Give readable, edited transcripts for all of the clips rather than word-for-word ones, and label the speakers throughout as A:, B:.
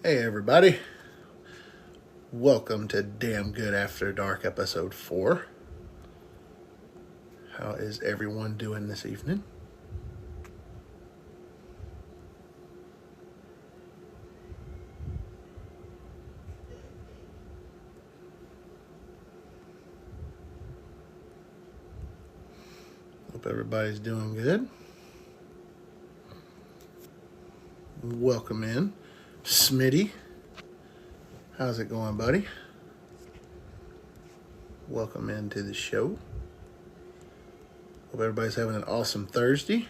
A: Hey everybody, welcome to Damn Good After Dark episode 4. How is everyone doing this evening? Hope everybody's doing good. Welcome in. Smitty, how's it going, buddy? Welcome into the show. Hope everybody's having an awesome Thursday.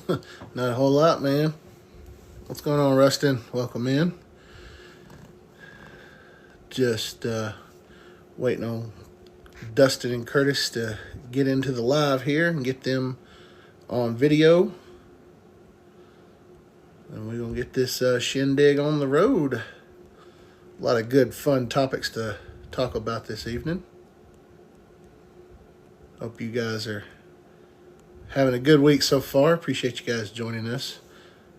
A: Not a whole lot, man. What's going on, Rustin? Welcome in. Just waiting on Dustin and Curtis to get into the live here and get them on video. And we're going to get this shindig on the road. A lot of good, fun topics to talk about this evening. Hope you guys are having a good week so far. Appreciate you guys joining us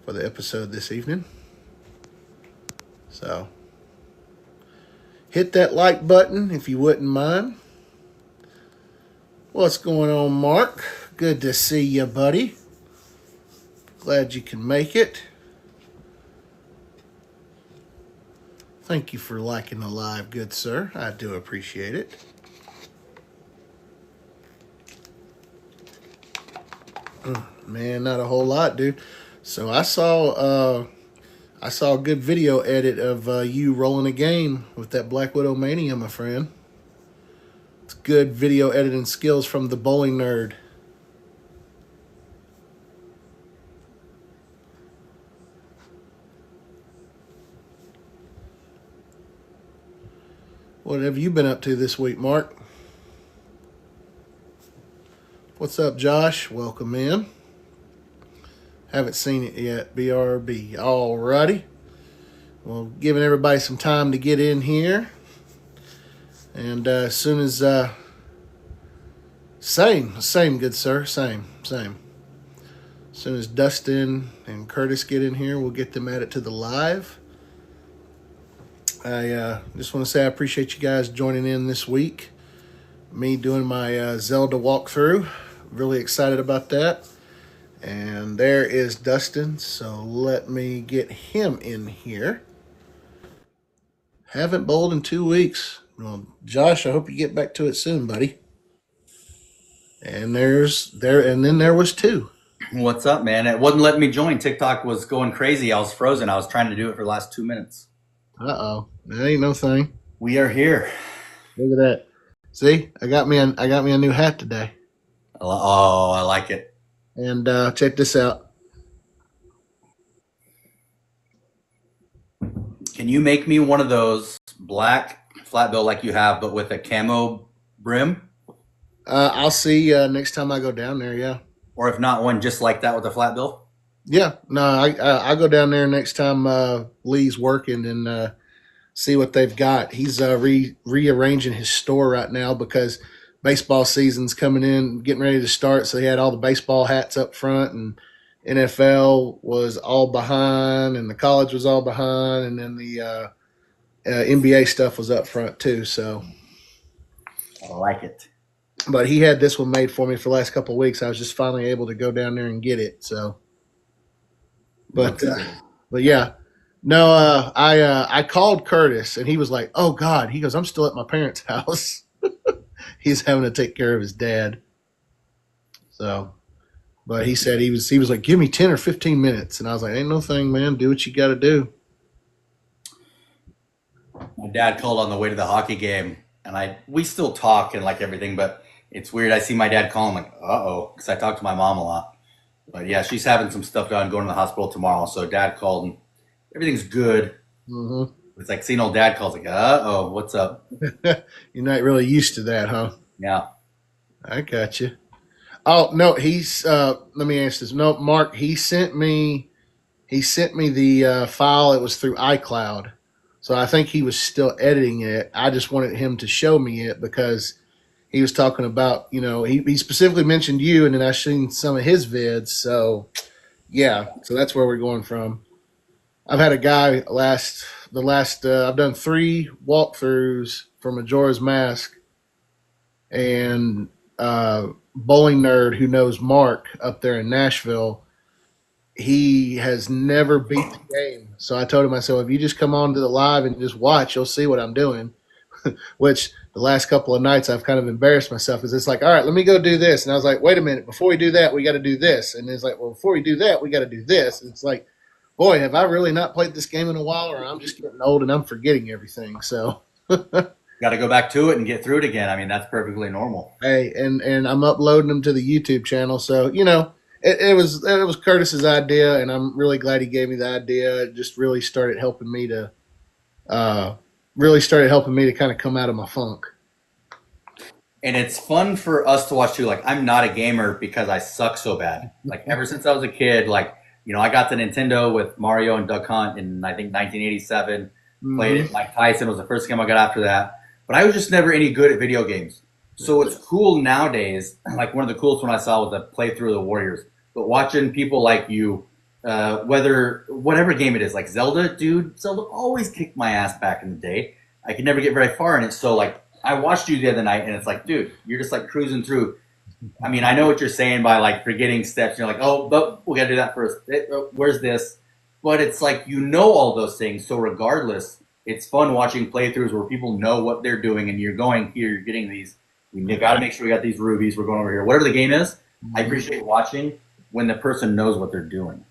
A: for the episode this evening. So, hit that like button if you wouldn't mind. What's going on, Mark? Good to see you, buddy. Glad you can make it. Thank you for liking the live, good sir. I do appreciate it. Man, not a whole lot, dude. So I saw a good video edit of you rolling a game with that Black Widow Mania, my friend. It's good video editing skills from the bowling nerd. What have you been up to this week, Mark? What's up, Josh? Welcome in. Haven't seen it yet. BRB. Alrighty. Well, giving everybody some time to get in here. And as soon as... Same, good sir. Same. As soon as Dustin and Curtis get in here, we'll get them added to the live. I just want to say I appreciate you guys joining in this week. Me doing my Zelda walkthrough. Really excited about that. And there is Dustin, so let me get him in here. Haven't bowled in 2 weeks. Well, Josh, I hope you get back to it soon, buddy. And then there was 2.
B: What's up, man? It wasn't letting me join. TikTok was going crazy. I was frozen. I was trying to do it for the last 2 minutes.
A: Uh-oh. That ain't no thing.
B: We are here.
A: Look at that. See? I got me a new hat today.
B: Oh, I like it.
A: And check this out.
B: Can you make me one of those black flat bill like you have, but with a camo brim?
A: I'll see next time I go down there, yeah.
B: Or if not, one just like that with a flat bill?
A: Yeah, no, I'll go down there next time Lee's working and see what they've got. He's rearranging his store right now because baseball season's coming in, getting ready to start. So he had all the baseball hats up front, and NFL was all behind, and the college was all behind, and then the NBA stuff was up front too. So,
B: I like it.
A: but he had this one made for me for the last couple of weeks. I was just finally able to go down there and get it. So, but yeah. No, I called Curtis and he was like, "Oh God," he goes, "I'm still at my parents' house." He's having to take care of his dad. So, but he said he was like, "Give me 10 or 15 minutes," and I was like, "Ain't no thing, man. Do what you got to do."
B: My dad called on the way to the hockey game, and we still talk and like everything, but it's weird. I see my dad call. I'm like, uh-oh, because I talk to my mom a lot. But yeah, she's having some stuff done, going to the hospital tomorrow. So dad called and everything's good.
A: Mm-hmm.
B: It's like seeing old dad calls, like, uh-oh, what's up?
A: You're not really used to that, huh?
B: Yeah.
A: I got you. Oh no, he's. Let me ask this. No, Mark. He sent me the file. It was through iCloud, so I think he was still editing it. I just wanted him to show me it because he was talking about, he specifically mentioned you, and then I seen some of his vids. So yeah, so that's where we're going from. I've had a guy I've done 3 walkthroughs for Majora's Mask, and bowling nerd who knows Mark up there in Nashville, he has never beat the game. So I told him, I said, if you just come on to the live and just watch, you'll see what I'm doing. Which the last couple of nights I've kind of embarrassed myself because it's like, all right, let me go do this. And I was like, wait a minute, before we do that, we got to do this. And it's like, well, before we do that, we got to do this. And it's like, boy, have I really not played this game in a while, or I'm just getting old and I'm forgetting everything. So
B: Got to go back to it and get through it again. I mean, that's perfectly normal.
A: hey, and I'm uploading them to the YouTube channel. So it was Curtis's idea, and I'm really glad he gave me the idea. It just uh, really started helping me to kind of come out of my funk.
B: And it's fun for us to watch too. Like, I'm not a gamer because I suck so bad. Like, ever since I was a kid, like, I got the Nintendo with Mario and Duck Hunt in, I think, 1987. Played
A: Mm-hmm.
B: it. Mike Tyson was the first game I got after that. But I was just never any good at video games. So it's cool nowadays. Like, one of the coolest one I saw was a playthrough of the Warriors. But watching people like you, whatever game it is, like Zelda, dude, Zelda always kicked my ass back in the day. I could never get very far in it. So, like, I watched you the other night, and it's like, dude, you're just like cruising through. I mean, I know what you're saying by like forgetting steps. You're like, oh, but we got to do that first. Where's this? But it's like all those things. So regardless, it's fun watching playthroughs where people know what they're doing, and you're going here, you're getting these. We got to make sure we got these rubies. We're going over here. Whatever the game is, I appreciate watching when the person knows what they're doing.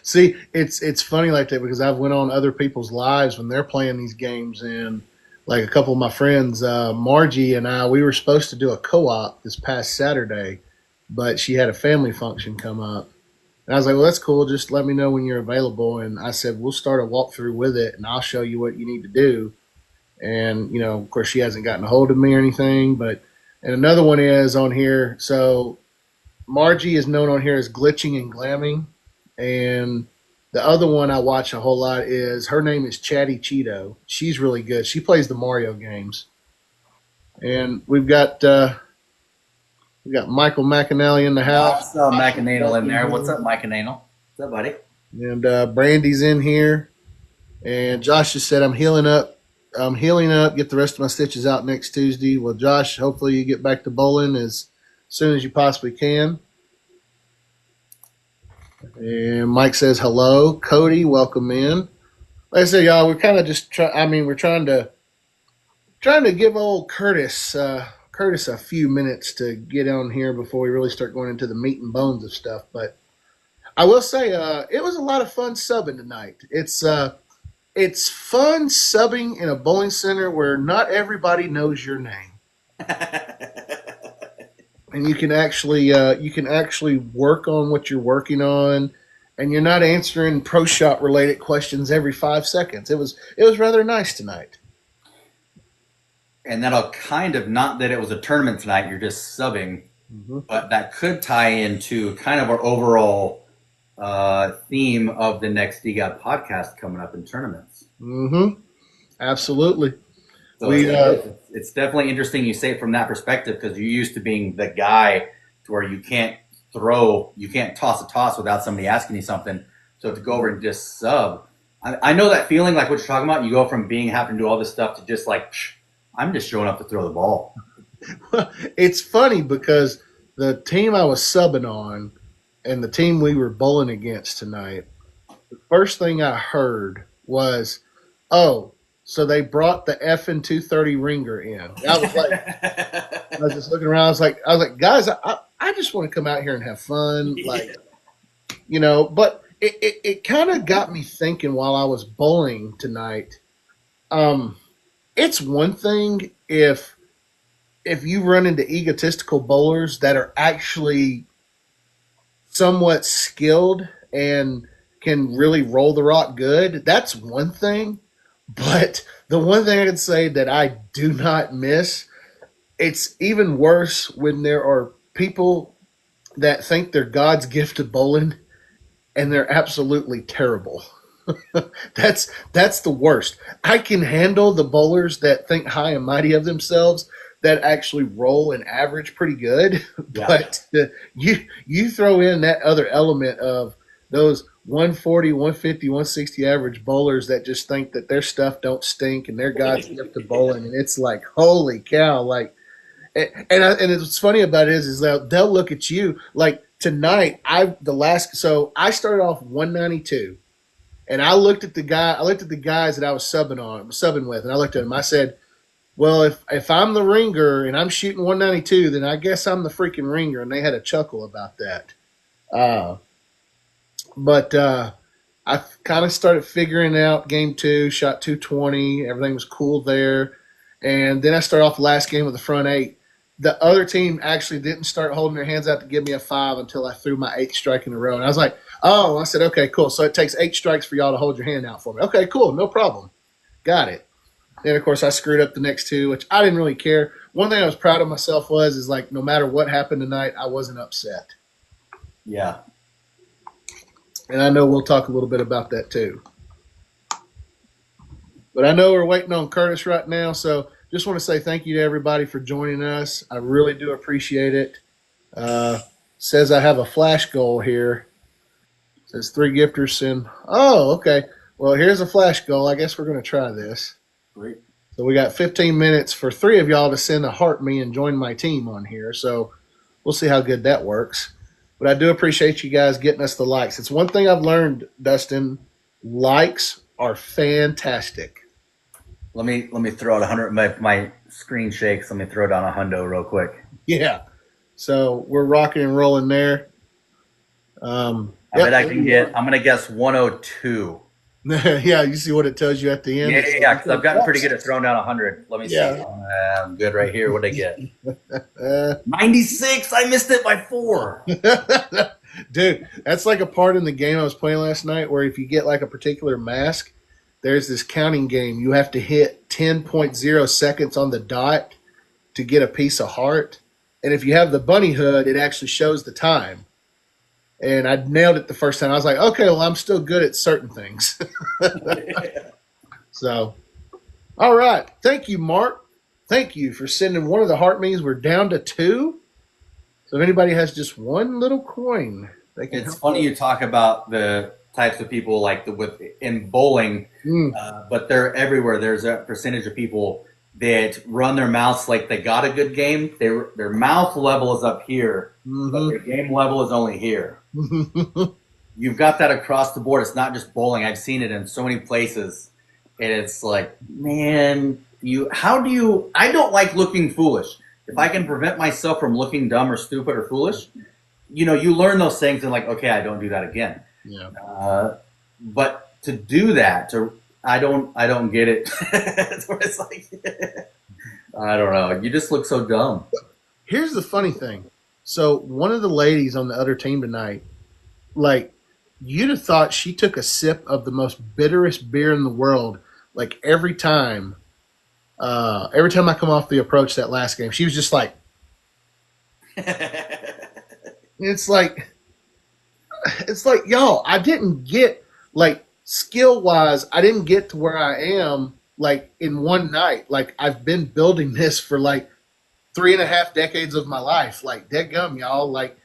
A: See, it's funny like that because I've went on other people's lives when they're playing these games, and like a couple of my friends, Margie and I, we were supposed to do a co-op this past Saturday, but she had a family function come up. And I was like, well, that's cool. Just let me know when you're available. And I said, we'll start a walkthrough with it, and I'll show you what you need to do. And, of course, she hasn't gotten a hold of me or anything. And another one is on here. So Margie is known on here as glitching and glamming. And the other one I watch a whole lot is her name is Chatty Cheeto. She's really good. She plays the Mario games. And we got Michael McAnally in the
B: I
A: house.
B: saw Macananal in there. What's up, Macananal? What's up, buddy?
A: And Brandy's in here. And Josh just said, I'm healing up. I'm healing up. Get the rest of my stitches out next Tuesday. Well, Josh, hopefully you get back to bowling as soon as you possibly can. And Mike says hello. Cody, welcome in. Like I said, y'all, we're kind of just we're trying to give old Curtis a few minutes to get on here before we really start going into the meat and bones of stuff. But I will say, it was a lot of fun subbing tonight. It's fun subbing in a bowling center where not everybody knows your name, and you can actually work on what you're working on, and you're not answering pro shot related questions every 5 seconds. It was rather nice tonight.
B: And that'll kind of, not that it was a tournament tonight, you're just subbing,
A: Mm-hmm.
B: but that could tie into kind of our overall theme of the next DGOD podcast coming up in tournaments.
A: Mm-hmm. Absolutely.
B: So
A: We
B: it's definitely interesting you say it from that perspective because you're used to being the guy to where you can't toss a toss without somebody asking you something. So to go over and just sub, I know that feeling like what you're talking about. You go from having to do all this stuff to just like, I'm just showing up to throw the ball.
A: it's funny because the team I was subbing on and the team we were bowling against tonight, the first thing I heard was, "Oh, so they brought the effing 230 ringer in." And I was just looking around. I was like, guys, I just want to come out here and have fun, like, But it kind of got me thinking while I was bowling tonight. It's one thing if you run into egotistical bowlers that are actually somewhat skilled and can really roll the rock good. That's one thing. But the one thing I can say that I do not miss, it's even worse when there are people that think they're God's gift to bowling and they're absolutely terrible. That's the worst. I can handle the bowlers that think high and mighty of themselves. that actually roll and average pretty good.
B: Yeah.
A: But you throw in that other element of those 140, 150, 160 average bowlers that just think that their stuff don't stink and their God's gift to bowling, and it's like, holy cow! Like, and what's funny about it is that they'll look at you like tonight. So I started off 192, and I looked at the guys that I was subbing with, and I looked at them. I said, well, if I'm the ringer and I'm shooting 192, then I guess I'm the freaking ringer. And they had a chuckle about that. But I kind of started figuring out game two, shot 220. Everything was cool there. And then I started off the last game with the front eight. The other team actually didn't start holding their hands out to give me a 5 until I threw my 8th strike in a row. And I was like, oh, I said, okay, cool. So it takes 8 strikes for y'all to hold your hand out for me. Okay, cool. No problem. Got it. Then, of course, I screwed up the next 2, which I didn't really care. One thing I was proud of myself is like no matter what happened tonight, I wasn't upset.
B: Yeah.
A: And I know we'll talk a little bit about that too. But I know we're waiting on Curtis right now, so just want to say thank you to everybody for joining us. I really do appreciate it. Says I have a flash goal here. Says 3 gifters send. Oh, okay. Well, here's a flash goal. I guess we're going to try this.
B: Great.
A: So we got 15 minutes for 3 of y'all to send a heart me and join my team on here. So we'll see how good that works. But I do appreciate you guys getting us the likes. It's one thing I've learned, Dustin. Likes are fantastic.
B: Let me throw out 100. My screen shakes. Let me throw down a hundo real quick.
A: Yeah. So we're rocking and rolling there.
B: I bet I can get. I'm gonna guess 102.
A: Yeah, you see what it tells you at the end.
B: Yeah, because I've gotten pretty good at throwing down 100. Let me see. I'm good right here. What'd I get? 96. I missed it by 4.
A: Dude, that's like a part in the game I was playing last night where if you get like a particular mask, there's this counting game. You have to hit 10.0 seconds on the dot to get a piece of heart. And if you have the bunny hood, it actually shows the time. And I nailed it the first time. I was like, okay, well, I'm still good at certain things. So, all right. Thank you, Mark. Thank you for sending one of the heart me's. We're down to 2. So if anybody has just one little coin, they can.
B: It's funny you talk about the types of people like in bowling, but they're everywhere. There's a percentage of people that run their mouths like they got a good game. Their mouth level is up here, but their game level is only here. You've got that across the board. It's not just bowling. I've seen it in so many places, and it's like, man, I don't like looking foolish. If I can prevent myself from looking dumb or stupid or foolish, you learn those things and like, okay, I don't do that again.
A: Yeah.
B: But to do that, I don't get it. It's like, I don't know. You just look so dumb.
A: Here's the funny thing. So one of the ladies on the other team tonight, like, you'd have thought she took a sip of the most bitterest beer in the world, like every time I come off the approach that last game. She was just like, it's like, y'all, I didn't get, like, skill-wise, I didn't get to where I am, like, in one night. Like, I've been building this for, like, 3.5 decades of my life. Like, dadgum, y'all. Like,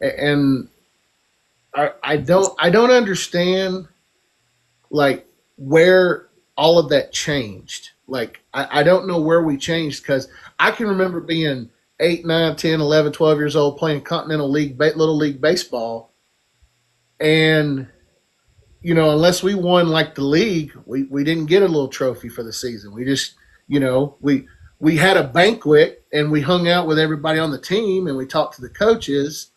A: and I don't understand, like, where all of that changed. Like, I don't know where we changed, because I can remember being 8, 9, 10, 11, 12 years old playing Continental League, Little League Baseball. And, unless we won like the league, we didn't get a little trophy for the season. We just, we had a banquet and we hung out with everybody on the team and we talked to the coaches,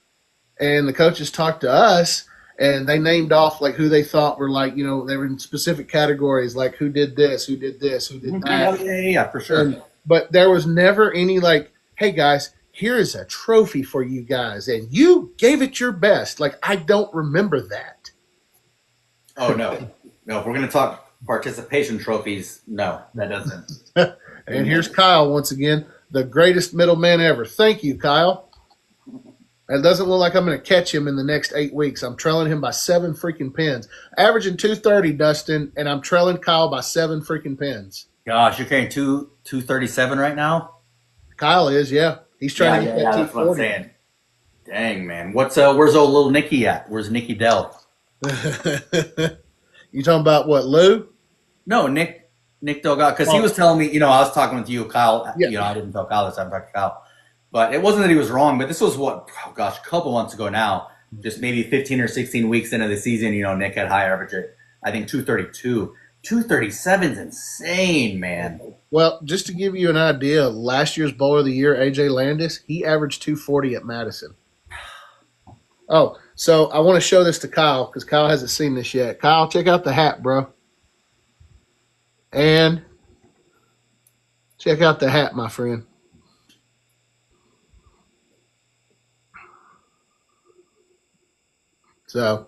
A: and the coaches talked to us, and they named off like who they thought were like, they were in specific categories, like who did this, who did this, who did that.
B: Yeah, for sure.
A: But there was never any like, hey guys, here is a trophy for you guys, and you gave it your best. Like, I don't remember that.
B: Oh, no. No, if we're going to talk participation trophies, no, that doesn't.
A: And here's Kyle once again, the greatest middleman ever. Thank you, Kyle. It doesn't look like I'm going to catch him in the next 8 weeks. I'm trailing him by 7 freaking pins. Averaging 230, Dustin, and I'm trailing Kyle by 7 freaking pins.
B: Gosh, you're carrying 237 right now?
A: Kyle is, yeah. He's trying to get that
B: That's what I'm
A: 240.
B: saying. Dang, man. Where's old little Nicky at? Where's Nicky Dell?
A: You talking about what, Lou?
B: No, Nick Delgado, because he
A: Oh,
B: was telling me, I was talking with you, Kyle.
A: yeah.
B: I didn't tell Kyle this. I'm talking to Kyle, but it wasn't that he was wrong. But this was a couple months ago now. Just maybe 15 or 16 weeks into the season, Nick had high average at, I think, 232. 237 is insane, man.
A: Well, just to give you an idea, last year's Bowler of the Year, AJ Landis, he averaged 240 at Madison. Oh, so I want to show this to Kyle because Kyle hasn't seen this yet. Kyle, check out the hat, bro. And check out the hat, my friend. So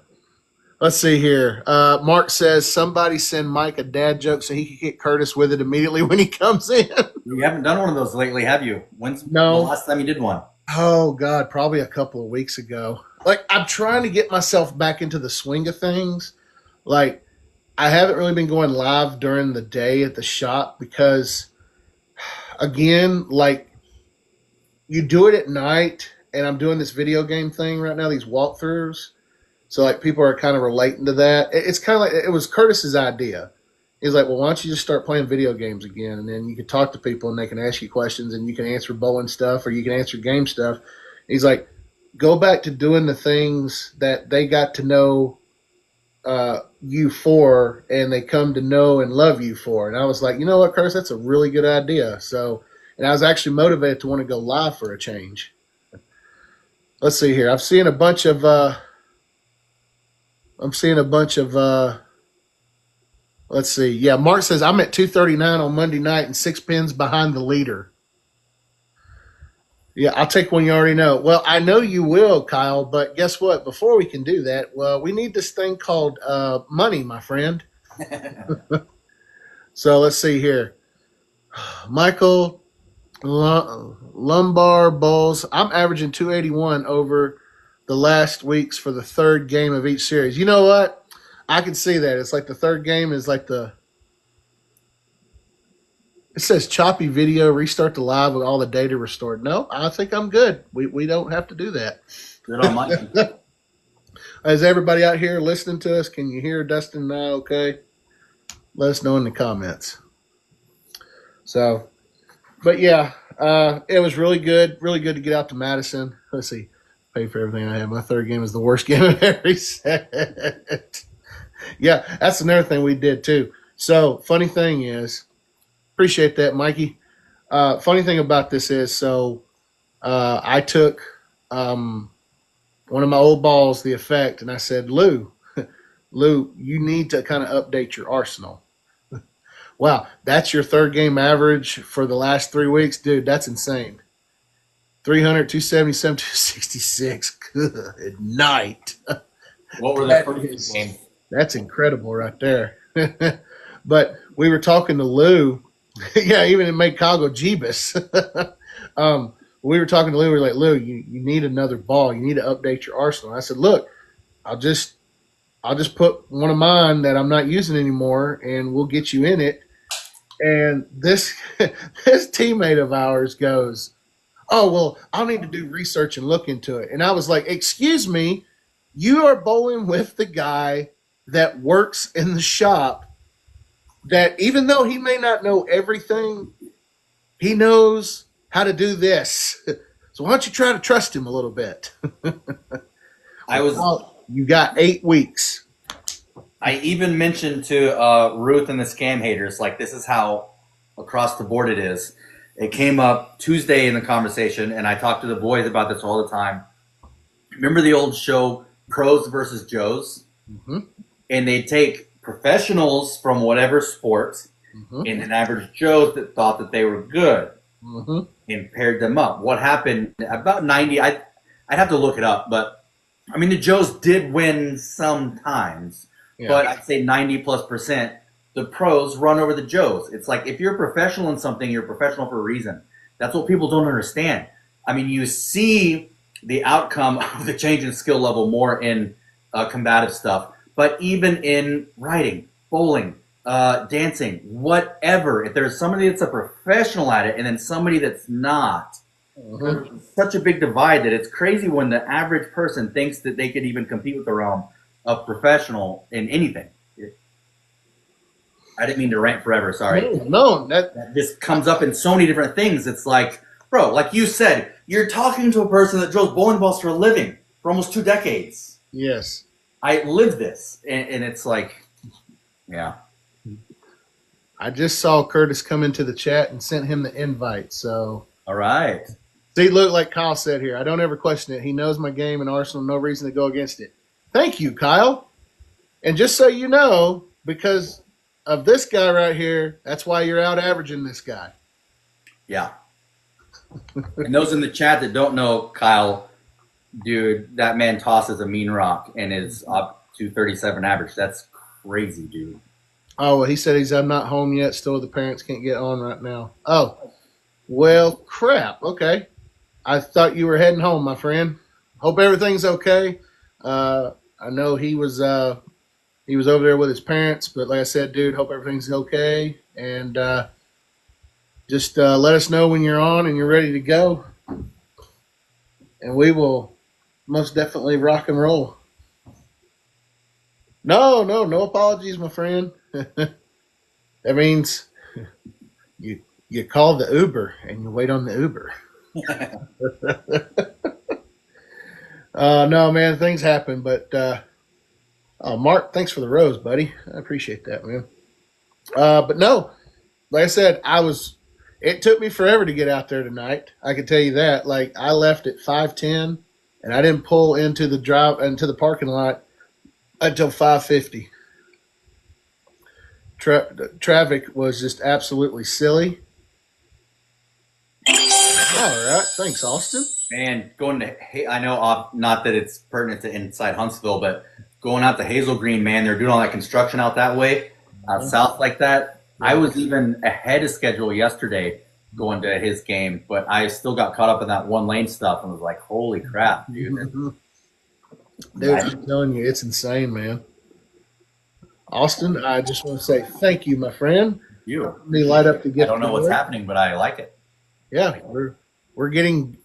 A: let's see here. Mark says somebody send Mike a dad joke so he can get Curtis with it immediately when he comes in.
B: You haven't done one of those lately, have you? When's the
A: No.
B: last time you did one?
A: Oh God, probably a couple of weeks ago. Like I'm trying to get myself back into the swing of things. Like I haven't really been going live during the day at the shop because again, like you do it at night and I'm doing this video game thing right now, these walkthroughs. So like people are kind of relating to that. It's kind of like it was Curtis's idea. He's like, well, why don't you just start playing video games again, and then you can talk to people and they can ask you questions and you can answer bowling stuff or you can answer game stuff. He's like, go back to doing the things that they got to know you for, and they come to know and love you for. And I was like, you know what, Curtis, that's a really good idea. So, and I was actually motivated to want to go live for a change. Let's see here. I'm seeing a bunch of let's see. Yeah, Mark says I'm at 239 on Monday night and 6 pins behind the leader. Yeah, I'll take one you already know. Well, I know you will, Kyle, but guess what? Before we can do that, well, we need this thing called money, my friend. So let's see here. Michael Lumbar Bowls. I'm averaging 281 over the last weeks for the third game of each series. You know what? I can see that. It's like the third game is like it says choppy video, restart the live with all the data restored. No, I think I'm good. We don't have to do that.
B: Good on Mike.
A: Is everybody out here listening to us? Can you hear Dustin and I okay? Let us know in the comments. So, but yeah, it was really good to get out to Madison. Let's see, pay for everything I have. My third game is the worst game of every set. Yeah, that's another thing we did too. So, funny thing is, appreciate that, Mikey. Funny thing about this is, so I took one of my old balls, the effect, and I said, Lou, you need to kind of update your arsenal. Wow, that's your third game average for the last 3 weeks? Dude, that's insane. 300, 277, 266. Good night.
B: What were the first games?
A: That's incredible right there. But we were talking to Lou. Yeah, even it made Kyle go Jeebus. We were talking to Lou. We were like, Lou, you need another ball. You need to update your arsenal. I said, look, I'll just put one of mine that I'm not using anymore, and we'll get you in it. And this teammate of ours goes, oh, well, I'll need to do research and look into it. And I was like, excuse me, you are bowling with the guy that works in the shop that even though he may not know everything, he knows how to do this. So why don't you try to trust him a little bit? You got 8 weeks.
B: I even mentioned to Ruth and the scam haters, like, this is how across the board it is. It came up Tuesday in the conversation, and I talk to the boys about this all the time. Remember the old show Pros versus Joes?
A: Mm-hmm.
B: And they take professionals from whatever sport and an average Joes that thought that they were good and paired them up. What happened? About 90, I'd have to look it up, but I mean, the Joes did win sometimes, but I'd say 90+%. The pros run over the Joes. It's like if you're a professional in something, you're a professional for a reason. That's what people don't understand. I mean, you see the outcome of the change in skill level more in combative stuff, but even in writing, bowling, dancing, whatever. If there's somebody that's a professional at it and then somebody that's not, there's such a big divide that it's crazy when the average person thinks that they could even compete with the realm of professional in anything. I didn't mean to rant forever. Sorry.
A: No,
B: That this comes up in so many different things. It's like, bro, like you said, you're talking to a person that drills bowling balls for a living for almost 2 decades.
A: yes.
B: I live this, and it's like, yeah.
A: I just saw Curtis come into the chat and sent him the invite. So,
B: All right.
A: see, look, like Kyle said here, I don't ever question it. He knows my game and Arsenal, no reason to go against it. Thank you, Kyle. And just so you know, because of this guy right here, that's why you're out averaging this guy.
B: Yeah. And those in the chat that don't know Kyle, dude, that man tosses a mean rock and is up to 37 average. That's crazy, dude.
A: Oh, well, he said I'm not home yet. Still, the parents can't get on right now. Oh, well, crap. Okay. I thought you were heading home, my friend. Hope everything's okay. I know he was over there with his parents, but like I said, dude, hope everything's okay. And just let us know when you're on and you're ready to go. And we will most definitely rock and roll. No apologies, my friend. That means you call the Uber and you wait on the Uber. No, man, things happen. But Mark, thanks for the rose, buddy. I appreciate that, man. But no, like I said, it took me forever to get out there tonight. I can tell you that. Like, I left at 5:10 and I didn't pull into the parking lot until 5:50. Traffic was just absolutely silly. All right, thanks, Austin.
B: Man, I know not that it's pertinent to inside Huntsville, but going out to Hazel Green, man, they're doing all that construction out that way, out south like that. I was even ahead of schedule yesterday going to his game, but I still got caught up in that one lane stuff and was like, holy crap, dude.
A: Dude, I'm telling you, it's insane, man. Austin, I just want to say thank you, my friend.
B: You.
A: Let me light up the gift.
B: I don't know what's happening, but I like it.
A: Yeah, we're getting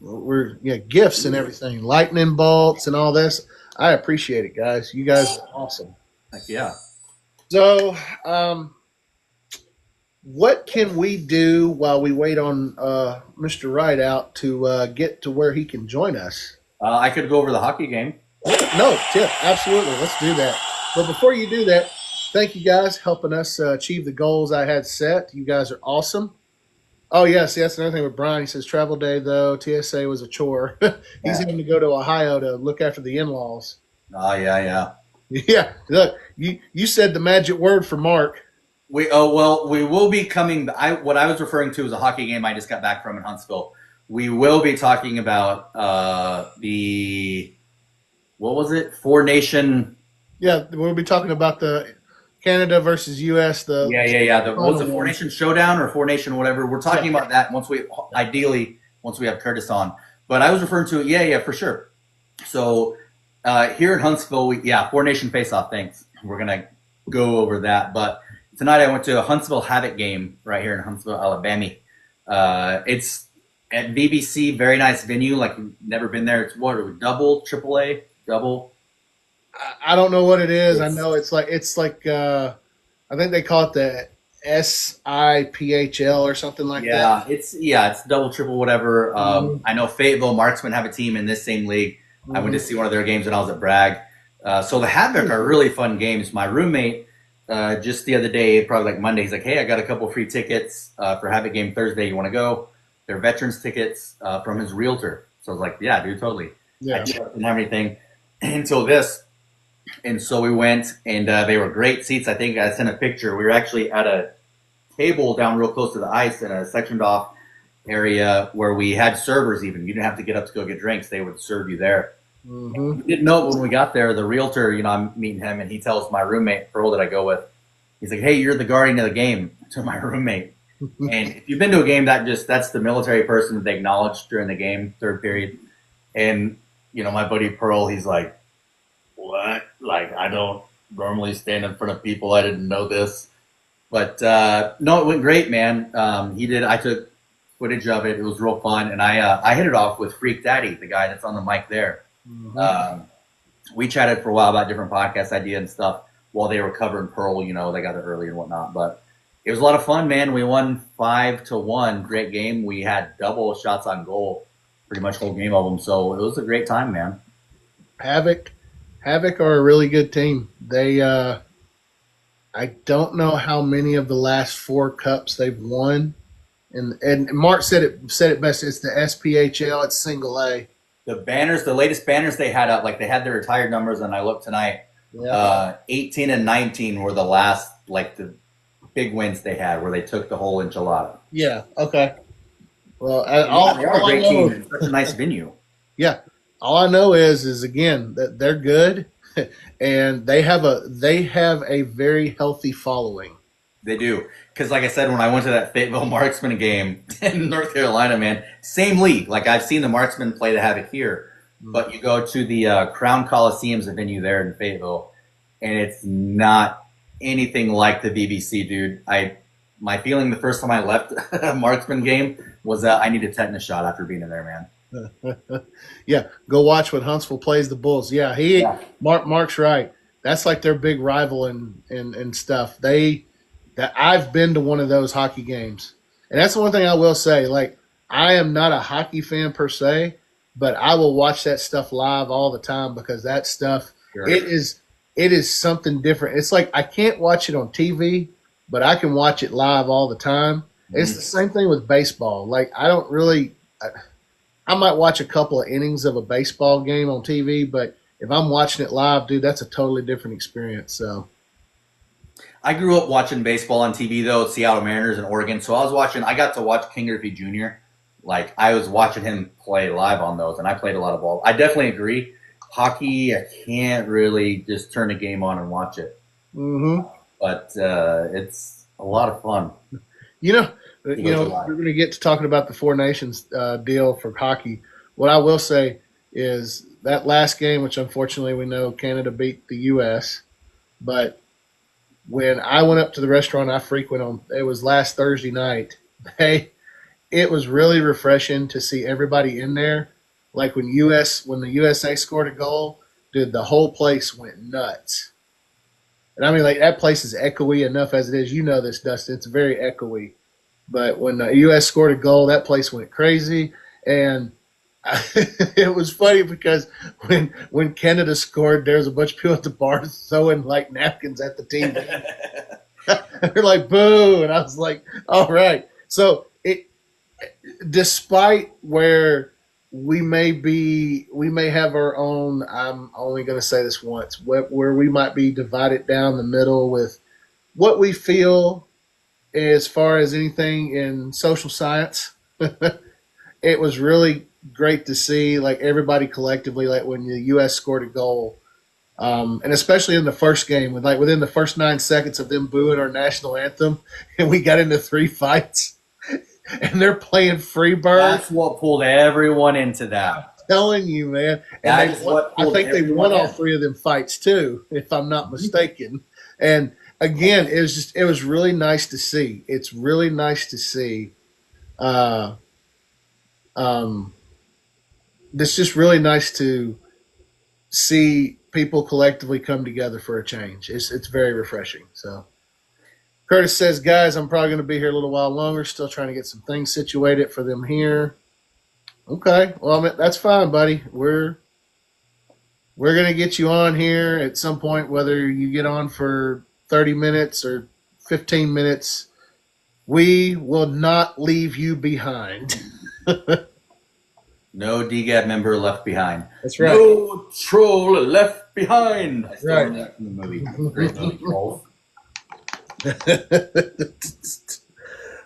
A: gifts and everything, lightning bolts and all this. I appreciate it, guys. You guys are awesome.
B: Heck yeah.
A: So, what can we do while we wait on Mr. Wright out to get to where he can join us?
B: I could go over the hockey game.
A: No, Tip, absolutely. Let's do that. But before you do that, thank you guys helping us achieve the goals I had set. You guys are awesome. Oh, yes, that's another thing with Brian. He says travel day, though. TSA was a chore. He's having to go to Ohio to look after the in-laws.
B: Oh, yeah.
A: Yeah, look, you said the magic word for Mark.
B: We will be coming. What I was referring to was a hockey game I just got back from in Huntsville. We will be talking about what was it? Four Nation.
A: Yeah, we'll be talking about the Canada versus U.S.
B: What was the Four Nation Showdown or Four Nation whatever? We're talking about that once we have Curtis on. But I was referring to it. For sure. So here in Huntsville, Four Nation Face-Off. Thanks. We're gonna go over that. But tonight I went to a Huntsville Havoc game right here in Huntsville, Alabama. It's at BBC, very nice venue. Like, never been there. It's double, AAA, double.
A: I don't know what it is. I know it's like I think they call it the SIPHL or something like that.
B: It's double, triple, whatever. I know Fayetteville Marksmen have a team in this same league. I went to see one of their games when I was at Bragg. So the Havoc are really fun games. My roommate just the other day, probably like Monday, he's like, "Hey, I got a couple free tickets for Havoc game Thursday. You want to go?" They're veterans tickets from his realtor. So I was like, "Yeah, dude, totally."
A: Yeah.
B: I didn't have anything until this. And so we went, and they were great seats. I think I sent a picture. We were actually at a table down real close to the ice in a sectioned off area where we had servers even. You didn't have to get up to go get drinks. They would serve you there. We didn't know it when we got there. The realtor, I'm meeting him, and he tells my roommate, Pearl, that I go with, he's like, "Hey, you're the guardian of the game," to my roommate. And if you've been to a game, that's the military person that they acknowledge during the game, third period. And, my buddy Pearl, he's like, "What? Like, I don't normally stand in front of people. I didn't know this." But no, it went great, man. He did. I took footage of it. It was real fun, and I hit it off with Freak Daddy, the guy that's on the mic there.
A: Mm-hmm.
B: We chatted for a while about different podcast ideas and stuff while they were covering Pearl. You know, they got it early and whatnot, but it was a lot of fun, man. We won 5-1. Great game. We had double shots on goal, pretty much whole game of them. So it was a great time, man.
A: Havoc are a really good team. They I don't know how many of the last 4 cups they've won. And Mark said it best. It's the SPHL. It's single A.
B: The banners, the latest banners they had up, like they had their retired numbers, and I looked tonight.
A: Yeah.
B: 18 and 19 were the last, like the big wins they had, where they took the whole enchilada.
A: Yeah. Okay. Well,
B: They are a great team. It's such a nice venue.
A: Yeah. All I know is again that they're good, and they have a very healthy following.
B: They do. Because, like I said, when I went to that Fayetteville Marksman game in North Carolina, man, same league. Like, I've seen the Marksmen play the Havoc here, but you go to the Crown Coliseum's a venue there in Fayetteville, and it's not anything like the BBC, dude. My feeling the first time I left a Marksman game was that I need a tetanus shot after being in there, man.
A: Yeah, go watch when Huntsville plays the Bulls. Yeah, Mark's right. That's like their big rival and stuff. That I've been to one of those hockey games, and that's the one thing I will say. Like, I am not a hockey fan per se, but I will watch that stuff live all the time because that stuff
B: Sure.
A: it is something different. It's like I can't watch it on TV, but I can watch it live all the time. It's the same thing with baseball. Like, I don't really. I might watch a couple of innings of a baseball game on TV, but if I'm watching it live, dude, that's a totally different experience. So.
B: I grew up watching baseball on TV, though, Seattle Mariners and Oregon. So I got to watch King Griffey Jr. Like, I was watching him play live on those, and I played a lot of ball. I definitely agree. Hockey, I can't really just turn a game on and watch it.
A: Mm-hmm.
B: But it's a lot of fun.
A: We're going to get to talking about the Four Nations deal for hockey. What I will say is that last game, which unfortunately we know Canada beat the U.S., but when I went up to the restaurant I frequent on, it was last Thursday night. It was really refreshing to see everybody in there. Like when the USA scored a goal, dude, the whole place went nuts. And I mean, like, that place is echoey enough as it is. You know this, Dustin. It's very echoey. But when the U.S. scored a goal, that place went crazy. And it was funny because when Canada scored, there was a bunch of people at the bar throwing like napkins at the team. They're like, boo. And I was like, all right. So despite where we may have our own, I'm only going to say this once, where we might be divided down the middle with what we feel as far as anything in social science. It was really great to see, like, everybody collectively, like when the U.S. scored a goal, and especially in the first game, within the first 9 seconds of them booing our national anthem, and we got into 3 fights, and they're playing Freebird.
B: That's what pulled everyone into that.
A: I'm telling you, man. And I think they won all 3 of them fights too, if I'm not mistaken. And again, it was really nice to see. It's really nice to see. It's just really nice to see people collectively come together for a change. It's very refreshing. So Curtis says, guys, I'm probably going to be here a little while longer, still trying to get some things situated for them here. Okay. Well, I mean, that's fine, buddy. We're going to get you on here at some point, whether you get on for 30 minutes or 15 minutes. We will not leave you behind.
B: No DGAB member left behind.
A: That's right.
B: No troll left behind. I still
A: Right.
B: remember that from the movie. Great movie, Trolls.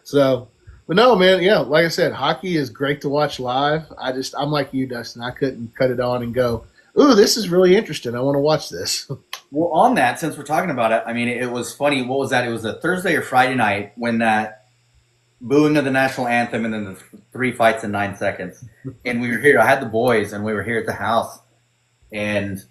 A: So, but no, man, yeah, like I said, hockey is great to watch live. I'm like you, Dustin. I couldn't cut it on and go, ooh, this is really interesting. I want to watch this.
B: Well, on that, since we're talking about it, I mean, it was funny. What was that? It was a Thursday or Friday night when that booing of the national anthem and then the 3 fights in 9 seconds. And we were here. I had the boys, and we were here at the house. And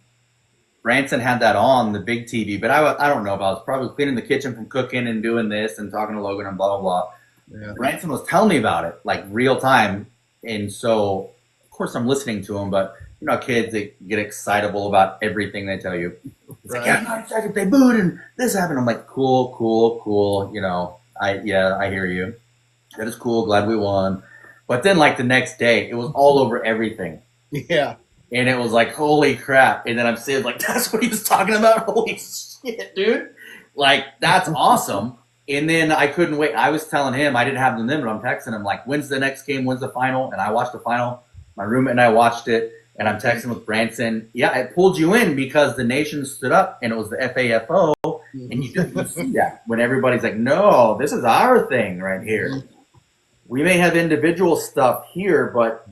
B: Branson had that on the big TV, but I don't know. But I was probably cleaning the kitchen from cooking and doing this and talking to Logan and blah blah blah.
A: Yeah.
B: Branson was telling me about it like real time, and so of course I'm listening to him. But you know, kids, they get excitable about everything they tell you. It's like, yeah, 9 seconds, they booed and this happened. I'm like, cool. You know, I hear you. That is cool. Glad we won. But then like the next day, it was all over everything.
A: Yeah.
B: And it was like, holy crap. And then I'm saying, like, that's what he was talking about? Holy shit, dude. Like, that's awesome. And then I couldn't wait. I was telling him, I didn't have them then, but I'm texting him, like, when's the next game? When's the final? And I watched the final. My roommate and I watched it. And I'm texting with Branson. Yeah, it pulled you in because the nation stood up and it was the FAFO. And you see that when everybody's like, no, this is our thing right here. We may have individual stuff here, but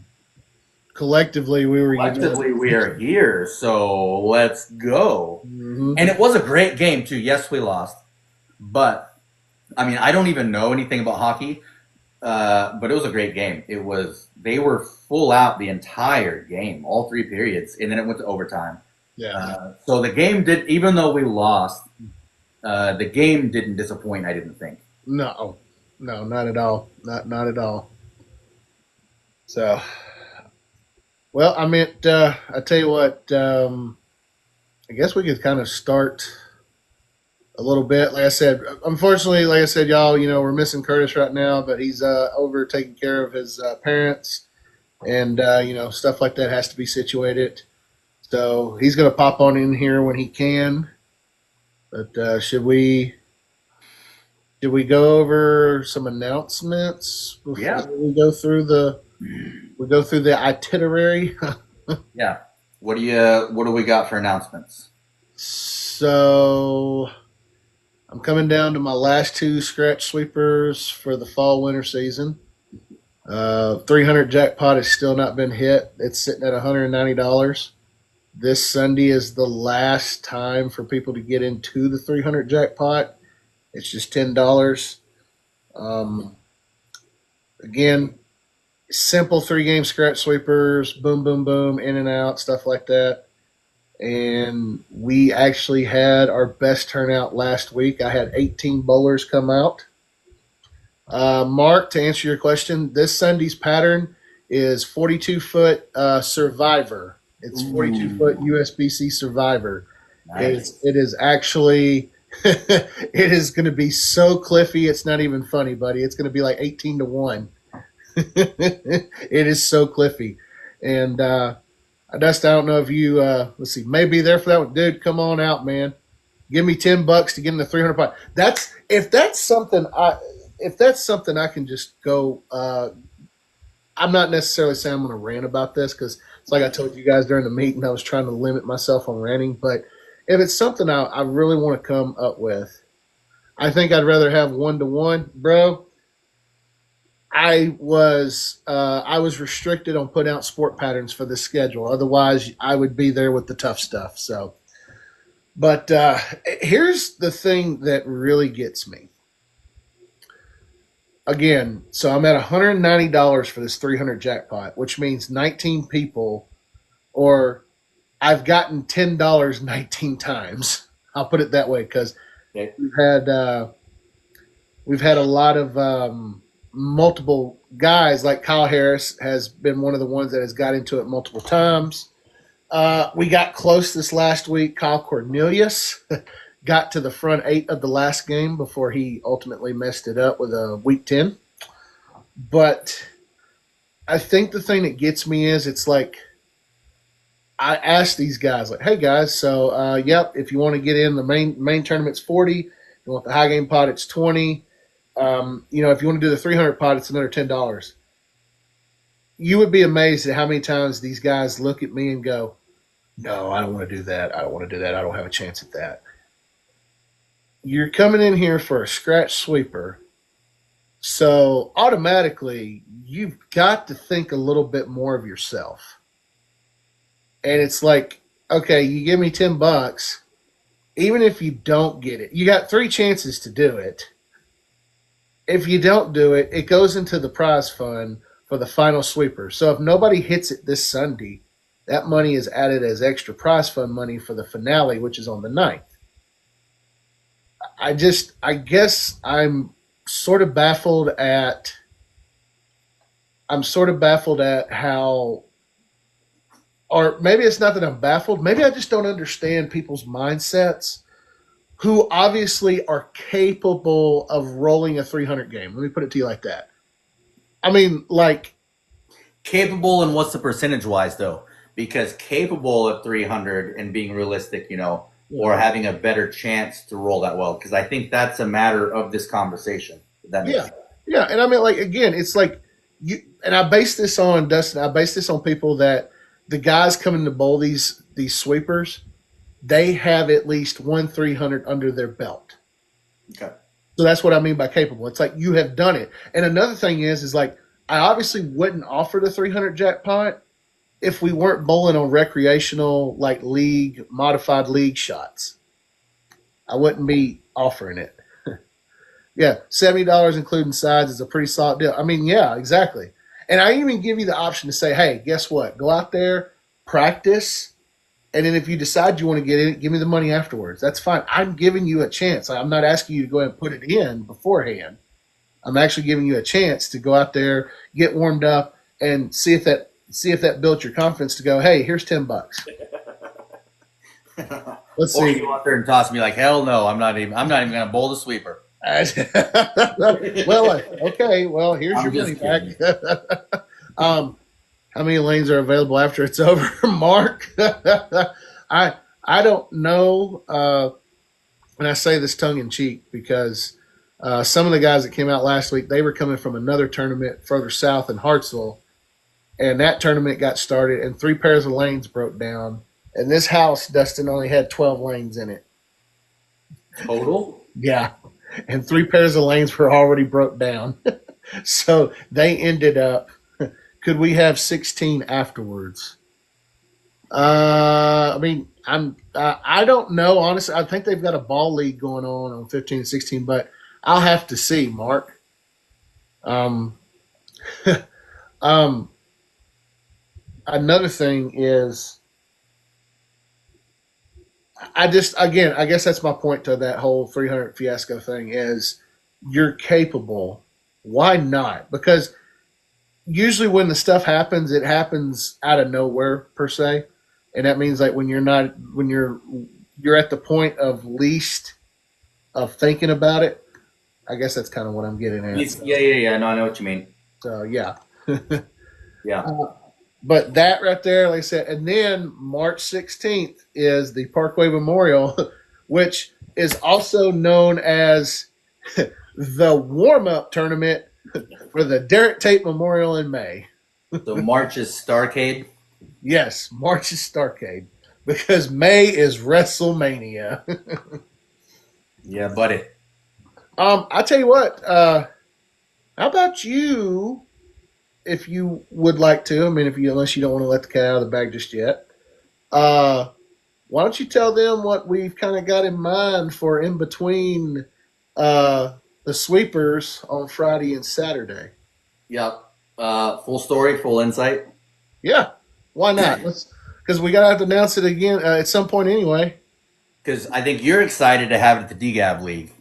A: collectively we
B: are here, so let's go. And it was a great game too. Yes, we lost, but I mean, I don't even know anything about hockey, but it was a great game. They were full out the entire game, all 3 periods, and then it went to overtime. So the game did, even though we lost, the game didn't disappoint. I didn't think.
A: No, not at all. Not at all. So. Well, I meant, I tell you what, I guess we could kind of start a little bit. Like I said, unfortunately, like I said, y'all, you know, we're missing Curtis right now, but he's over taking care of his parents, and, you know, stuff like that has to be situated. So he's going to pop on in here when he can. But should we go over some announcements before we go through the itinerary?
B: Yeah. What do we got for announcements?
A: So I'm coming down to my last 2 scratch sweepers for the fall winter season. 300 jackpot has still not been hit. It's sitting at $190. This Sunday is the last time for people to get into the 300 jackpot. It's just $10. Again, simple 3-game scratch sweepers, boom, boom, boom, in and out, stuff like that. And we actually had our best turnout last week. I had 18 bowlers come out. Mark, to answer your question, this Sunday's pattern is 42-foot Survivor. It's 42-foot USBC Survivor. Nice. It is actually it is going to be so cliffy. It's not even funny, buddy. It's going to be like 18-1. It is so cliffy. And Dustin, I don't know if you let's see, may be there for that one. Dude, come on out, man. Give me $10 to get in the 300 pot. If that's something I can just go. I'm not necessarily saying I'm going to rant about this, because it's like I told you guys during the meeting, I was trying to limit myself on ranting. But if it's something I really want to come up with, I think I'd rather have 1-to-1, bro. I was restricted on putting out sport patterns for this schedule. Otherwise, I would be there with the tough stuff. So, but here's the thing that really gets me. Again, so I'm at $190 for this 300 jackpot, which means 19 people, or I've gotten $10 19 times. I'll put it that way, because we've had a lot of multiple guys. Like Kyle Harris has been one of the ones that has got into it multiple times. We got close this last week. Kyle Cornelius got to the front 8 of the last game before he ultimately messed it up with a week 10. But I think the thing that gets me is, it's like, I asked these guys, like, hey guys, so yep, if you want to get in the main tournament's 40, if you want the high game pot, it's 20. You know, if you want to do the 300 pot, it's another $10. You would be amazed at how many times these guys look at me and go, no, I don't want to do that. I don't want to do that. I don't have a chance at that. You're coming in here for a scratch sweeper, so automatically you've got to think a little bit more of yourself. And it's like, okay, you give me $10, even if you don't get it, you got 3 chances to do it. If you don't do it, it goes into the prize fund for the final sweeper. So if nobody hits it this Sunday, That money is added as extra prize fund money for the finale, which is on the 9th. I guess sort of baffled at, I'm sort of baffled at how, or maybe it's not that I'm baffled. Maybe I just don't understand people's mindsets who obviously are capable of rolling a 300 game. Let me put it to you like that. I mean, like,
B: Capable, and what's the percentage wise though? Because capable of 300 and being realistic, or having a better chance to roll that well. Because I think that's a matter of this conversation. That makes
A: yeah,
B: sense.
A: yeah. And I mean, like, again, it's like and I base this on Dustin. I base this on people that the guys coming to bowl these sweepers, they have at least one 300 under their belt.
B: Okay.
A: So that's what I mean by capable. It's like you have done it. And another thing is like I obviously wouldn't offer the 300 jackpot if we weren't bowling on recreational, like league, modified league shots. I wouldn't be offering it. Yeah, $70 including sides is a pretty solid deal. I mean, yeah, exactly. And I even give you the option to say, hey, guess what? Go out there, practice, and then if you decide you want to get in it, give me the money afterwards. That's fine. I'm giving you a chance. I'm not asking you to go ahead and put it in beforehand. I'm actually giving you a chance to go out there, get warmed up, and see if that built your confidence to go, hey, here's $10. Let's
B: Or
A: see.
B: you go out there and toss me like, hell no, I'm not even going to bowl the sweeper.
A: Well, okay. Well, here's
B: I'm
A: your money
B: just
A: back. How many lanes are available after it's over, Mark? I don't know. And I say this tongue in cheek because some of the guys that came out last week, they were coming from another tournament further south in Hartsville, and that tournament got started, and 3 pairs of lanes broke down. And this house, Dustin, only had 12 lanes in it.
B: Total?
A: Yeah. And 3 pairs of lanes were already broke down. So they ended up, could we have 16 afterwards? I mean, I don't know. Honestly, I think they've got a ball league going on 15 and 16, but I'll have to see, Mark. Um, Another thing is, I guess that's my point to that whole 300 fiasco thing is you're capable. Why not? Because usually when the stuff happens, it happens out of nowhere per se, and that means like when you're at the point of least of thinking about it. I guess that's kind of what I'm getting at.
B: Yeah. No, I know what you mean.
A: So yeah,
B: Yeah.
A: but that right there, like I said, and then March 16th is the Parkway Memorial, which is also known as the warm-up tournament for the Derek Tate Memorial in May.
B: So March is Starcade.
A: Yes, March is Starcade because May is WrestleMania.
B: Yeah, buddy.
A: I tell you what. How about you? If you would like to, I mean, unless you don't want to let the cat out of the bag just yet, why don't you tell them what we've kind of got in mind for in between the sweepers on Friday and Saturday?
B: Yep. Full story, full insight.
A: Yeah, why not? Because we gotta have to announce it again at some point anyway.
B: Because I think you're excited to have it at the DGAB League.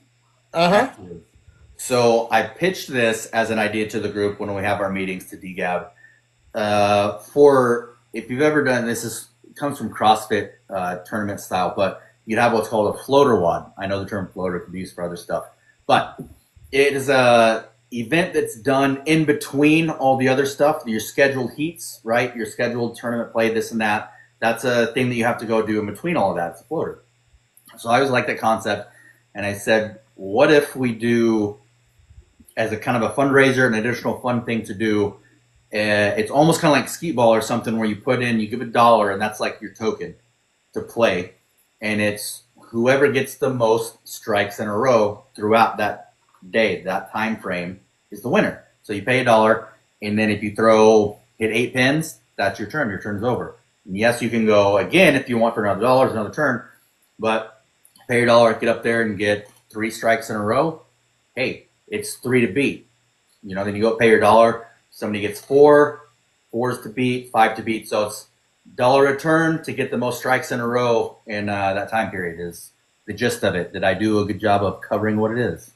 A: Uh-huh.
B: So I pitched this as an idea to the group when we have our meetings to DGAB. For if you've ever done this, it comes from CrossFit tournament style, but you'd have what's called a floater wad. I know the term floater could be used for other stuff, but it is a event that's done in between all the other stuff. Your scheduled heats, right? Your scheduled tournament play, this and that. That's a thing that you have to go do in between all of that. It's a floater. So I always liked that concept, and I said, what if we do as a kind of a fundraiser, an additional fun thing to do. It's almost kind of like skee ball or something where you put in, you give $1, and that's like your token to play. And it's whoever gets the most strikes in a row throughout that day, that time frame, is the winner. So you pay $1, and then if you hit 8 pins, that's your turn. Your turn is over. And yes, you can go again if you want for another $1, another turn, but pay your $1, get up there and get 3 strikes in a row. Hey, it's 3 to beat. Then you go pay your $1. Somebody gets 4, 4s to beat, 5 to beat. So dollar return to get the most strikes in a row in that time period is the gist of it. Did I do a good job of covering what it is?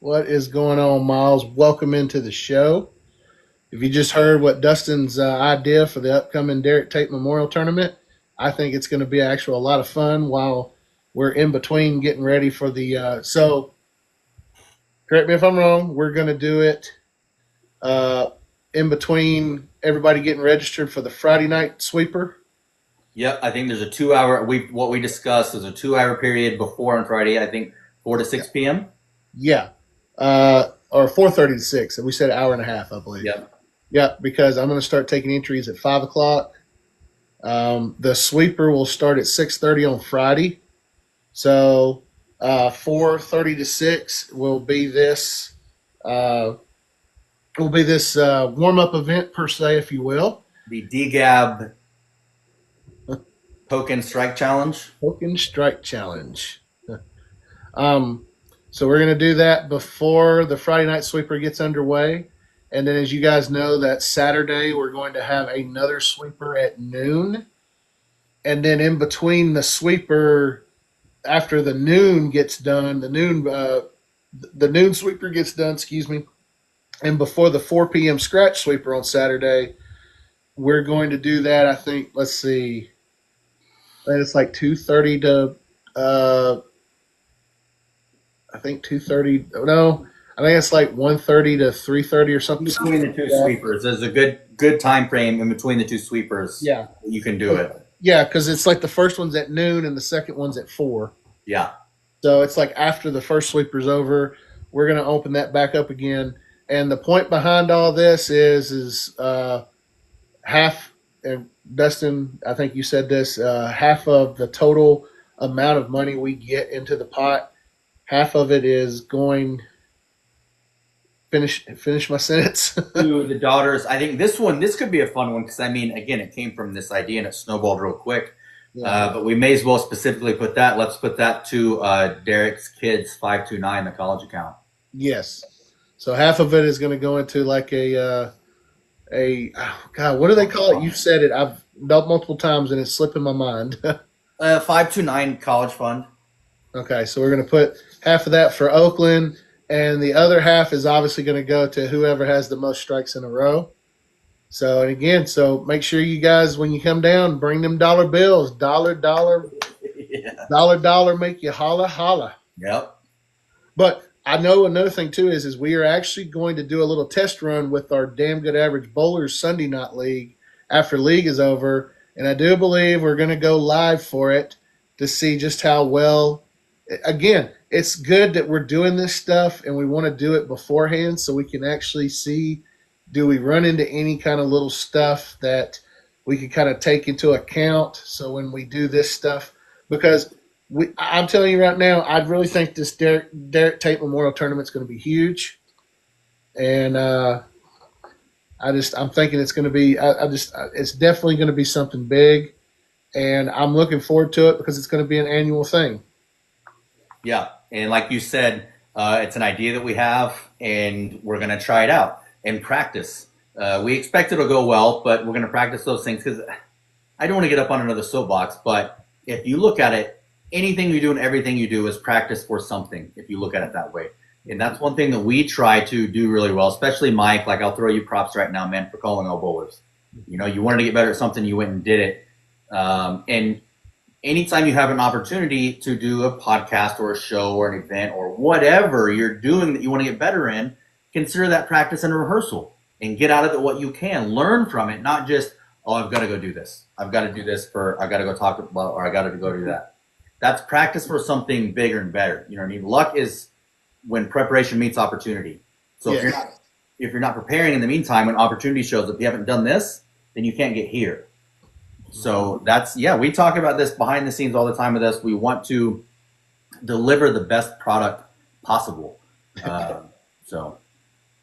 A: What is going on, Miles? Welcome into the show. If you just heard what Dustin's idea for the upcoming Derek Tate Memorial Tournament, I think it's going to be actually a lot of fun while we're in between getting ready for the. So, correct me if I'm wrong. We're going to do it uh, in between everybody getting registered for the Friday night sweeper.
B: Yep, I think there's a 2 hour. What we discussed is a 2 hour period before on Friday. I think 4 to 6 p.m.
A: Yeah, or 4:30 to 6, and we said an hour and a half, I believe.
B: Yep.
A: Yeah, because I'm going to start taking entries at 5 o'clock. The sweeper will start at 6:30 on Friday. So 4:30 to 6 uh, will be this warm up event per se, if you will.
B: The DGAB Poke and Strike Challenge.
A: Poke and Strike Challenge. um, so we're going to do that before the Friday night sweeper gets underway. And then, as you guys know, that Saturday we're going to have another sweeper at noon. And then in between the sweeper, after the noon gets done, the noon sweeper gets done, excuse me, and before the 4 p.m. scratch sweeper on Saturday, we're going to do that. I think, let's see, it's like 2:30 to, I think 2:30. No, I think it's like 1:30 to 3:30 or something.
B: Between the two sweepers, there's a good time frame in between the two sweepers.
A: Yeah,
B: you can do it.
A: Yeah, because it's like the first one's at noon and the second one's at 4.
B: Yeah.
A: So it's like after the first sweeper's over, we're going to open that back up again. And the point behind all this is half. And Dustin, I think you said this. Half of the total amount of money we get into the pot, half of it is going. Finish my sentence.
B: To the daughters. I think this could be a fun one because, I mean, again, it came from this idea and it snowballed real quick. Yeah. But we may as well specifically put that. Let's put that to Derek's kids 529, the college account.
A: Yes. So half of it is going to go into like oh God, what do they call it? You've said it. I've done multiple times and it's slipping my mind.
B: 529 college fund.
A: Okay, so we're going to put half of that for Oakland. And the other half is obviously going to go to whoever has the most strikes in a row. So, and again, so make sure you guys, when you come down, bring them dollar bills. Dollar, yeah. dollar, make you holla, holla.
B: Yep.
A: But I know another thing, too, is we are actually going to do a little test run with our Damn Good Average Bowlers Sunday Night League after league is over. And I do believe we're going to go live for it to see just how well, again, it's good that we're doing this stuff and we want to do it beforehand so we can actually see, do we run into any kind of little stuff that we can kind of take into account. So when we do this stuff, because I'm telling you right now, I really think this Derek Tate Memorial Tournament is going to be huge. And I'm thinking it's going to be, it's definitely going to be something big. And I'm looking forward to it because it's going to be an annual thing.
B: Yeah. And like you said, it's an idea that we have, and we're going to try it out and practice. We expect it'll go well, but we're going to practice those things because I don't want to get up on another soapbox. But if you look at it, anything you do and everything you do is practice for something, if you look at it that way. And that's one thing that we try to do really well, especially Mike. Like, I'll throw you props right now, man, for calling all bowlers. You know, you wanted to get better at something, you went and did it. And anytime you have an opportunity to do a podcast or a show or an event or whatever you're doing that you want to get better in, consider that practice and rehearsal and get out of it what you can. Learn from it, not just, oh, I've got to go do this. I've got to do this I've got to go talk about, or I got to go do that. That's practice for something bigger and better. You know what I mean? Luck is when preparation meets opportunity. So if you're not preparing in the meantime, when opportunity shows up, you haven't done this, then you can't get here. So we talk about this behind the scenes all the time with us. We want to deliver the best product possible.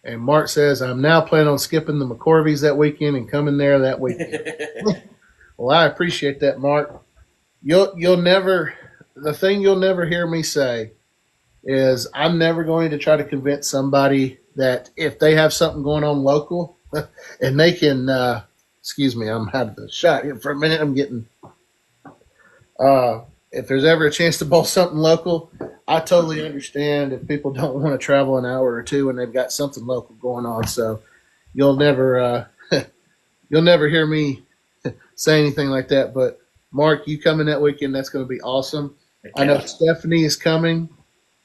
A: And Mark says, I'm now planning on skipping the McCorveys that weekend and coming there that weekend. Well, I appreciate that, Mark. You'll never hear me say is I'm never going to try to convince somebody that if they have something going on local and they can excuse me, I'm out of the shot here for a minute. I'm getting. If there's ever a chance to bowl something local, I totally understand if people don't want to travel an hour or two and they've got something local going on. So you'll never you'll never hear me say anything like that. But Mark, you coming that weekend? That's going to be awesome. I know Stephanie is coming.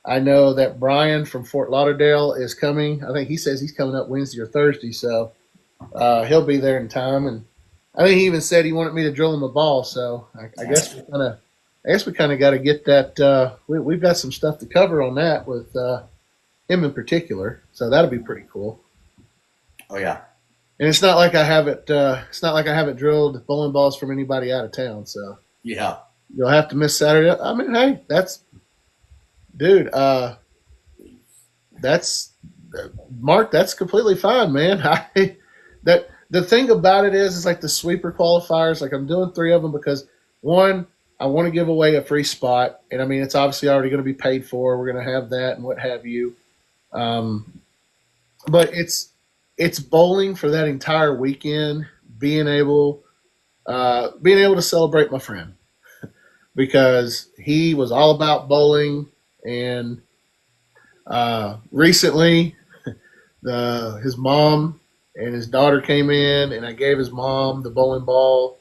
A: I know that Brian from Fort Lauderdale is coming. I think he says he's coming up Wednesday or Thursday, so he'll be there in time. And I think he even said he wanted me to drill him a ball. So I guess we kind of got to get that. We've got some stuff to cover on that with him in particular. So that'll be pretty cool.
B: Oh yeah.
A: And it's not like I haven't. It's not like I haven't drilled bowling balls from anybody out of town. So
B: yeah,
A: you'll have to miss Saturday. I mean, hey, that's. Dude, that's Mark. That's completely fine, man. That the thing about it is like the sweeper qualifiers. Like I'm doing 3 of them because one, I want to give away a free spot, and I mean it's obviously already going to be paid for. We're going to have that and what have you. But it's bowling for that entire weekend. Being able to celebrate my friend because he was all about bowling. And recently, his mom and his daughter came in, and I gave his mom the bowling ball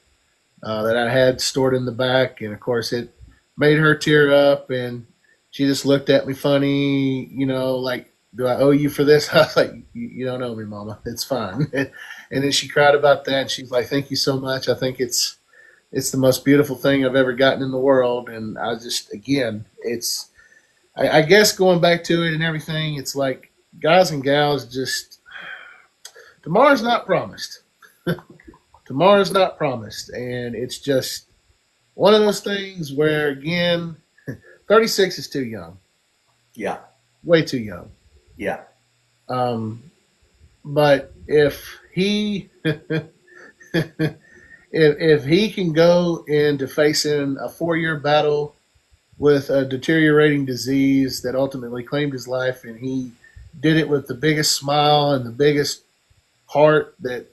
A: that I had stored in the back, and of course, it made her tear up, and she just looked at me funny, like, "Do I owe you for this?" I was like, "You don't owe me, Mama. It's fine." And then she cried about that. And she's like, "Thank you so much. I think it's the most beautiful thing I've ever gotten in the world." And I just, again, I guess going back to it and everything, it's like guys and gals just tomorrow's not promised. Tomorrow's not promised. And it's just one of those things where, again, 36 is too young.
B: Yeah.
A: Way too young.
B: Yeah.
A: But if he if he can go into facing a 4-year battle with a deteriorating disease that ultimately claimed his life, and he did it with the biggest smile and the biggest heart that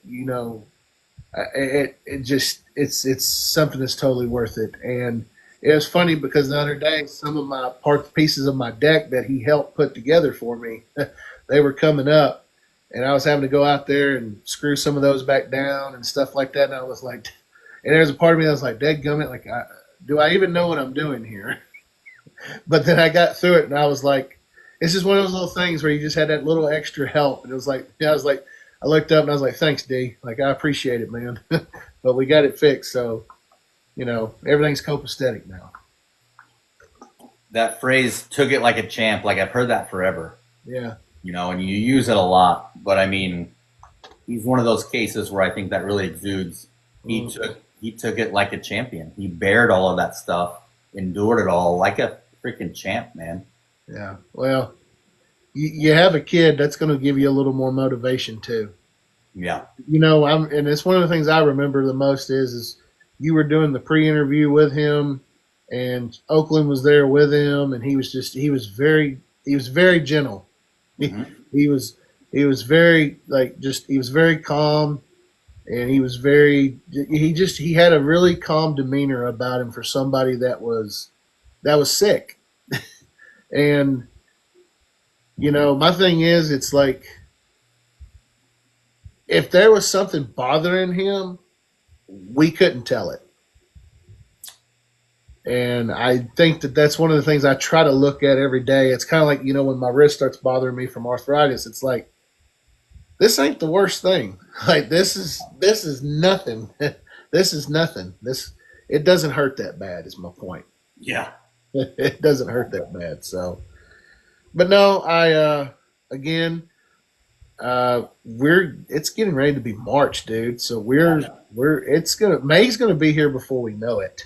A: it's something that's totally worth it. And it was funny because the other day some of my pieces of my deck that he helped put together for me they were coming up, and I was having to go out there and screw some of those back down and stuff like that. And I was like, and there's a part of me that was like, dadgummit, like, do I even know what I'm doing here? But then I got through it, and I was like, it's just one of those little things where you just had that little extra help. And it was like, I looked up and I was like, thanks, D. Like, I appreciate it, man. But we got it fixed. So, everything's copacetic now.
B: That phrase, took it like a champ. Like, I've heard that forever.
A: Yeah.
B: And you use it a lot. But, I mean, he's one of those cases where I think that really exudes. He took it like a champion. He bared all of that stuff, endured it all like a freaking champ, man.
A: Yeah. Well, you have a kid, that's going to give you a little more motivation too.
B: Yeah.
A: And it's one of the things I remember the most is you were doing the pre-interview with him, and Oakland was there with him, and he was very gentle.
B: Mm-hmm.
A: He was very he was very calm, and he had a really calm demeanor about him for somebody that was sick. And my thing is, it's like if there was something bothering him, we couldn't tell it. And I think that's one of the things I try to look at every day. It's kind of like, when my wrist starts bothering me from arthritis, it's like, this ain't the worst thing. Like, this is nothing. This is nothing. It doesn't hurt that bad is my point.
B: Yeah.
A: It doesn't hurt that bad. So, but no, it's getting ready to be March, dude. So May's gonna be here before we know it.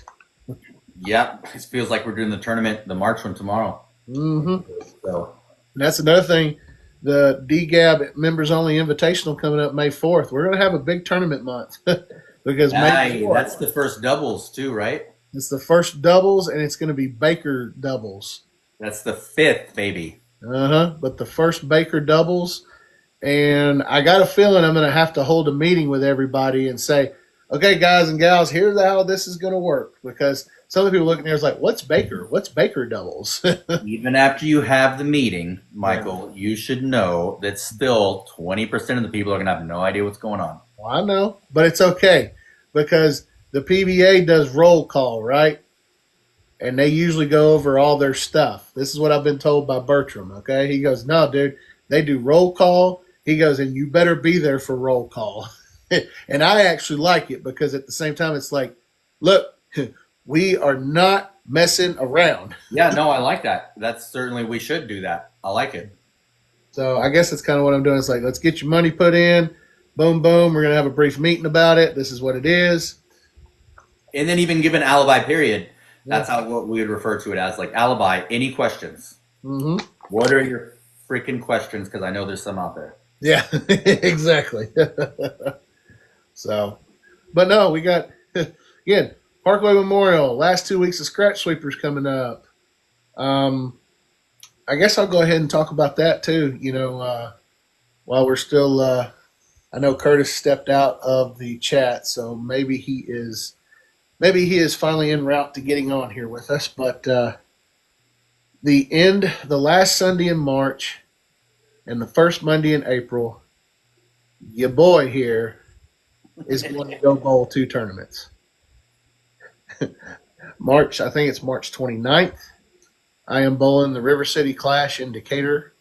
B: Yeah, it feels like we're doing the tournament, the March one tomorrow.
A: Mm-hmm.
B: So
A: that's another thing. The DGAB members only invitational coming up May 4th. We're gonna have a big tournament month because May 4th,
B: that's the first doubles too, right?
A: It's the first doubles, and it's going to be Baker doubles.
B: That's the 5th, baby.
A: But the first Baker doubles, And I got a feeling I'm going to have to hold a meeting with everybody and say, okay, guys and gals, here's how this is going to work. Because some of the people looking there is like, what's Baker? What's Baker doubles?
B: Even after you have the meeting, Michael, you should know that still 20% of the people are going to have no idea what's going on.
A: Well, I know, but it's okay because the PBA does roll call, right? And they usually go over all their stuff. This is what I've been told by Bertram, okay? He goes, no, dude, they do roll call. He goes, and you better be there for roll call. And I actually like it because at the same time, it's like, look, we are not messing around.
B: Yeah, no, I like that. That's certainly, we should do that. I like it.
A: So I guess that's kind of what I'm doing. It's like, let's get your money put in. Boom, boom. We're going to have a brief meeting about it. This is what it is.
B: And then even give an alibi period. That's how what we would refer to it as, like alibi. Any questions?
A: Mm-hmm.
B: What are your freaking questions? Because I know there's some out there.
A: Yeah, exactly. So, but no, we got, again, Parkway Memorial, last 2 weeks of scratch sweepers coming up. I guess I'll go ahead and talk about that too. While we're still, I know Curtis stepped out of the chat, so maybe he is finally en route to getting on here with us. But the last Sunday in March and the first Monday in April, your boy here is going to go bowl 2 tournaments. I think it's March 29th. I am bowling the River City Clash in Decatur.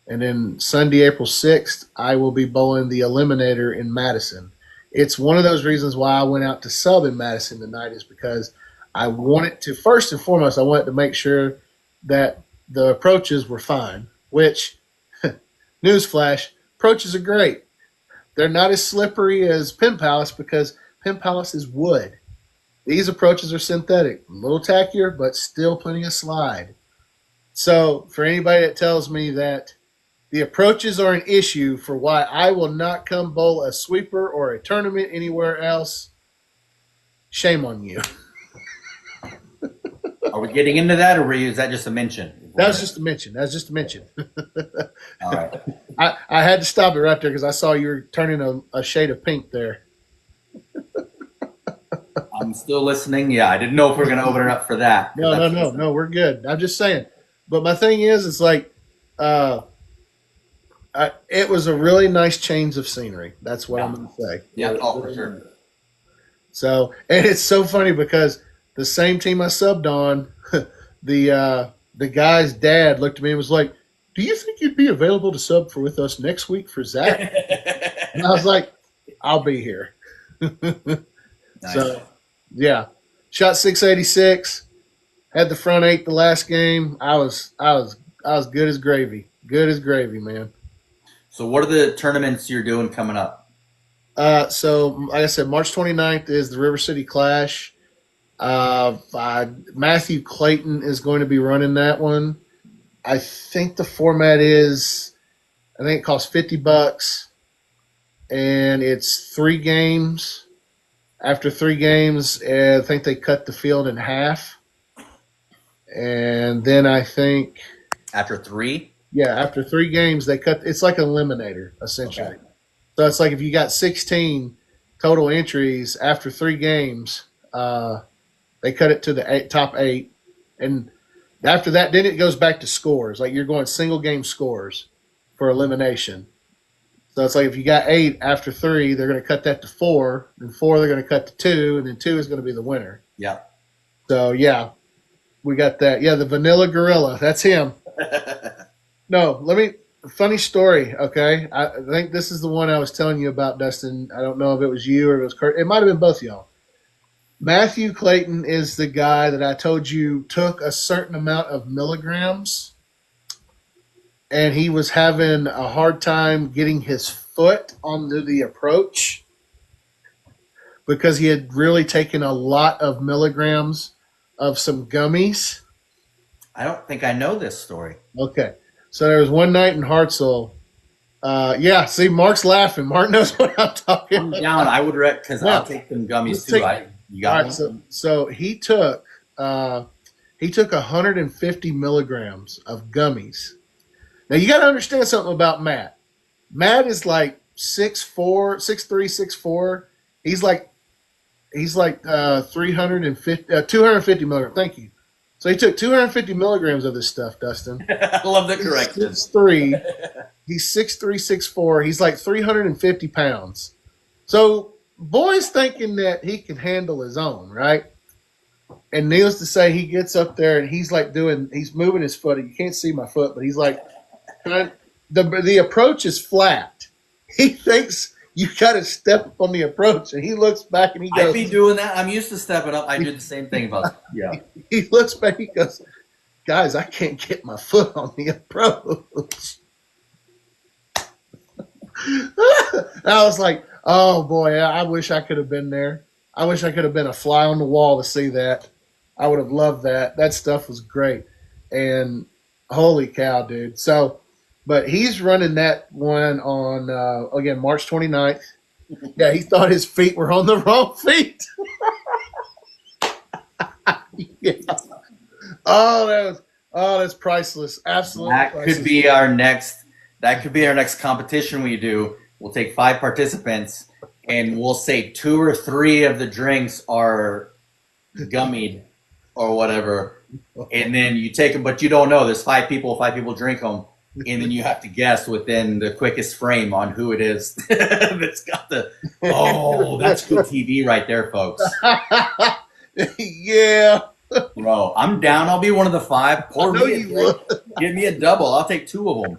A: And then Sunday, April 6th, I will be bowling the Eliminator in Madison. It's one of those reasons why I went out to sub in Madison tonight is because I wanted to, first and foremost, I wanted to make sure that the approaches were fine, which, newsflash, approaches are great. They're not as slippery as Pin Palace because Pin Palace is wood. These approaches are synthetic, a little tackier, but still plenty of slide. So for anybody that tells me that the approaches are an issue for why I will not come bowl a sweeper or a tournament anywhere else, shame on you.
B: Are we getting into that, or is that just a mention?
A: That was just a mention.
B: All right.
A: I had to stop it right there because I saw you were turning a shade of pink there.
B: I'm still listening. Yeah, I didn't know if we were going to open it up for that.
A: No, we're good. I'm just saying. But my thing is, it's like it was a really nice change of scenery. That's what I'm going to say.
B: Yeah, for sure.
A: So, and it's so funny because the same team I subbed on, the guy's dad looked at me and was like, "Do you think you'd be available to sub with us next week for Zach?" And I was like, "I'll be here."
B: Nice.
A: So, yeah, shot 686, had the front 8 the last game. I was good as gravy. Good as gravy, man.
B: So what are the tournaments you're doing coming up?
A: So, like I said, March 29th is the River City Clash. Matthew Clayton is going to be running that one. I think the format is, I think it costs $50, and it's 3 games. After 3 games, I think they cut the field in half. And then I think
B: After 3?
A: Yeah, after 3 games, they cut. It's like an eliminator, essentially. Okay. So it's like if you got 16 total entries after 3 games, they cut it to the top 8. And after that, then it goes back to scores. Like you're going single game scores for elimination. So it's like if you got 8 after 3, they're going to cut that to 4. And 4, they're going to cut to 2. And then 2 is going to be the winner.
B: Yeah.
A: So, yeah, we got that. Yeah, the Vanilla Gorilla. That's him. No, funny story, okay? I think this is the one I was telling you about, Dustin. I don't know if it was you or it was Kurt. It might have been both of y'all. Matthew Clayton is the guy that I told you took a certain amount of milligrams, and he was having a hard time getting his foot onto the approach because he had really taken a lot of milligrams of some gummies.
B: I don't think I know this story.
A: Okay. So there was one night in Hartselle. Yeah, see, Mark's laughing. Mark knows what I'm talking about.
B: I'm down. I would because I'll take them gummies too. You got one?
A: So he took 150 milligrams of gummies. Now you got to understand something about Matt. Matt is like 6'4", 6'3", 6'4". He's like 350, 250 milligrams. Thank you. So he took 250 milligrams of this stuff, Dustin.
B: I love the
A: He's
B: correction.
A: 6'3". He's 6'3", 6'4". He's like 350 pounds. So boy's thinking that he can handle his own, right? And needless to say, he gets up there and he's moving his foot. You can't see my foot, but he's like, the approach is flat. He thinks you got to step up on the approach, and he looks back and he goes,
B: I'd be doing that. I'm used to stepping up. I do the same thing about yeah.
A: He looks back, he goes, guys, I can't get my foot on the approach. I was like, oh boy, I wish I could have been there. I wish I could have been a fly on the wall to see that. I would have loved that. That stuff was great. And holy cow, dude. So, but he's running that one on, again, March 29th. Yeah, he thought his feet were on the wrong feet. Yeah. That's priceless. Absolutely priceless.
B: Could be our next. That could be our next competition we do. We'll take 5 participants, and we'll say 2 or 3 of the drinks are gummied or whatever, and then you take them, but you don't know. There's 5 people. 5 people drink them, and then you have to guess within the quickest frame on who it is that's got the. Oh, that's good TV right there, folks.
A: Yeah.
B: Bro, I'm down. I'll be one of the 5. Pour me a drink. Give me a double. I'll take 2 of them.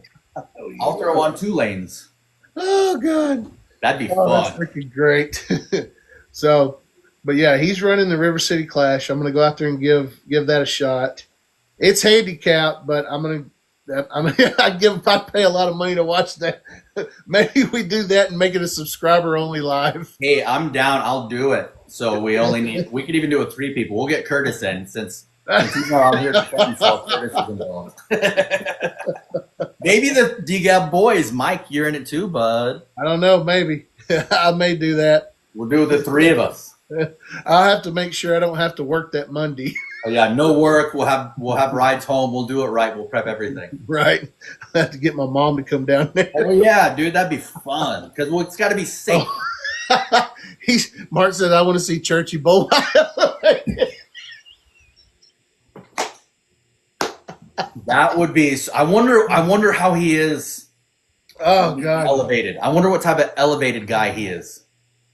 B: I'll throw on 2 lanes.
A: Oh, God.
B: That'd be fun.
A: That's freaking great. So, but yeah, he's running the River City Clash. I'm going to go out there and give that a shot. It's handicapped, but I'd pay a lot of money to watch that. Maybe we do that and make it a subscriber only live.
B: Hey, I'm down. I'll do it. So we could even do it 3 people. We'll get Curtis in since he's not out here to defend himself. Curtis is involved. Maybe the DGAB boys. Mike, you're in it too, bud.
A: I don't know. Maybe. I may do that.
B: We'll do the 3 of us.
A: I'll have to make sure I don't have to work that Monday.
B: Oh, yeah, no work. We'll have rides home. We'll do it right. We'll prep everything.
A: Right. I have to get my mom to come down there.
B: Oh yeah, dude, that'd be fun because it's got to be safe.
A: Oh. Mark said, "I want to see Churchy Bowl."
B: That would be. I wonder how he is.
A: Oh God,
B: elevated. I wonder what type of elevated guy he is.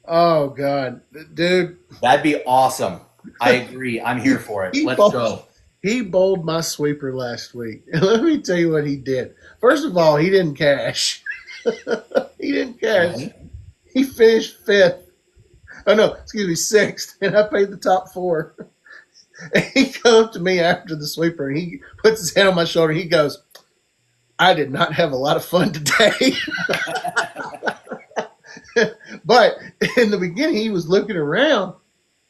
A: Oh God, dude,
B: that'd be awesome. I agree. I'm here for it. Let's go.
A: He bowled my sweeper last week. And let me tell you what he did. First of all, he didn't cash. He didn't cash.
B: Right.
A: He finished 5th. Oh, no, excuse me, 6th. And I paid the top 4. And he comes up to me after the sweeper, and he puts his hand on my shoulder, and he goes, I did not have a lot of fun today. But in the beginning, he was looking around,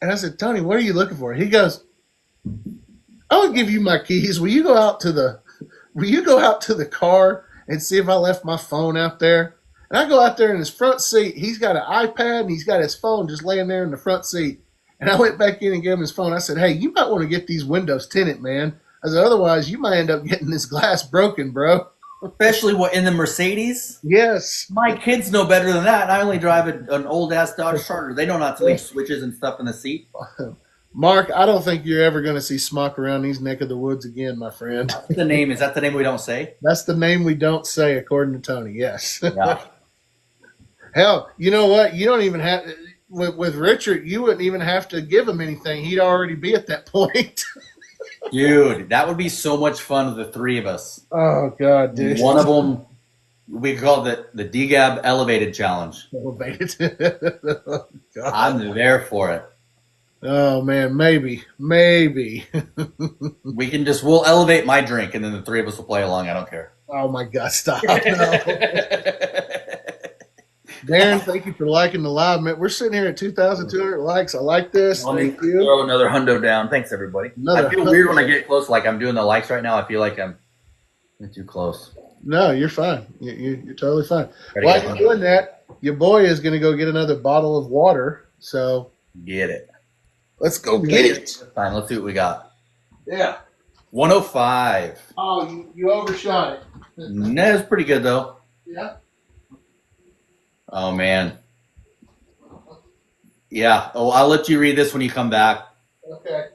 A: and I said, Tony, what are you looking for? He goes, I'll give you my keys. Will you go out to the car and see if I left my phone out there? And I go out there in his front seat. He's got an iPad and he's got his phone just laying there in the front seat. And I went back in and gave him his phone. I said, hey, you might want to get these windows tinted, man. I said, otherwise you might end up getting this glass broken, bro.
B: Especially in the Mercedes?
A: Yes.
B: My kids know better than that. I only drive an old-ass Dodge Charger. They know not to leave switches and stuff in the seat.
A: Mark, I don't think you're ever going to see Smock around these neck of the woods again, my friend.
B: What's the name? Is that the name we don't say?
A: That's the name we don't say, according to Tony, yes.
B: Yeah.
A: Hell, you know what? You don't even have – with Richard, you wouldn't even have to give him anything. He'd already be at that point.
B: Dude, that would be so much fun with the 3 of us.
A: Oh, God, dude.
B: One of them, we call it the DGAB Elevated Challenge.
A: Elevated. Oh, God.
B: I'm there for it.
A: Oh, man, maybe.
B: We'll elevate my drink, and then the 3 of us will play along. I don't care.
A: Oh, my God, stop. No. Darren, thank you for liking the live, man. We're sitting here at 2,200 likes. I like this. Thank you.
B: Throw another hundo down. Thanks, everybody. I feel weird when I get close. Like I'm doing the likes right now. I feel like I'm too close.
A: No, you're fine. You're totally fine. While you're doing that, your boy is going to go get another bottle of water. So
B: get it.
A: Let's go get it.
B: Fine. Let's see what we got.
A: Yeah.
B: 105.
A: Oh, you overshot it.
B: No, it's pretty good though.
A: Yeah.
B: Oh man. Yeah. Oh, I'll let you read this when you come back.
A: Okay.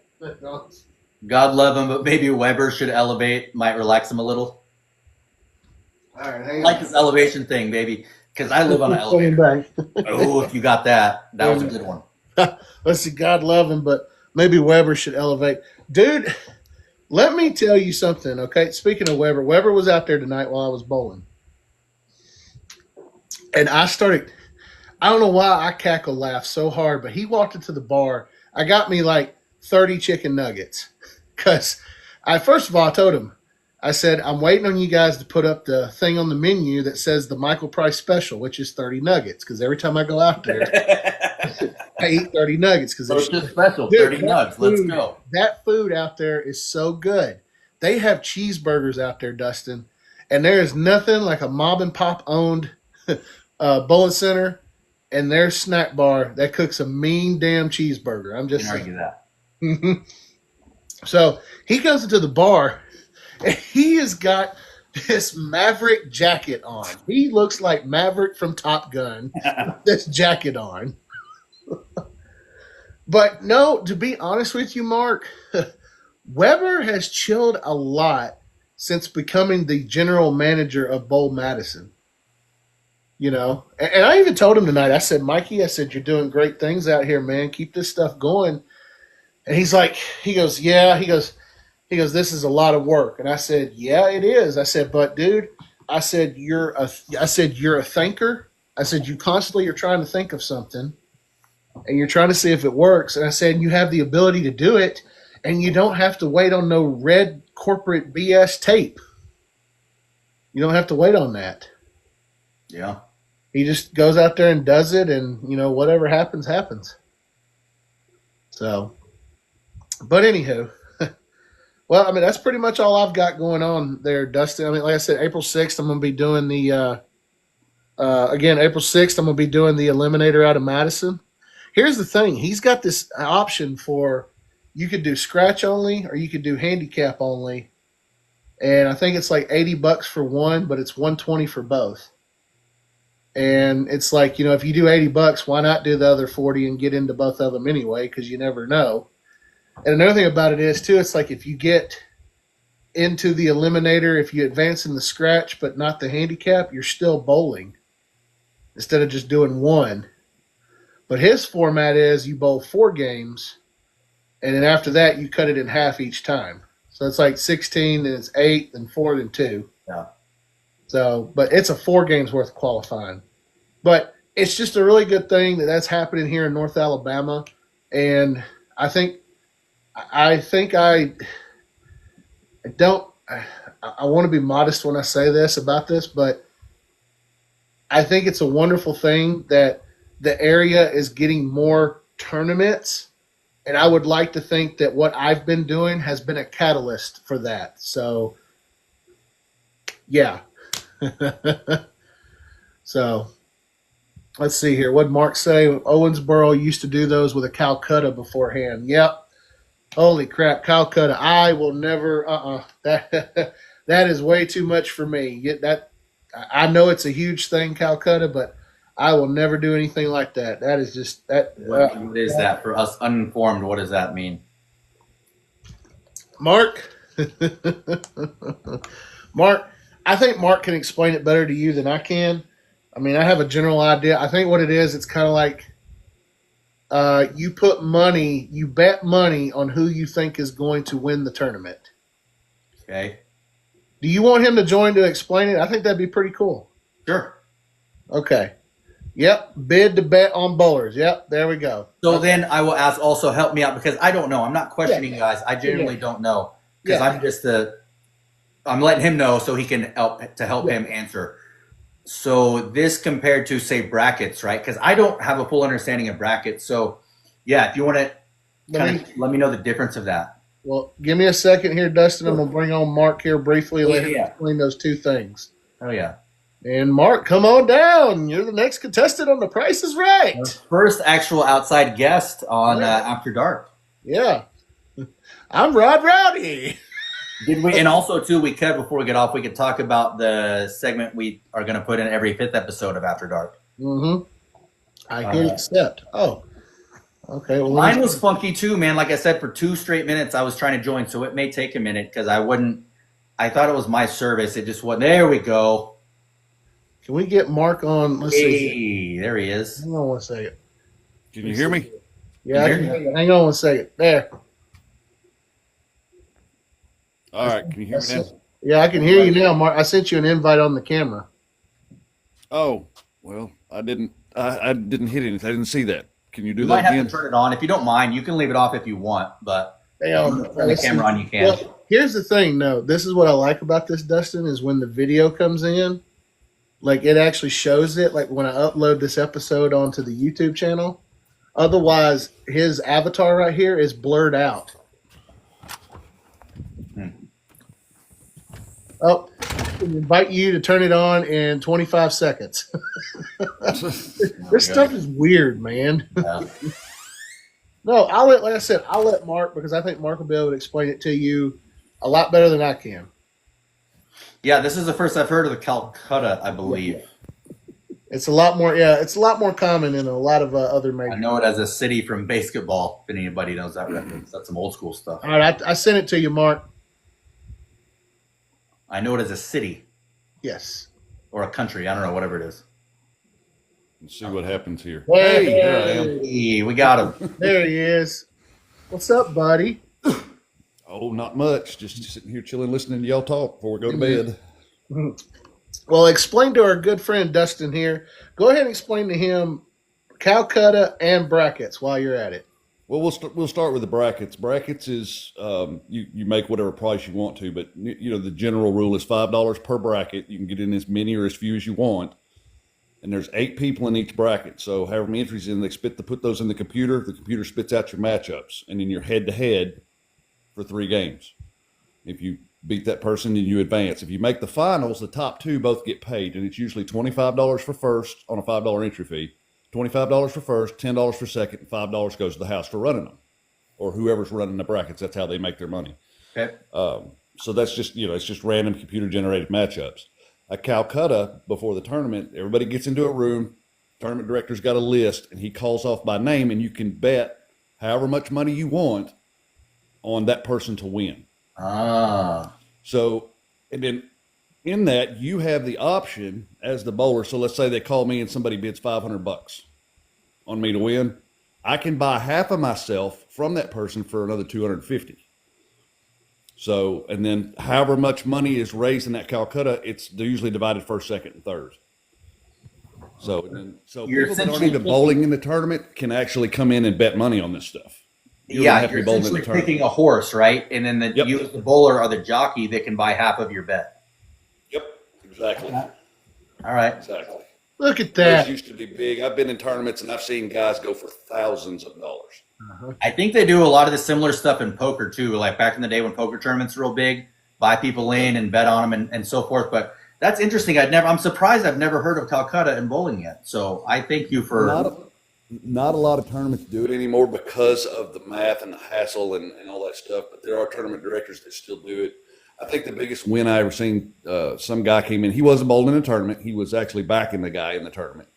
B: God love him, but maybe Weber should elevate, might relax him a little.
A: All right,
B: I
A: hang
B: like
A: on.
B: this elevation thing, baby, because I live on an
A: Coming
B: elevator.
A: back.
B: Oh, if you got that, that was a good one.
A: Let's see. God love him, but maybe Weber should elevate, dude. Let me tell you something. Okay, speaking of Weber, Weber was out there tonight while I was bowling, and I started. I don't know why I cackle laugh so hard, but he walked into the bar. I got me like 30 chicken nuggets because I first of all I told him, I said I'm waiting on you guys to put up the thing on the menu that says the Michael Price special, which is 30 nuggets. Because every time I go out there, I eat 30 nuggets. Because
B: So it's just special,
A: dude,
B: 30 nugs. Let's go.
A: that food out there is so good. They have cheeseburgers out there, Dustin, and there is nothing like a mob and pop owned bowling center and their snack bar that cooks a mean damn cheeseburger. I'm just
B: Can't
A: saying.
B: argue that.
A: So he comes into the bar and he has got this Maverick jacket on. He looks like Maverick from Top Gun. This jacket on. But no, to be honest with you, Mark, Weber has chilled a lot since becoming the general manager of Bowl Madison. You know, and I even told him tonight, I said, Mikey, I said, you're doing great things out here, man. Keep this stuff going. And he's like, he goes, yeah, he goes, this is a lot of work. And I said, yeah, it is. I said, but dude, I said, you're a thinker. I said, you constantly are trying to think of something and you're trying to see if it works. And I said, you have the ability to do it and you don't have to wait on no red corporate BS tape. You don't have to wait on that.
B: Yeah.
A: He just goes out there and does it, and you know whatever happens, happens. So, but anywho, well, I mean that's pretty much all I've got going on there, Dustin. I mean, like I said, April 6th, I'm going to be doing the again April 6th, I'm going to be doing the Eliminator out of Madison. Here's the thing: he's got this option for you could do scratch only or you could do handicap only, and I think it's like $80 for one, but it's 120 for both. And it's like, you know, if you do $80, why not do the other 40 and get into both of them anyway? Because you never know. And another thing about it is, too, it's like if you get into the eliminator, if you advance in the scratch but not the handicap, you're still bowling instead of just doing one. But his format is you bowl 4 games, and then after that, you cut it in half each time. So it's like 16, then it's 8, then 4, then 2.
B: Yeah.
A: So, but it's a 4 games worth of qualifying. But it's just a really good thing that that's happening here in North Alabama, and I think I don't. I want to be modest when I say this about this, but I think it's a wonderful thing that the area is getting more tournaments, and I would like to think that what I've been doing has been a catalyst for that. So, yeah. So let's see here. What did Mark say? Owensboro used to do those with a Calcutta beforehand. Yep. Holy crap, Calcutta! I will never. That that is way too much for me. That I know it's a huge thing, Calcutta, but I will never do anything like that. That is just that.
B: What is that for us uninformed? What does that mean?
A: Mark, Mark, I think Mark can explain it better to you than I can. I mean, I have a general idea. I think what it is, it's kind of like you put money, you bet money on who you think is going to win the tournament.
B: Okay.
A: Do you want him to join to explain it? I think that'd be pretty cool.
B: Sure.
A: Okay. Yep. Bid to bet on bowlers. Yep. There we go.
B: So then I will ask, also help me out because I don't know. I'm not questioning you guys. I genuinely don't know because I'm just I'm letting him know so he can help him answer. So this compared to say brackets, right? Because I don't have a full understanding of brackets. So yeah, if you want to let me know the difference of that.
A: Well, give me a second here, Dustin. I'm gonna bring on Mark here briefly. Let him explain those two things.
B: Oh yeah.
A: And Mark, come on down. You're the next contestant on The Price is Right.
B: Our first actual outside guest on After Dark.
A: Yeah. I'm Rod Rowdy.
B: Did we? And also, too, before we get off, we could talk about the segment we are going to put in every 5th episode of After Dark.
A: Mm-hmm. I hit accept. Oh, okay. Well, let
B: Mine
A: me.
B: was funky too, man. Like I said, for 2 straight minutes, I was trying to join, so it may take a minute because I wouldn't. I thought it was my service. It just wasn't. There we go.
A: Can we get Mark on? Let's see.
B: Hey, there he is.
A: Hang on one second.
C: Can you hear me?
B: Can
A: Yeah,
B: you
A: I
B: hear
A: can
B: me?
A: hear you. Hang on one second. There.
C: All right. Can you hear me now?
A: Yeah, I can hear you now, Mark. I sent you an invite on the camera.
C: Oh, well, I didn't. I didn't hit anything. I didn't see that. Can you do
B: You
C: that
B: might have
C: again?
B: to turn it on if you don't mind. You can leave it off if you want, but
A: Hang
B: if
A: on.
B: you want to turn the camera on, you can.
A: Well, here's the thing. No, this is what I like about this, Dustin, is when the video comes in, like it actually shows it. Like when I upload this episode onto the YouTube channel. Otherwise, his avatar right here is blurred out. Oh, I can invite you to turn it on in 25 seconds. This stuff is weird, man.
B: Yeah.
A: No, like I said, I'll let Mark because I think Mark will be able to explain it to you a lot better than I can.
B: Yeah, this is the first I've heard of the Calcutta, I believe.
A: It's a lot more, yeah, it's a lot more common in a lot of other
B: I
A: majors.
B: know it as a city from basketball, if anybody knows that reference. That's some old school stuff.
A: All right, I sent it to you, Mark.
B: I know it as a city
A: Yes.
B: or a country. I don't know, whatever it is.
C: Let's see what happens here.
A: Hey,
C: Hey, there I am.
B: Hey, we got him.
A: There he is. What's up, buddy?
C: Oh, not much. Just sitting here chilling, listening to y'all talk before we go to bed.
A: Well, explain to our good friend Dustin here. Go ahead and explain to him Calcutta and brackets while you're at it.
C: Well, we'll start with the brackets. Brackets is you make whatever price you want to, but the general rule is $5 per bracket. You can get in as many or as few as you want, and there's 8 people in each bracket. So however many entries in, they put those in the computer. The computer spits out your matchups, and then you're head to head for 3 games. If you beat that person, then you advance. If you make the finals, the top 2 both get paid, and it's usually $25 for first on a $5 entry fee. $25 for first, $10 for second, and $5 goes to the house for running them, or whoever's running the brackets. That's how they make their money.
B: Okay.
C: So that's just it's just random computer generated matchups. At Calcutta, before the tournament, everybody gets into a room. Tournament director's got a list, and he calls off by name, and you can bet however much money you want on that person to win. So, and then in that, you have the option as the bowler. So let's say they call me and somebody bids $500 on me to win. I can buy half of myself from that person for another $250. So, and then however much money is raised in that Calcutta, it's usually divided first, second, and third. So
B: You're
C: people that aren't
B: essentially
C: even bowling in the tournament can actually come in and bet money on this stuff.
B: Yeah, you're essentially picking a horse, right? And then you as the bowler or the jockey that can buy half of your bet.
C: Yep, exactly.
B: All right.
C: Exactly.
A: Look at
C: Those
A: that.
C: used to be big. I've been in tournaments and I've seen guys go for thousands of dollars.
B: I think they do a lot of the similar stuff in poker too. Like back in the day when poker tournaments were real big, buy people in and bet on them and so forth. But that's interesting. I'm surprised I've never heard of Calcutta in bowling yet. So I thank you for.
C: Not a lot of tournaments do it anymore because of the math and the hassle and all that stuff. But there are tournament directors that still do it. I think the biggest win I ever seen, some guy came in. He wasn't bowling in a tournament. He was actually backing the guy in the tournament.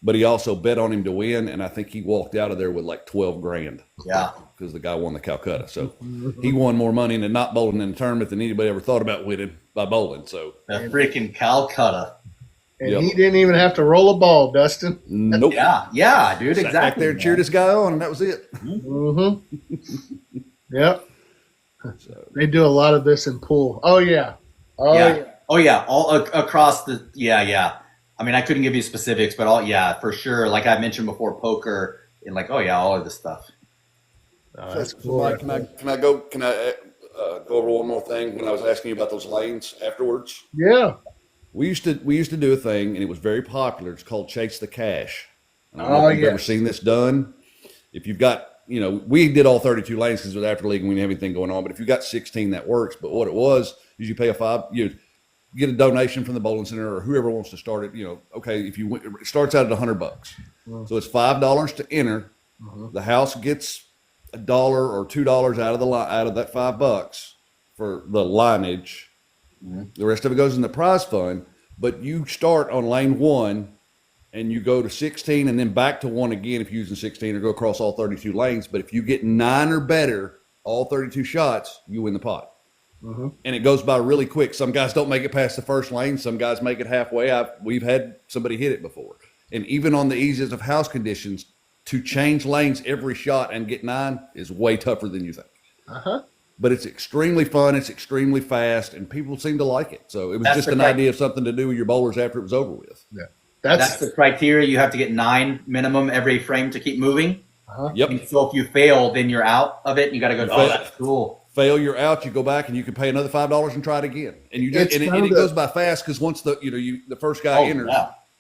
C: But he also bet on him to win, and I think he walked out of there with like 12 grand.
B: Yeah.
C: Because the guy won the Calcutta. So he won more money in not bowling in the tournament than anybody ever thought about winning by bowling. So
B: The freaking Calcutta.
A: And he didn't even have to roll a ball, Dustin.
C: nope.
B: Yeah, dude,
C: Sat
B: exactly.
C: back there and cheered this guy on, and that was it.
A: Mm-hmm. Yep.
C: So,
A: They do a lot of this in pool. Oh, yeah. Oh,
B: Yeah.
A: yeah.
B: Oh yeah, all across the yeah. I mean, I couldn't give you specifics, but for sure. Like I mentioned before, poker and all of this stuff.
A: Oh, that's
C: so
A: cool.
C: Mike, can I go over one more thing when I was asking you about those lanes afterwards?
A: Yeah.
C: We used to do a thing, and it was very popular. It's called Chase the Cash. I don't know
A: Oh,
C: if you've ever
A: yes.
C: seen this done. If you've got, we did all 32 lanes because it was after the league and we didn't have anything going on. But if you've got 16, that works. But what it was is you pay you get a donation from the bowling center or whoever wants to start it. Okay, if it starts out at $100, so it's $5 to enter. The house gets $1 or $2 out of that $5 for the lineage. The rest of it goes in the prize fund, but you start on lane 1, and you go to 16 and then back to 1 again if you're using 16 or go across all 32 lanes. But if you get 9 or better, all 32 shots, you win the pot.
A: Mm-hmm.
C: And it goes by really quick. Some guys don't make it past the first lane. Some guys make it halfway. We've had somebody hit it before. And even on the easiest of house conditions, to change lanes every shot and get 9 is way tougher than you think.
A: Uh-huh.
C: But it's extremely fun. It's extremely fast, and people seem to like it. So it was
B: That's
C: just
B: the
C: an
B: cri-
C: idea of something to do with your bowlers after it was over with.
A: Yeah.
B: That's the criteria. You have to get 9 minimum every frame to keep moving.
A: Uh-huh.
C: Yep.
B: And so if you fail, then you're out of it. You got to go, oh, that's cool.
C: Fail, you're out. You go back and you can pay another $5 and try it again. And you just, and it goes by fast because once the first guy enters,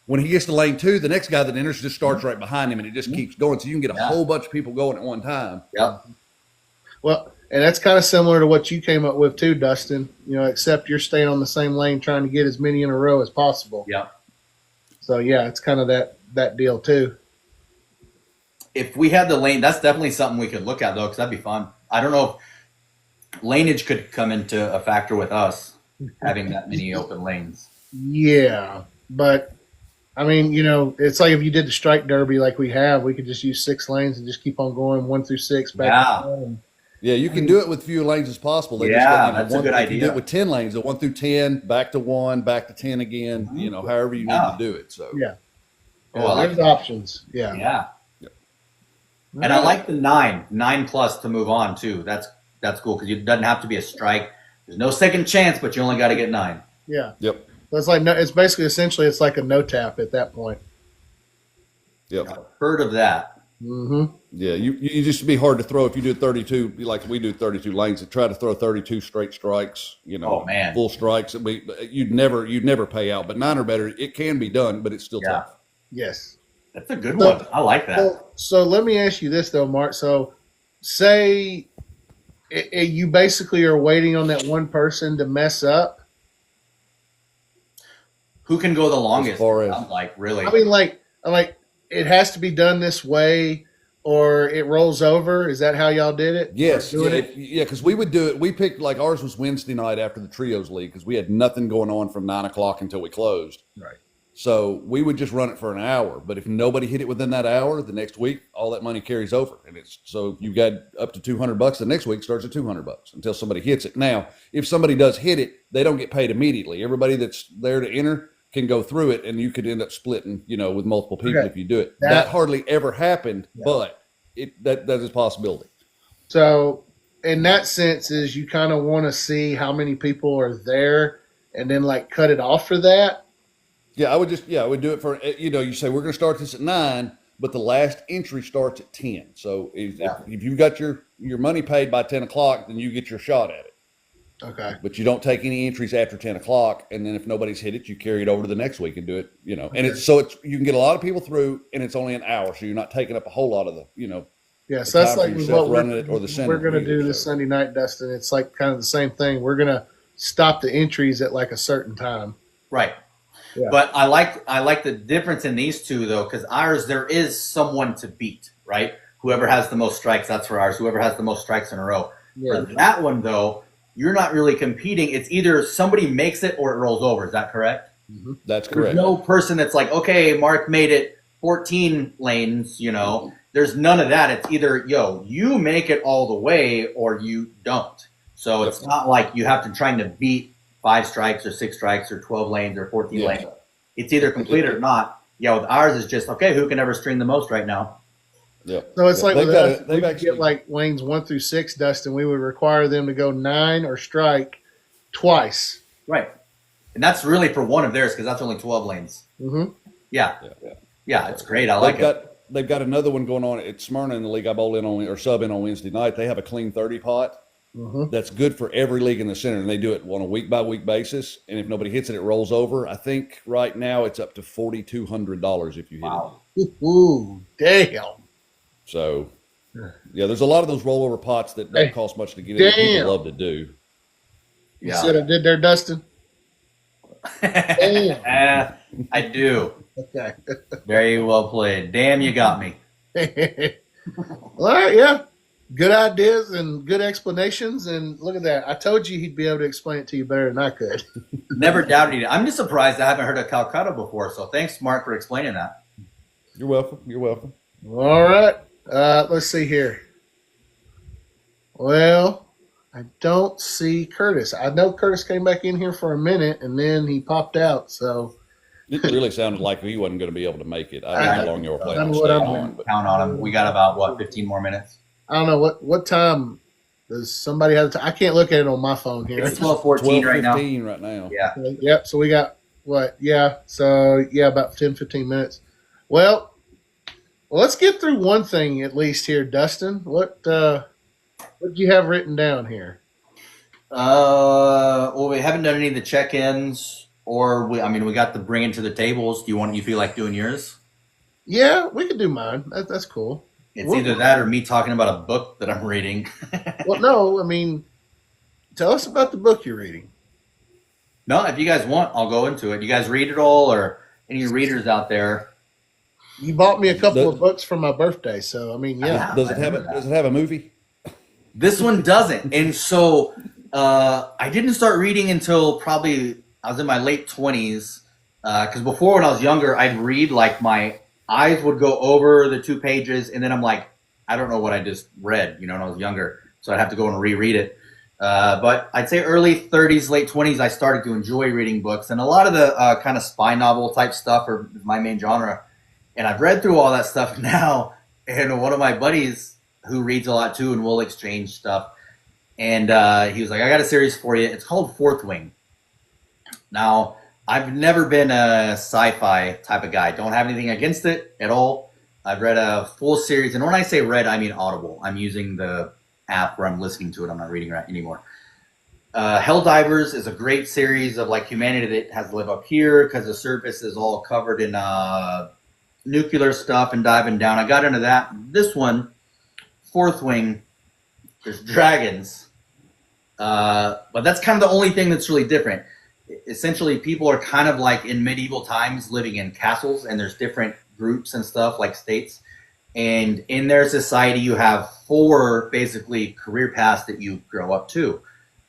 C: when he gets to lane 2, the next guy that enters just starts right behind him, and it just keeps going. So you can get a whole bunch of people going at one time.
B: Yep.
A: Well, and that's kind of similar to what you came up with too, Dustin. Except you're staying on the same lane, trying to get as many in a row as possible.
B: Yeah.
A: So yeah, it's kind of that deal too.
B: If we had the lane, that's definitely something we could look at though, because that'd be fun. I don't know if laneage could come into a factor with us having that many open lanes.
A: Yeah, but I mean, it's like if you did the strike derby like we have, we could just use 6 lanes and just keep on going 1 through 6 back to 1.
C: Yeah, you can do it with few lanes as possible.
B: That's a good idea.
C: You can do it with 10 lanes, so 1 through 10, back to 1, back to 10 again. However you need to do it. So
A: yeah,
B: there's
A: options. Yeah.
B: Yeah. And I like the 9 plus to move on too. That's cool because it doesn't have to be a strike. There's no second chance, but you only got to get 9.
A: Yeah.
C: Yep.
A: So it's like it's basically essentially it's like a no tap at that point.
C: Yep.
B: I've heard of that.
A: Mm-hmm.
C: Yeah, you just be hard to throw if you do 32 like we do 32 lanes and try to throw 32 straight strikes.
B: Oh man,
C: full strikes. You'd never pay out. But 9 or better, it can be done, but it's still tough.
A: Yes.
B: That's a good one. I like that.
A: So let me ask you this though, Mark. So say you basically are waiting on that one person to mess up.
B: Who can go the longest?
C: As far as,
B: I'm like, really?
A: I mean, like it has to be done this way, or it rolls over. Is that how y'all did it?
C: yes, because we would do it. We picked like ours was Wednesday night after the trios league because we had nothing going on from 9 o'clock until we closed.
A: Right.
C: So we would just run it for an hour. But if nobody hit it within that hour, the next week all that money carries over, and it's so you got up to $200. The next week starts at $200 until somebody hits it. Now, if somebody does hit it, they don't get paid immediately. Everybody that's there to enter can go through it, and you could end up splitting, with multiple people if you do it. That hardly ever happened, but that is a possibility.
A: So in that sense, is you kind of want to see how many people are there, and then like cut it off for that.
C: Yeah, I would do it for you say we're going to start this at 9, but the last entry starts at 10. So if you got your money paid by 10 o'clock, then you get your shot at it.
A: Okay.
C: But you don't take any entries after 10 o'clock, and then if nobody's hit it, you carry it over to the next week and do it, And it's you can get a lot of people through, and it's only an hour, so you're not taking up a whole lot of the,
A: Yeah, so that's like what
C: we're
A: going to do this Sunday night, Dustin. It's like kind of the same thing. We're going to stop the entries at like a certain time.
B: Right.
A: Yeah.
B: But I like the difference in these two though, because ours there is someone to beat, right? Whoever has the most strikes, that's for ours. Whoever has the most strikes in a row.
A: Yeah.
B: For that one though, you're not really competing. It's either somebody makes it or it rolls over. Is that correct?
A: Mm-hmm.
C: That's correct.
B: There's no person that's like, okay, Mark made it 14 lanes, There's none of that. It's either, you make it all the way or you don't. So it's not like you have to try to beat 5 strikes or 6 strikes or 12 lanes or 14 lanes. It's either complete or not. Yeah, with ours is just, okay, who can ever string the most right now?
C: Yeah.
A: So it's like with us, we
C: actually
A: get like lanes 1 through 6, Dustin. We would require them to go 9 or strike twice.
B: Right. And that's really for one of theirs because that's only 12 lanes.
A: Mm-hmm.
B: Yeah, it's great. I like it.
C: They've got another one going on at Smyrna in the league I bowl in on or sub in on Wednesday night. They have a clean 30 pot.
A: Mm-hmm.
C: That's good for every league in the center, and they do it on a week-by-week basis. And if nobody hits it, it rolls over. I think right now it's up to $4,200 if you hit it.
A: Ooh, damn.
C: So, yeah, there's a lot of those rollover pots that don't cost much to get in that people love to do.
A: You said I did there, Dustin?
B: I do.
A: Okay.
B: Very well played. Damn, you got me.
A: All right, yeah. Good ideas and good explanations. And look at that. I told you he'd be able to explain it to you better than I could.
B: Never doubted it. I'm just surprised I haven't heard of Calcutta before. So thanks, Mark, for explaining that.
C: You're welcome. You're welcome.
A: All right. Let's see here. Well, I don't see Curtis. I know Curtis came back in here for a minute and then he popped out. So
C: It really sounded like he wasn't going to be able to make it. I don't know how long you were planning on
A: That's what
C: staying
A: I'm-
C: on, but
B: Count on him. We got about what 15 more minutes.
A: I don't know what time does somebody have the time. I can't look at it on my phone here.
B: It's 12:14 right now.
C: 12:15 right now.
B: Yeah.
A: Yep. So we got what? Yeah. So yeah, about 10, 15 minutes. Well, let's get through one thing at least here, Dustin. What do you have written down here?
B: Well, we haven't done any of the check-ins, or we got the bring it to the tables. You feel like doing yours?
A: Yeah, we could do mine. That's cool.
B: It's either that or me talking about a book that I'm reading.
A: Well, no, I mean, tell us about the book you're reading.
B: No, if you guys want, I'll go into it. You guys read it all, or any readers out there?
A: You bought me a couple of books for my birthday, so I mean, yeah.
C: Does it have a movie?
B: This one doesn't, and so I didn't start reading until probably I was in my late 20s. Because before, when I was younger, I'd read like my eyes would go over the 2 pages, and then I'm like, I don't know what I just read, when I was younger, so I'd have to go and reread it. But I'd say early 30s, late 20s, I started to enjoy reading books, and a lot of the kind of spy novel type stuff are my main genre. And I've read through all that stuff now, and one of my buddies who reads a lot too, and we'll exchange stuff, and he was like, I got a series for you. It's called Fourth Wing. Now, I've never been a sci-fi type of guy. Don't have anything against it at all. I've read a full series, and when I say read, I mean Audible. I'm using the app where I'm listening to it. I'm not reading it anymore. Helldivers is a great series of like humanity that has to live up here because the surface is all covered in nuclear stuff and diving down. I got into that. This one, Fourth Wing, there's dragons. But that's kind of the only thing that's really different. Essentially, people are kind of like in medieval times living in castles, and there's different groups and stuff like states. And in their society, you have 4 basically career paths that you grow up to.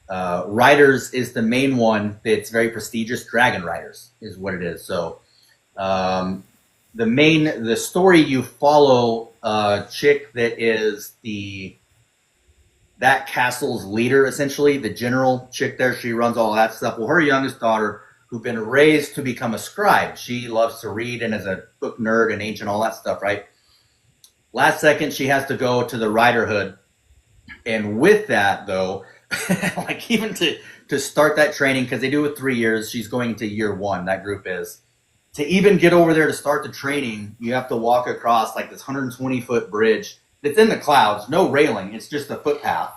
B: Riders is the main one that's very prestigious. Dragon Riders is what it is. So the story you follow a chick that is that castle's leader, essentially, the general chick there. She runs all that stuff. Well, her youngest daughter, who'd been raised to become a scribe, she loves to read and is a book nerd and ancient, all that stuff, right? Last second, she has to go to the riderhood. And with that, though, like even to start that training, because they do it 3 years, she's going to year 1, that group is. To even get over there to start the training, you have to walk across like this 120-foot bridge that's in the clouds, no railing. It's just a footpath,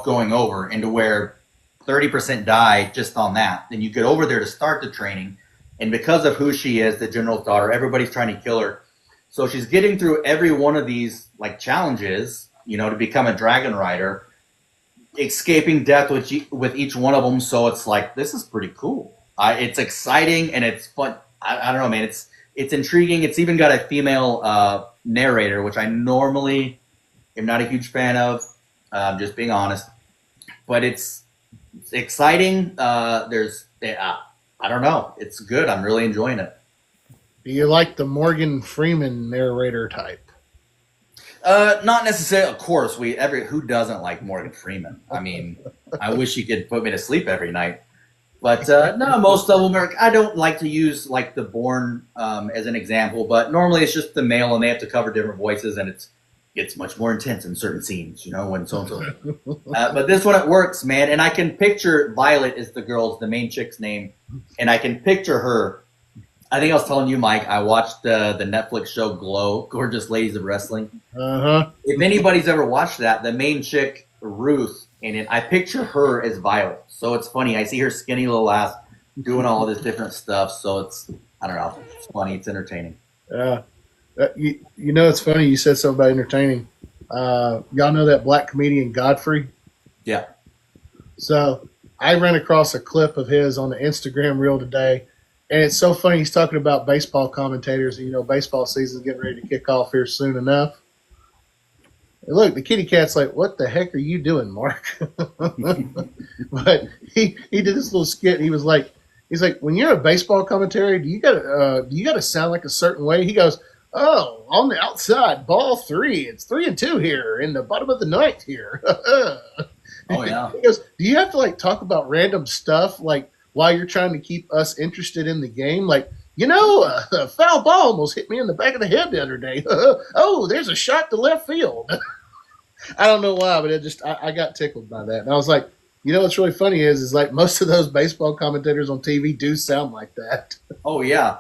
B: going over, and to where 30% die just on that. Then you get over there to start the training, and because of who she is, the general's daughter, everybody's trying to kill her. So she's getting through every one of these like challenges, to become a dragon rider, escaping death with each one of them. So it's like, this is pretty cool. It's exciting and it's fun. I don't know, man. It's intriguing. It's even got a female narrator, which I normally am not a huge fan of. Just being honest, but it's exciting. I don't know. It's good. I'm really enjoying it.
A: Do you like the Morgan Freeman narrator type?
B: Not necessarily. Of course, who doesn't like Morgan Freeman? I mean, I wish he could put me to sleep every night. But no, most of them are. I don't like to use like the Bourne as an example, but normally it's just the male, and they have to cover different voices, and it's much more intense in certain scenes, when so and so. But this one, it works, man. And I can picture Violet is the main chick's name, and I can picture her. I think I was telling you, Mike, I watched the Netflix show Glow, Gorgeous Ladies of Wrestling.
A: Uh-huh.
B: If anybody's ever watched that, the main chick, Ruth, in it, I picture her as Violet. So it's funny. I see her skinny little ass doing all this different stuff. So I don't know. It's funny. It's entertaining.
A: It's funny you said something about entertaining. Y'all know that black comedian Godfrey?
B: Yeah.
A: So I ran across a clip of his on the Instagram reel today. And it's so funny. He's talking about baseball commentators. And, baseball season's getting ready to kick off here soon enough. And look, the kitty cat's like, what the heck are you doing, Mark? But he did this little skit. And he's like, when you're a baseball commentary, do you gotta sound like a certain way? He goes, Oh, on the outside, ball 3. It's 3-2 here in the bottom of the ninth here.
B: Oh yeah.
A: He goes, do you have to like talk about random stuff like while you're trying to keep us interested in the game? Like, a foul ball almost hit me in the back of the head the other day. Oh, there's a shot to left field. I don't know why, but I got tickled by that. And I was like, what's really funny is like most of those baseball commentators on TV do sound like that.
B: Oh yeah.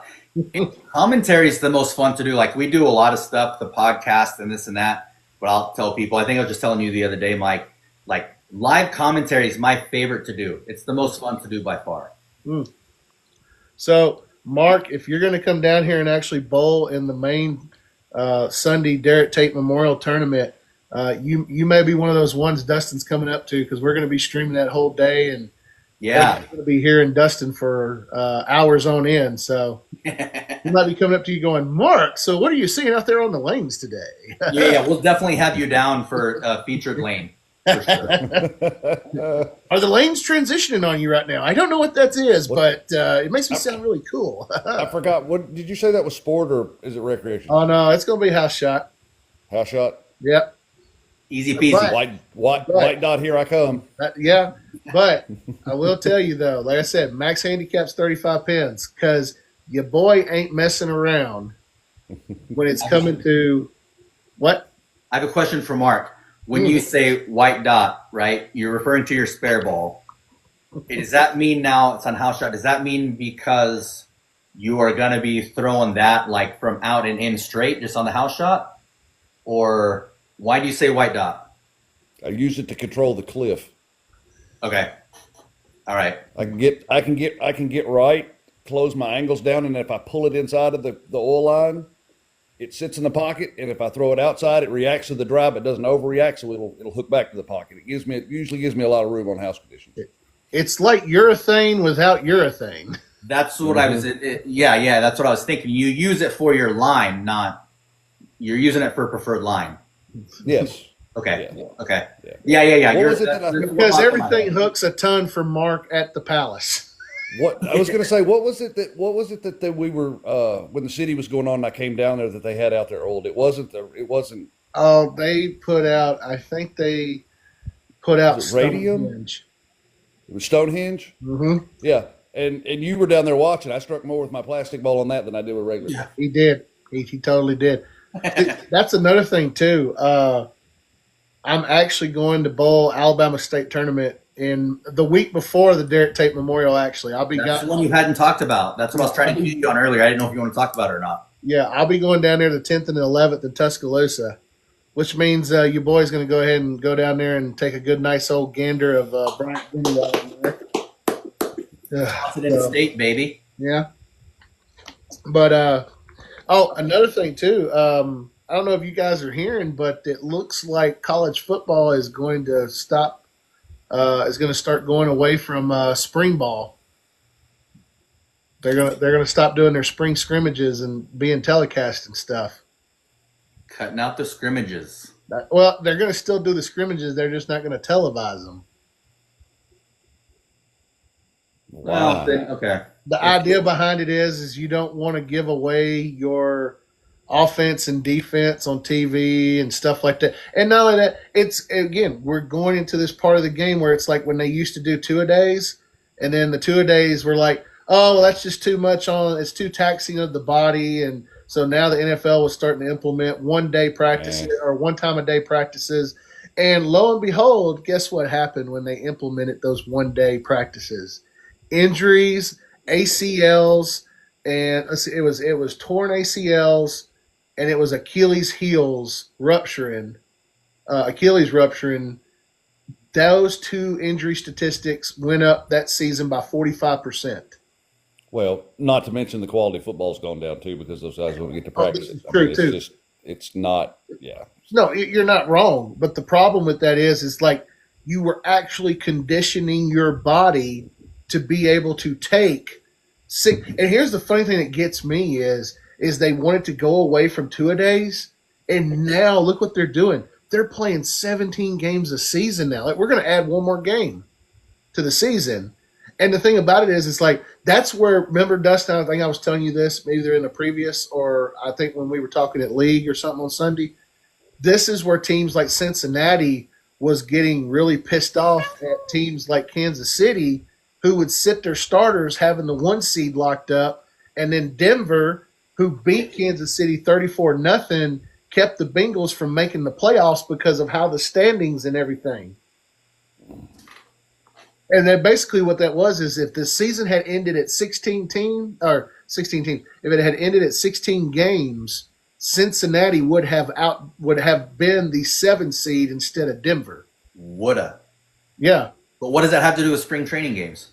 B: Commentary is the most fun to do. Like we do a lot of stuff, the podcast and this and that. But I'll tell people. I think I was just telling you the other day, Mike. Like live commentary is my favorite to do. It's the most fun to do by far.
A: So, Mark, if you're going to come down here and actually bowl in the main Sunday Derek Tate Memorial Tournament, you may be one of those ones Dustin's coming up to because we're going to be streaming that whole day and
B: yeah,
A: going to be hearing Dustin for hours on end. So he might be coming up to you going, Mark, so what are you seeing out there on the lanes today?
B: yeah, we'll definitely have you down for a featured lane. For sure.
A: Are the lanes transitioning on you right now? I don't know what that is, but it makes me sound really cool.
C: I forgot. What did you say that was sport or is it recreation?
A: Oh, no, it's going to be house shot.
C: House shot?
A: Yep.
B: Easy peasy.
C: White dot, here I come.
A: Yeah, but I will tell you, though, like I said, max handicap's 35 pins because your boy ain't messing around when it's coming to what?
B: I have a question for Mark. When you say white dot, right, you're referring to your spare ball. Does that mean now it's on house shot? Does that mean because you are going to be throwing that like from out and in straight just on the house shot? Or why do you say white dot?
C: I use it to control the cliff.
B: Okay. All right.
C: I can get right, close my angles down, and if I pull it inside of the oil line, it sits in the pocket, and if I throw it outside, it reacts to the drive. It doesn't overreact, so it'll hook back to the pocket. It usually gives me a lot of room on house conditions.
A: It's like urethane without urethane.
B: That's what I was. Yeah. That's what I was thinking. You use it for your line, you're using it for preferred line.
C: Yes.
B: Okay.
C: Yeah.
B: Okay. Yeah.
C: What was it that
A: because everything hooks a ton for Mark at the Palace.
C: What I was going to say, what was it that we were when the city was going on and I came down there that they had out there old? It wasn't.
A: Oh, they put out. I think they put out
C: Radium.
A: Stonehenge.
C: It was Stonehenge.
A: Mm-hmm.
C: Yeah, and you were down there watching. I struck more with my plastic ball on that than I did with regular.
A: Yeah, he did. He totally did. That's another thing too. I'm actually going to bowl Alabama State Tournament in the week before the Derek Tate Memorial. Actually,
B: That's the one you hadn't talked about. That's what I was trying to get you on earlier. I didn't know if you want to talk about it or not.
A: Yeah, I'll be going down there the 10th and 11th in Tuscaloosa, which means your boy's going to go ahead and go down there and take a good, nice old gander of Bryant Dillard.
B: Confident State, baby.
A: Yeah. But another thing too. I don't know if you guys are hearing, but it looks like college football is going to stop. Is going to start going away from spring ball. They're gonna stop doing their spring scrimmages and being telecast and stuff.
B: Cutting out the scrimmages.
A: Well, they're going to still do the scrimmages. They're just not going to televise them.
C: Wow.
B: Well, okay.
A: The idea behind it is you don't want to give away your offense and defense on TV and stuff like that. And not only that, it's again, we're going into this part of the game where it's like when they used to do two-a-days, and then the two-a-days were like, oh, well, that's just too much it's too taxing of the body. And so now the NFL was starting to implement one-day practices or one-time-a-day practices. And lo and behold, guess what happened when they implemented those one-day practices? Injuries, ACLs, and it was torn ACLs, and it was Achilles rupturing. Those two injury statistics went up that season by 45%.
C: Well, not to mention the quality of football's gone down too because those guys don't get to practice it.
A: True too.
C: It's not. Yeah.
A: No, you're not wrong. But the problem with that is like you were actually conditioning your body to be able to take sick. And here's the funny thing that gets me is they wanted to go away from two-a-days, and now look what they're doing. They're playing 17 games a season now. Like, we're going to add one more game to the season. And the thing about it is, it's like that's where. Remember, Dustin? I think I was telling you this either in the previous or I think when we were talking at league or something on Sunday. This is where teams like Cincinnati was getting really pissed off at teams like Kansas City, who would sit their starters having the 1 seed locked up, and then Denver, who beat Kansas City 34-0, kept the Bengals from making the playoffs because of how the standings and everything. And then basically what that was is if the season had ended at 16 teams, if it had ended at 16 games, Cincinnati would have been the 7 seed instead of Denver.
B: Woulda.
A: Yeah.
B: But what does that have to do with spring training games?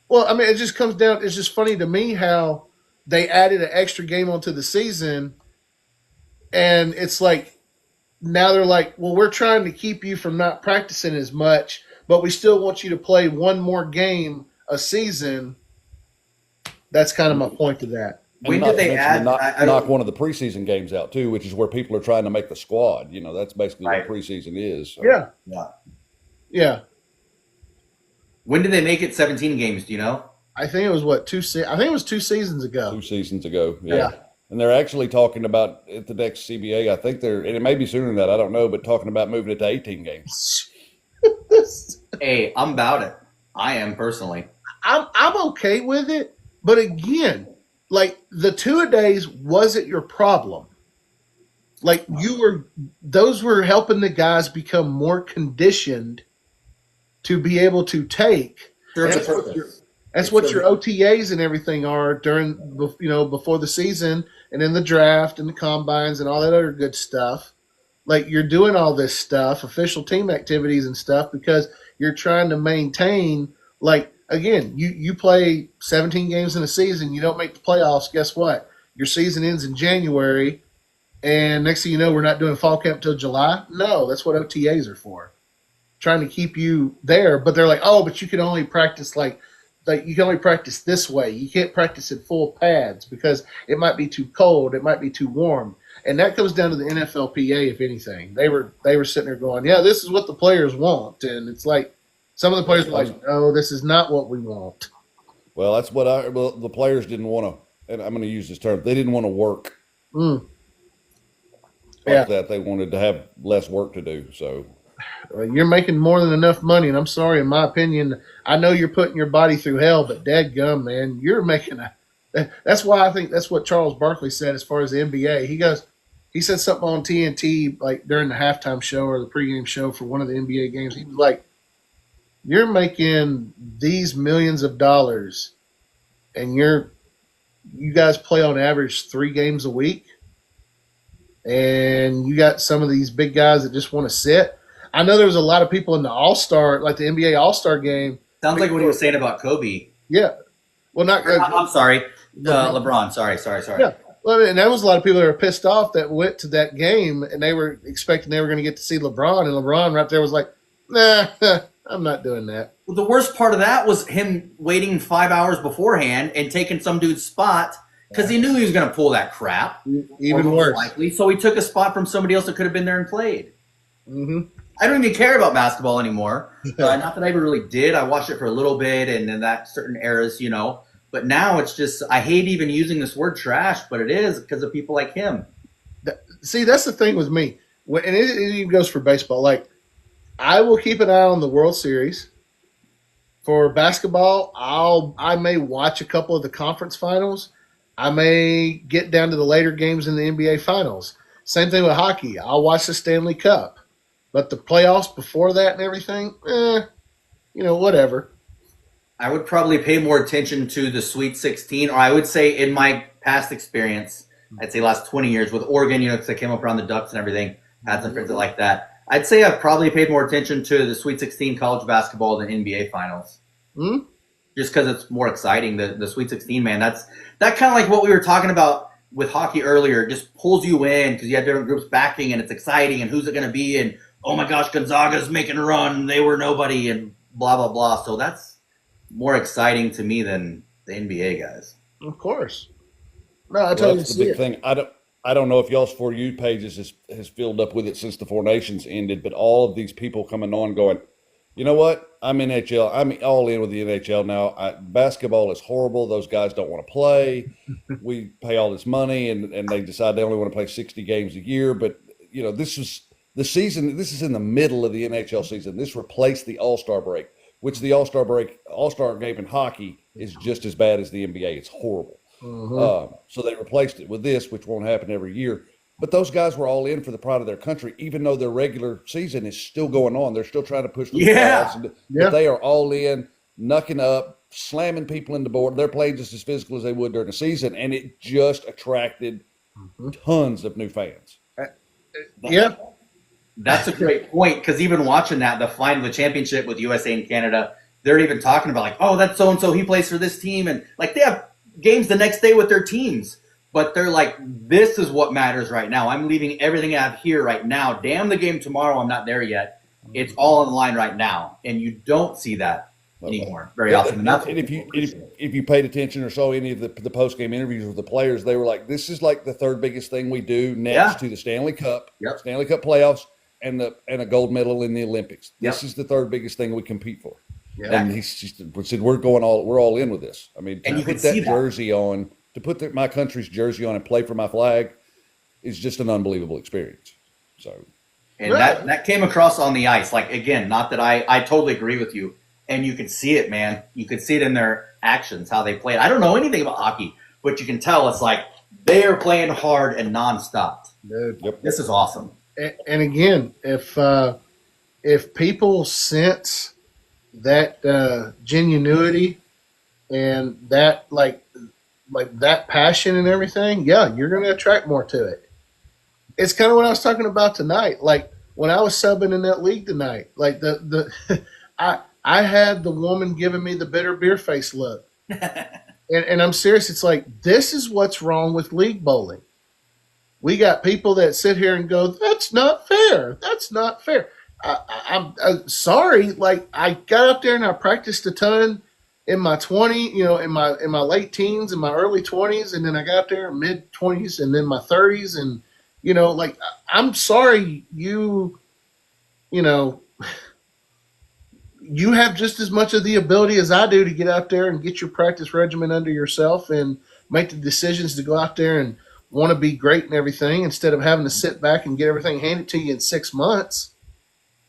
A: Well, I mean, it just comes down. It's just funny to me how they added an extra game onto the season, and it's like now they're like, well, we're trying to keep you from not practicing as much, but we still want you to play one more game a season. That's kind of my point to that.
B: When did they add?
C: Knock one of the preseason games out too, which is where people are trying to make the squad. You know, that's basically
B: Right.
C: what preseason is. So.
A: Yeah.
B: Yeah.
A: Yeah.
B: When did they make it 17 games? Do you know?
A: I think it was I think it was 2 seasons ago.
C: 2 seasons ago.
A: Yeah.
C: And they're actually talking about at the next CBA, I think and it may be sooner than that, I don't know, but talking about moving it to 18 games.
B: Hey, I'm about it. I am personally.
A: I'm okay with it, but again, like the 2-a-days wasn't your problem. Like those were helping the guys become more conditioned to be able to take. That's what your OTAs and everything are during, before the season and in the draft and the combines and all that other good stuff. Like you're doing all this stuff, official team activities and stuff, because you're trying to maintain, like, again, you play 17 games in a season, you don't make the playoffs, guess what? Your season ends in January, and next thing you know, we're not doing fall camp until July. No, that's what OTAs are for. Trying to keep you there, but they're like, oh, but you can only practice like you can only practice this way. You can't practice in full pads because it might be too cold, it might be too warm. And that comes down to the NFLPA, if anything. They were sitting there going, yeah, this is what the players want. And it's like some of the players were like, no, this is not what we want.
C: Well, that's what the players didn't want to, and I'm going to use this term, they didn't want to work.
A: Yeah.
C: That they wanted to have less work to do. So
A: you're making more than enough money, and I'm sorry, in my opinion, I know you're putting your body through hell, but dadgum, man, you're making that's why I think that's what Charles Barkley said as far as the NBA. He said something on TNT like during the halftime show or the pregame show for one of the NBA games. He was like, you're making these millions of dollars and you guys play on average 3 games a week, and you got some of these big guys that just want to sit. I know there was a lot of people in the All-Star, like the NBA All-Star game.
B: Sounds like what he was saying about Kobe.
A: Yeah. Well, not
B: I'm sorry. LeBron. Sorry.
A: Yeah. Well, and there was a lot of people that were pissed off that went to that game, and they were expecting they were going to get to see LeBron, and LeBron right there was like, nah, I'm not doing that.
B: Well, the worst part of that was him waiting 5 hours beforehand and taking some dude's spot because he knew he was going to pull that crap.
A: Even worse.
B: Likely, so he took a spot from somebody else that could have been there and played.
A: Mm-hmm.
B: I don't even care about basketball anymore. Not that I ever really did. I watched it for a little bit and in that certain eras, But now it's just, I hate even using this word trash, but it is because of people like him.
A: See, that's the thing with me. And it even goes for baseball. Like, I will keep an eye on the World Series. For basketball, I may watch a couple of the conference finals. I may get down to the later games in the NBA finals. Same thing with hockey. I'll watch the Stanley Cup. But the playoffs before that and everything, whatever.
B: I would probably pay more attention to the Sweet 16, or I would say in my past experience, I'd say last 20 years with Oregon, because I came up around the Ducks and everything, had some friends that like that. I'd say I've probably paid more attention to the Sweet 16 college basketball than NBA finals.
A: Mm-hmm.
B: Just because it's more exciting. The Sweet 16, man, that kind of like what we were talking about with hockey earlier. It just pulls you in because you have different groups backing and it's exciting and who's it going to be and, oh my gosh, Gonzaga's making a run. They were nobody and blah, blah, blah. So that's more exciting to me than the NBA guys.
A: Of course. No, I totally
C: see it. That's the big thing. I don't know if y'all's For You pages has filled up with it since the Four Nations ended, but all of these people coming on going, You know what? I'm NHL. I'm all in with the NHL now. Basketball is horrible. Those guys don't want to play. We pay all this money, and they decide they only want to play 60 games a year. But this was the season. This is in the middle of the NHL season. This replaced the All Star break, which the All Star game in hockey is just as bad as the NBA. It's horrible. So they replaced it with this, which won't happen every year. But those guys were all in for the pride of their country, even though their regular season is still going on. They're still trying to push the playoffs. But they are all in, knucking up, slamming people into board. They're playing just as physical as they would during the season, and it just attracted tons of new fans.
A: Yeah.
B: That's a great point, because even watching that, the final, the championship with USA and Canada, they're even talking about like, oh, that's so-and-so, he plays for this team. And like they have games the next day with their teams. But they're like, this is what matters right now. I'm leaving everything I have here right now. Damn the game tomorrow, I'm not there yet. It's all on the line right now. And you don't see that anymore very often. And that's
C: if you paid attention or saw any of the post-game interviews with the players, they were like, this is like the third biggest thing we do next to the Stanley Cup, Stanley Cup playoffs, and a gold medal in the Olympics. This is the third biggest thing we compete for. And he said, we're all in with this. I mean,
B: and you
C: put
B: can see
C: that jersey on. To put my country's jersey on and play for my flag is just an unbelievable experience. So,
B: and that came across on the ice. Like, again, not that I totally agree with you. And you can see it, man. You can see it in their actions, how they play it. I don't know anything about hockey, but you can tell it's like they are playing hard and nonstop.
A: Dude.
C: Yep.
B: This is awesome.
A: And again, if people sense that genuinity and that like that passion and everything, you're going to attract more to it. It's kind of what I was talking about tonight. Like when I was subbing in that league tonight, like I had the woman giving me the bitter beer face look, and I'm serious. It's like, this is what's wrong with league bowling. We got people that sit here and go, that's not fair. That's not fair. I'm sorry. Like I got up there and I practiced a ton in my 20, in my late teens, in my early 20s, and then I got there mid 20s, and then my 30s, and like I'm sorry, you have just as much of the ability as I do to get out there and get your practice regimen under yourself and make the decisions to go out there and want to be great and everything, instead of having to sit back and get everything handed to you in 6 months.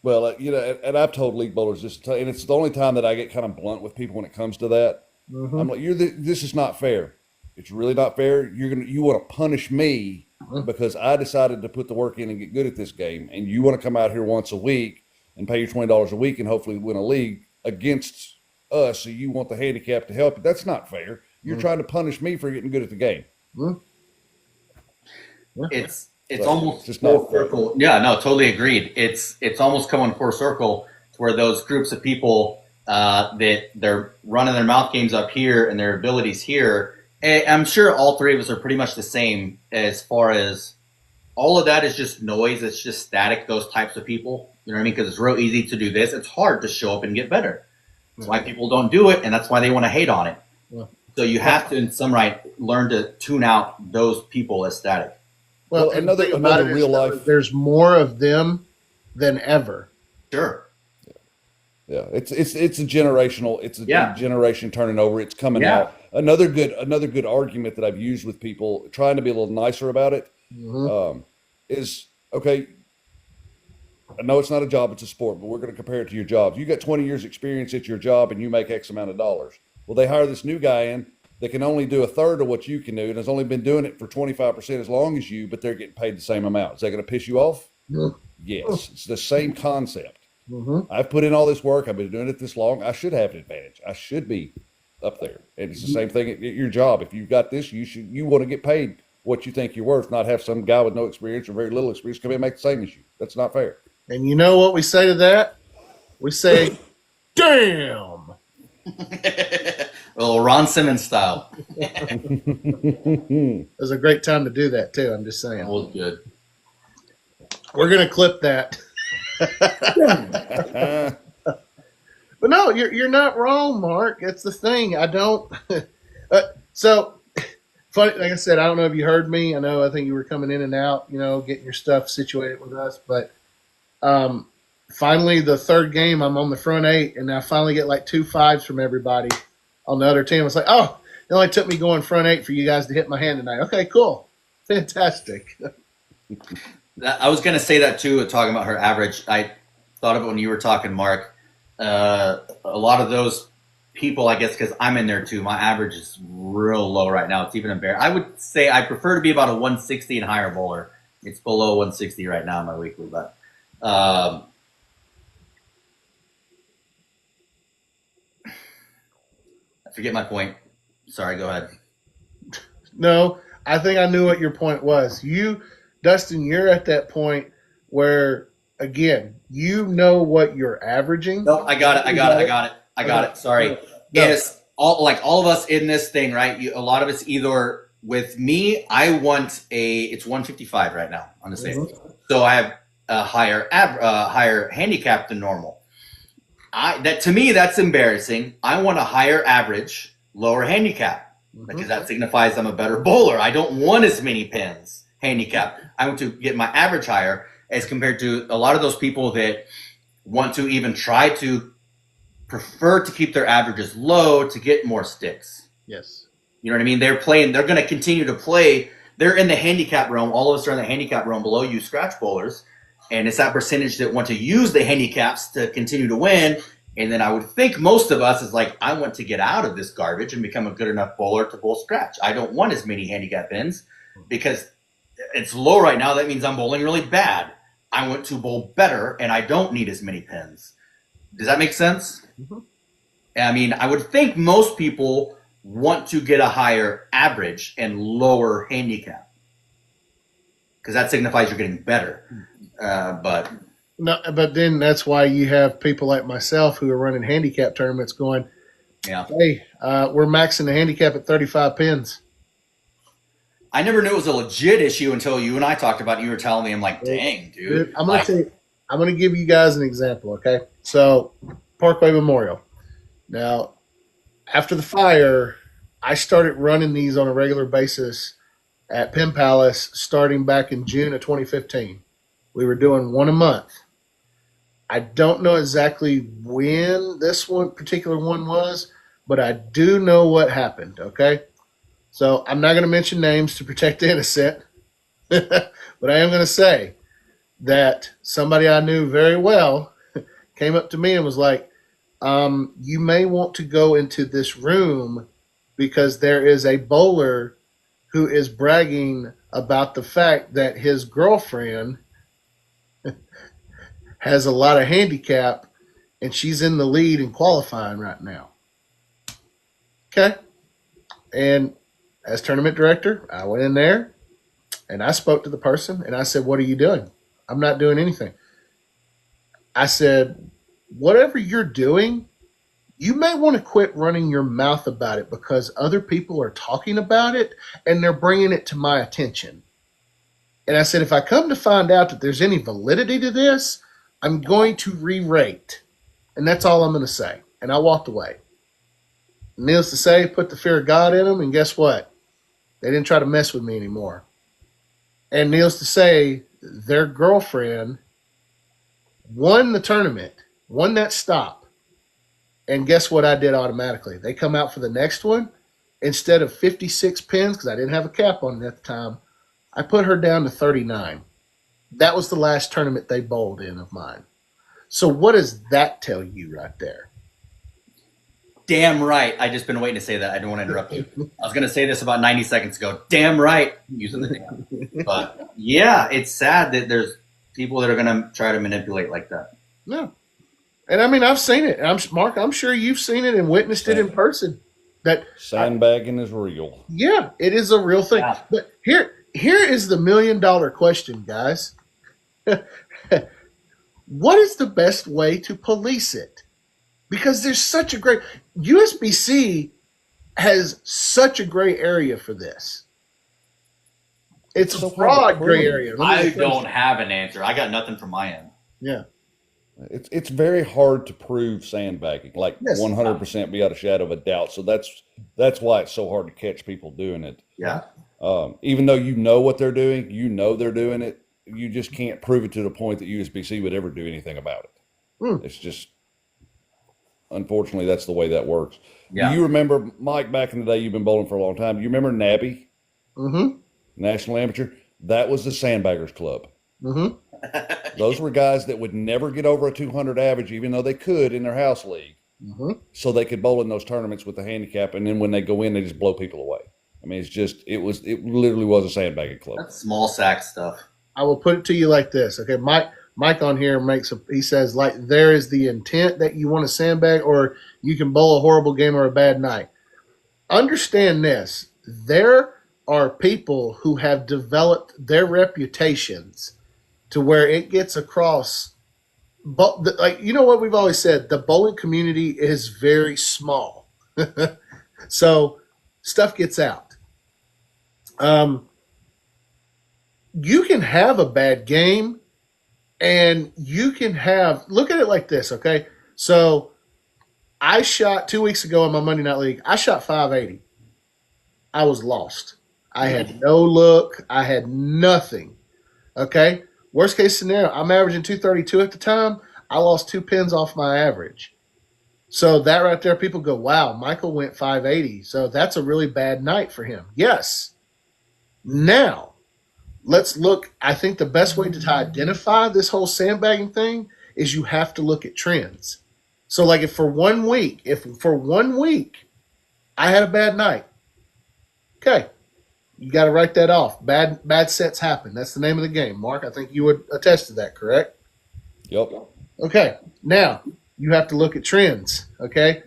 C: Well, and I've told league bowlers this, and it's the only time that I get kind of blunt with people when it comes to that. I'm like, this is not fair. It's really not fair. You want to punish me because I decided to put the work in and get good at this game, and you want to come out here once a week and pay your $20 a week and hopefully win a league against us. So you want the handicap to help you. That's not fair. You're trying to punish me for getting good at the game.
B: It's almost just full circle. Yeah, no, totally agreed. It's almost coming full circle to where those groups of people that they're running their mouth games up here and their abilities here. And I'm sure all three of us are pretty much the same as far as all of that is just noise. It's just static, those types of people. You know what I mean? Because it's real easy to do this. It's hard to show up and get better. That's why people don't do it, and that's why they want to hate on it. So you have to, in some right, learn to tune out those people as static.
A: Well, another real life. There's more of them than ever.
B: Sure.
C: Yeah, it's a generational. It's a generation turning over. It's coming out. Another good argument that I've used with people trying to be a little nicer about it is, okay, I know it's not a job, it's a sport, but we're going to compare it to your job. You got 20 years experience at your job and you make X amount of dollars. Well, they hire this new guy in that can only do a third of what you can do and has only been doing it for 25% as long as you, but they're getting paid the same amount. Is that going to piss you off? Yes. It's the same concept. I've put in all this work. I've been doing it this long. I should have an advantage. I should be up there. And it's the same thing at your job. If you've got this, you want to get paid what you think you're worth, not have some guy with no experience or very little experience come in and make the same as you. That's not fair.
A: And you know what we say to that? We say, damn.
B: Well, Ron Simmons style.
A: It was a great time to do that, too. I'm just saying.
B: That was good.
A: We're going to clip that. But no, you're not wrong, Mark. That's the thing. I don't. So, funny, like I said, I don't know if you heard me. I think you were coming in and out, getting your stuff situated with us. But finally, the third game, I'm on the front 8, and I finally get like 2 5s from everybody on the other team. It's like, oh, it only took me going front 8 for you guys to hit my hand tonight. Okay, cool. Fantastic.
B: I was going to say that too, talking about her average. I thought of it when you were talking, Mark. A lot of those people, I guess, because I'm in there too, my average is real low right now. It's even embarrassing. I would say I prefer to be about a 160 and higher bowler. It's below 160 right now in my weekly, but I forget my point. Sorry, go ahead.
A: No, I think I knew what your point was. Dustin, you're at that point where, again, you know what you're averaging.
B: No, I got it. Sorry.
A: No.
B: It's all of us in this thing, right? A lot of it's either with me, it's 155 right now on the same.
A: Mm-hmm.
B: So I have a higher handicap than normal. To me, that's embarrassing. I want a higher average, lower handicap, because that signifies I'm a better bowler. I don't want as many pins handicap. I want to get my average higher as compared to a lot of those people that want to even try to prefer to keep their averages low to get more sticks.
A: Yes.
B: You know what I mean? They're going to continue to play. They're in the handicap realm. All of us are in the handicap realm below you scratch bowlers. And it's that percentage that want to use the handicaps to continue to win. And then I would think most of us is like, I want to get out of this garbage and become a good enough bowler to bowl scratch. I don't want as many handicap pins because it's low right now. That means I'm bowling really bad. I want to bowl better and I don't need as many pins. Does that make sense?
A: Mm-hmm.
B: I mean, I would think most people want to get a higher average and lower handicap because that signifies you're getting better. But
A: then that's why you have people like myself who are running handicap tournaments going,
B: yeah,
A: hey, we're maxing the handicap at 35 pins.
B: I never knew it was a legit issue until you and I talked about it. You were telling me, I'm like, dang, dude.
A: I'm going to give you guys an example, okay? So, Parkway Memorial. Now, after the fire, I started running these on a regular basis at Penn Palace starting back in June of 2015. We were doing one a month. I don't know exactly when this particular one was, but I do know what happened, okay? So I'm not going to mention names to protect the innocent, but I am going to say that somebody I knew very well came up to me and was like, you may want to go into this room because there is a bowler who is bragging about the fact that his girlfriend has a lot of handicap and she's in the lead in qualifying right now. Okay. And as tournament director, I went in there and I spoke to the person and I said, what are you doing? I'm not doing anything. I said, whatever you're doing, you may want to quit running your mouth about it because other people are talking about it and they're bringing it to my attention. And I said, if I come to find out that there's any validity to this, I'm going to re-rate. And that's all I'm going to say. And I walked away. Needless to say, put the fear of God in them, and guess what? They didn't try to mess with me anymore. And needless to say, their girlfriend won the tournament, won that stop. And guess what I did automatically? They come out for the next one. Instead of 56 pins, because I didn't have a cap on it at the time, I put her down to 39. That was the last tournament they bowled in of mine. So what does that tell you right there?
B: Damn right. I just been waiting to say that. I don't want to interrupt you. I was going to say this about 90 seconds ago. Damn right. Using the damn. But yeah, it's sad that there's people that are going to try to manipulate like that.
A: No. And I mean, I've seen it. Mark, I'm sure you've seen it and witnessed it in person. That
C: sandbagging is real.
A: Yeah, it is a real thing. Yeah. But here is the $1 million question, guys. What is the best way to police it? Because there's such a great USBC has such a gray area for this. It's a broad gray area.
B: I don't have an answer. I got nothing from my end.
A: Yeah.
C: It's very hard to prove sandbagging, like 100% beyond a shadow of a doubt. So that's why it's so hard to catch people doing it.
B: Yeah.
C: Even though you know what they're doing, you know they're doing it, you just can't prove it to the point that USBC would ever do anything about it. It's just, unfortunately, that's the way that works. Do
B: Yeah.
C: you remember, Mike, back in the day, you've been bowling for a long time. Do you remember NABI,
A: Mm-hmm.
C: National Amateur? That was the Sandbaggers Club.
A: Mm-hmm.
C: Those were guys that would never get over a 200 average, even though they could in their house league.
A: Mm-hmm.
C: So they could bowl in those tournaments with the handicap, and then when they go in, they just blow people away. I mean, it literally was a sandbagging club.
B: That's small sack stuff.
A: I will put it to you like this. Okay, Mike on here he says, like, there is the intent that you want to sandbag, or you can bowl a horrible game or a bad night. Understand this. There are people who have developed their reputations to where it gets across. But like, you know what we've always said, the bowling community is very small. So stuff gets out. You can have a bad game, and you can look at it like this, okay? So I shot 2 weeks ago in my Monday Night League. I shot 580. I was lost. I had no look. I had nothing. Okay? Worst case scenario, I'm averaging 232 at the time. I lost 2 pins off my average. So that right there, people go, wow, Michael went 580. So that's a really bad night for him. Yes. Now, let's look. I think the best way to identify this whole sandbagging thing is you have to look at trends. So like if for 1 week I had a bad night, okay, you got to write that off. Bad sets happen. That's the name of the game. Mark, I think you would attest to that, correct?
C: Yep.
A: Okay. Now, you have to look at trends, okay?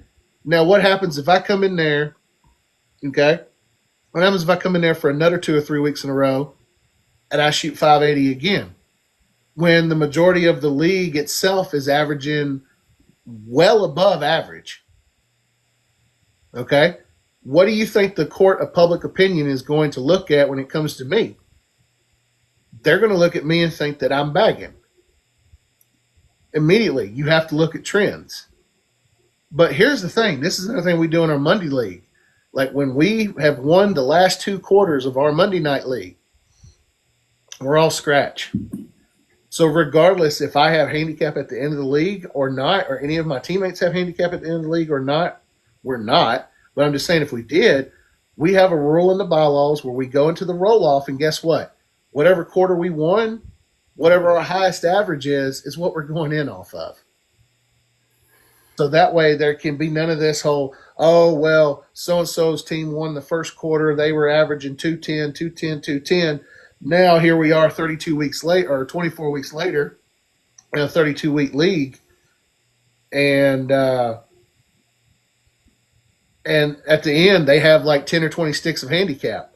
A: Now, what happens if I come in there, okay? What happens if I come in there for another 2 or 3 weeks in a row and I shoot 580 again? When the majority of the league itself is averaging well above average, okay? What do you think the court of public opinion is going to look at when it comes to me? They're going to look at me and think that I'm bagging. Immediately, you have to look at trends. But here's the thing. This is another thing we do in our Monday league. Like when we have won the last 2 quarters of our Monday night league, we're all scratch. So regardless if I have handicap at the end of the league or not, or any of my teammates have handicap at the end of the league or not, we're not. But I'm just saying if we did, we have a rule in the bylaws where we go into the roll-off, and guess what? Whatever quarter we won, whatever our highest average is what we're going in off of. So that way there can be none of this whole, oh, well, so-and-so's team won the first quarter. They were averaging 210, 210, 210. Now here we are 32 weeks later, or 24 weeks later, in a 32-week league. And at the end, they have like 10 or 20 sticks of handicap.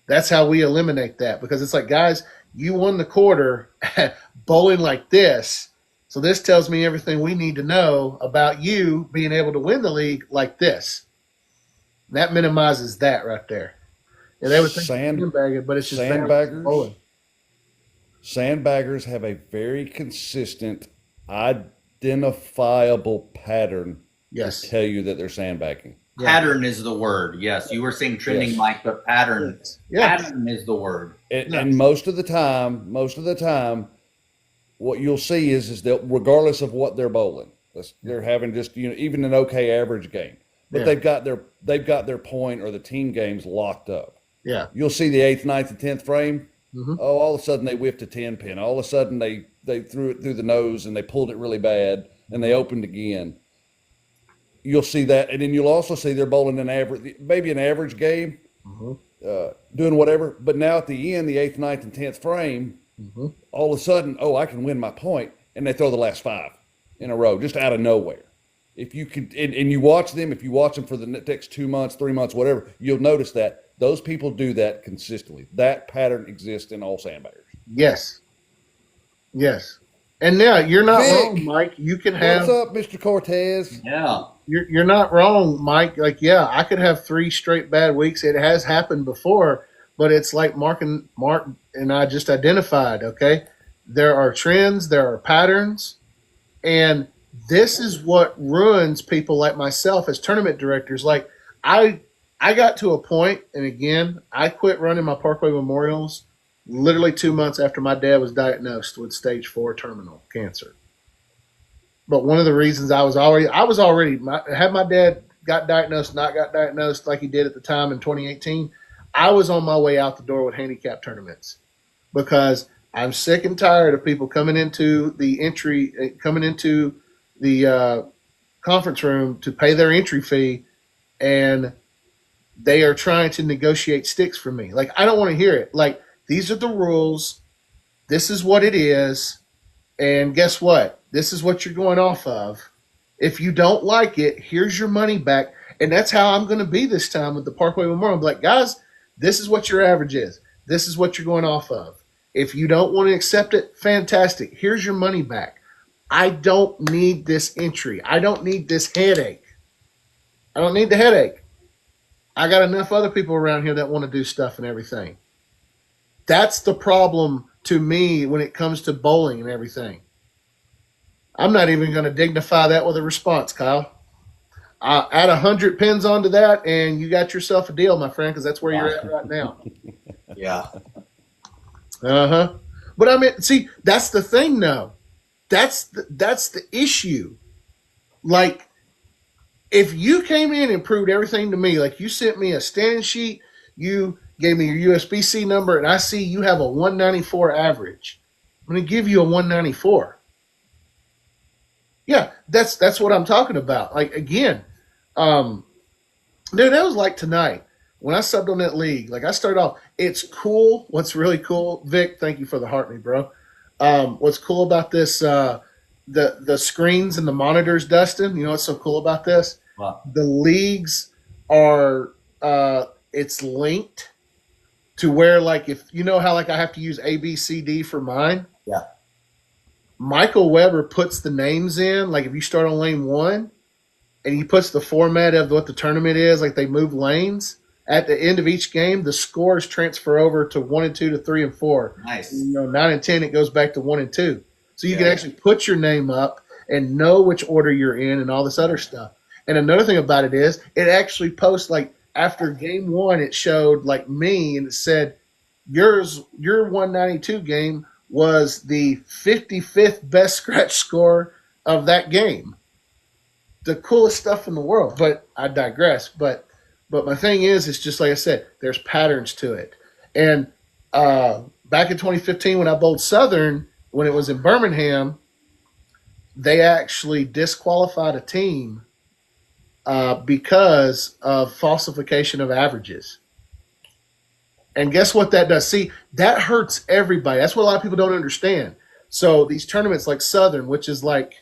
A: That's how we eliminate that, because it's like, guys, you won the quarter bowling like this. So this tells me everything we need to know about you being able to win the league like this. And that minimizes that right there. And they would think sandbagging, but it's just
C: sandbaggers. Sandbaggers have a very consistent, identifiable pattern
A: yes.
C: to tell you that they're sandbagging.
B: Pattern is the word. Yes, you were saying trending,
C: Yes.
B: Mike, but pattern.
A: Yes.
B: Pattern is the word.
C: And most of the time, what you'll see is that regardless of what they're bowling, they're having just even an okay average game, but they've got their point or the team games locked up.
A: Yeah,
C: You'll see the 8th, 9th, and 10th frame.
A: Mm-hmm.
C: Oh, all of a sudden they whiffed a 10 pin. All of a sudden they threw it through the nose and they pulled it really bad and they opened again. You'll see that, and then you'll also see they're bowling maybe an average game, doing whatever. But now at the end, the 8th, 9th, and 10th frame, all of a sudden, oh, I can win my point, and they throw the last 5 in a row just out of nowhere. If you could, and you watch them, if you watch them for the next 2 months, 3 months, whatever, you'll notice that those people do that consistently. That pattern exists in all sandbaggers.
A: Yes. And now you're not
C: Vic,
A: wrong, Mike. You can have.
C: What's up, Mr. Cortez?
B: Yeah.
A: You're not wrong, Mike. Like, yeah, I could have 3 straight bad weeks. It has happened before, but it's like Mark and I just identified. Okay, there are trends, there are patterns, and this is what ruins people like myself as tournament directors. Like I got to a point, and again, I quit running my Parkway Memorials literally 2 months after my dad was diagnosed with stage 4 terminal cancer. But one of the reasons I was already had my dad got diagnosed, not got diagnosed like he did at the time in 2018. I was on my way out the door with handicap tournaments because I'm sick and tired of people coming into the conference room to pay their entry fee, and they are trying to negotiate sticks for me. Like, I don't want to hear it. Like, these are the rules. This is what it is. And guess what? This is what you're going off of. If you don't like it, here's your money back. And that's how I'm going to be this time with the Parkway Memorial. I'm like, guys, this is what your average is. This is what you're going off of. If you don't want to accept it, fantastic. Here's your money back. I don't need this entry. I don't need this headache. I don't need the headache. I got enough other people around here that want to do stuff and everything. That's the problem to me when it comes to bowling and everything. I'm not even going to dignify that with a response, Kyle. Add 100 pins onto that, and you got yourself a deal, my friend, because that's where you're at right now.
B: Yeah.
A: Uh-huh. But I mean, see, that's the thing, though. That's the issue. Like, if you came in and proved everything to me, like you sent me a stand sheet, you gave me your USB-C number, and I see you have a 194 average, I'm going to give you a 194. Yeah, that's what I'm talking about. Like, again, dude, that was like tonight when I subbed on that league. Like, I started off, it's cool. What's really cool, Vic, thank you for the heart me, bro. What's cool about this, the screens and the monitors, Dustin, you know what's so cool about this?
B: Wow.
A: The leagues are, it's linked to where, like, if you know how, like, I have to use A, B, C, D for mine.
B: Yeah.
A: Michael Weber puts the names in, like if you start on lane 1 and he puts the format of what the tournament is, like they move lanes, at the end of each game, the scores transfer over to 1 and 2 to 3 and 4.
B: Nice.
A: You know, 9 and 10, it goes back to 1 and 2. So you can actually put your name up and know which order you're in and all this other stuff. And another thing about it is it actually posts, like, after game 1, it showed, like, me, and it said, your 192 game was the 55th best scratch score of that game. The coolest stuff in the world. But I digress. But my thing is, it's just like I said, there's patterns to it. And back in 2015 when I bowled Southern, when it was in Birmingham, they actually disqualified a team because of falsification of averages. And guess what that does? See, that hurts everybody. That's what a lot of people don't understand. So these tournaments like Southern, which is like,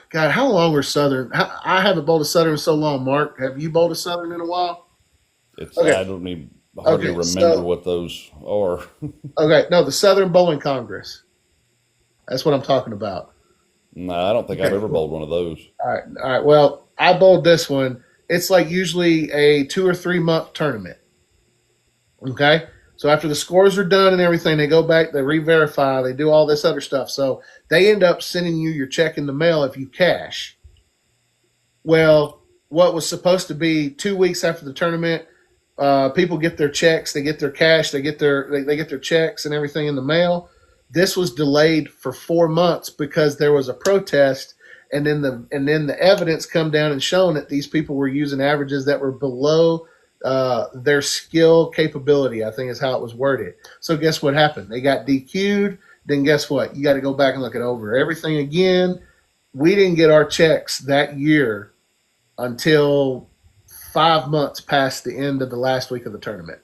A: God, how long are Southern? I haven't bowled a Southern in so long, Mark. Have you bowled a Southern in a while?
C: Okay. I don't even hardly remember what those are.
A: Okay, no, the Southern Bowling Congress. That's what I'm talking about.
C: No, I don't think I've ever bowled one of those.
A: All right. Well, I bowled this one. It's like usually a 2 or 3 month tournament. Okay? So after the scores are done and everything, they go back, they re-verify, they do all this other stuff. So they end up sending you your check in the mail if you cash. Well, what was supposed to be 2 weeks after the tournament, people get their checks, they get their cash, they get their checks and everything in the mail. This was delayed for 4 months because there was a protest, and then the evidence come down and shown that these people were using averages that were below their skill capability, I think is how it was worded. So guess what happened? They got DQ'd. Then guess what? You got to go back and look it over everything again. We didn't get our checks that year until 5 months past the end of the last week of the tournament.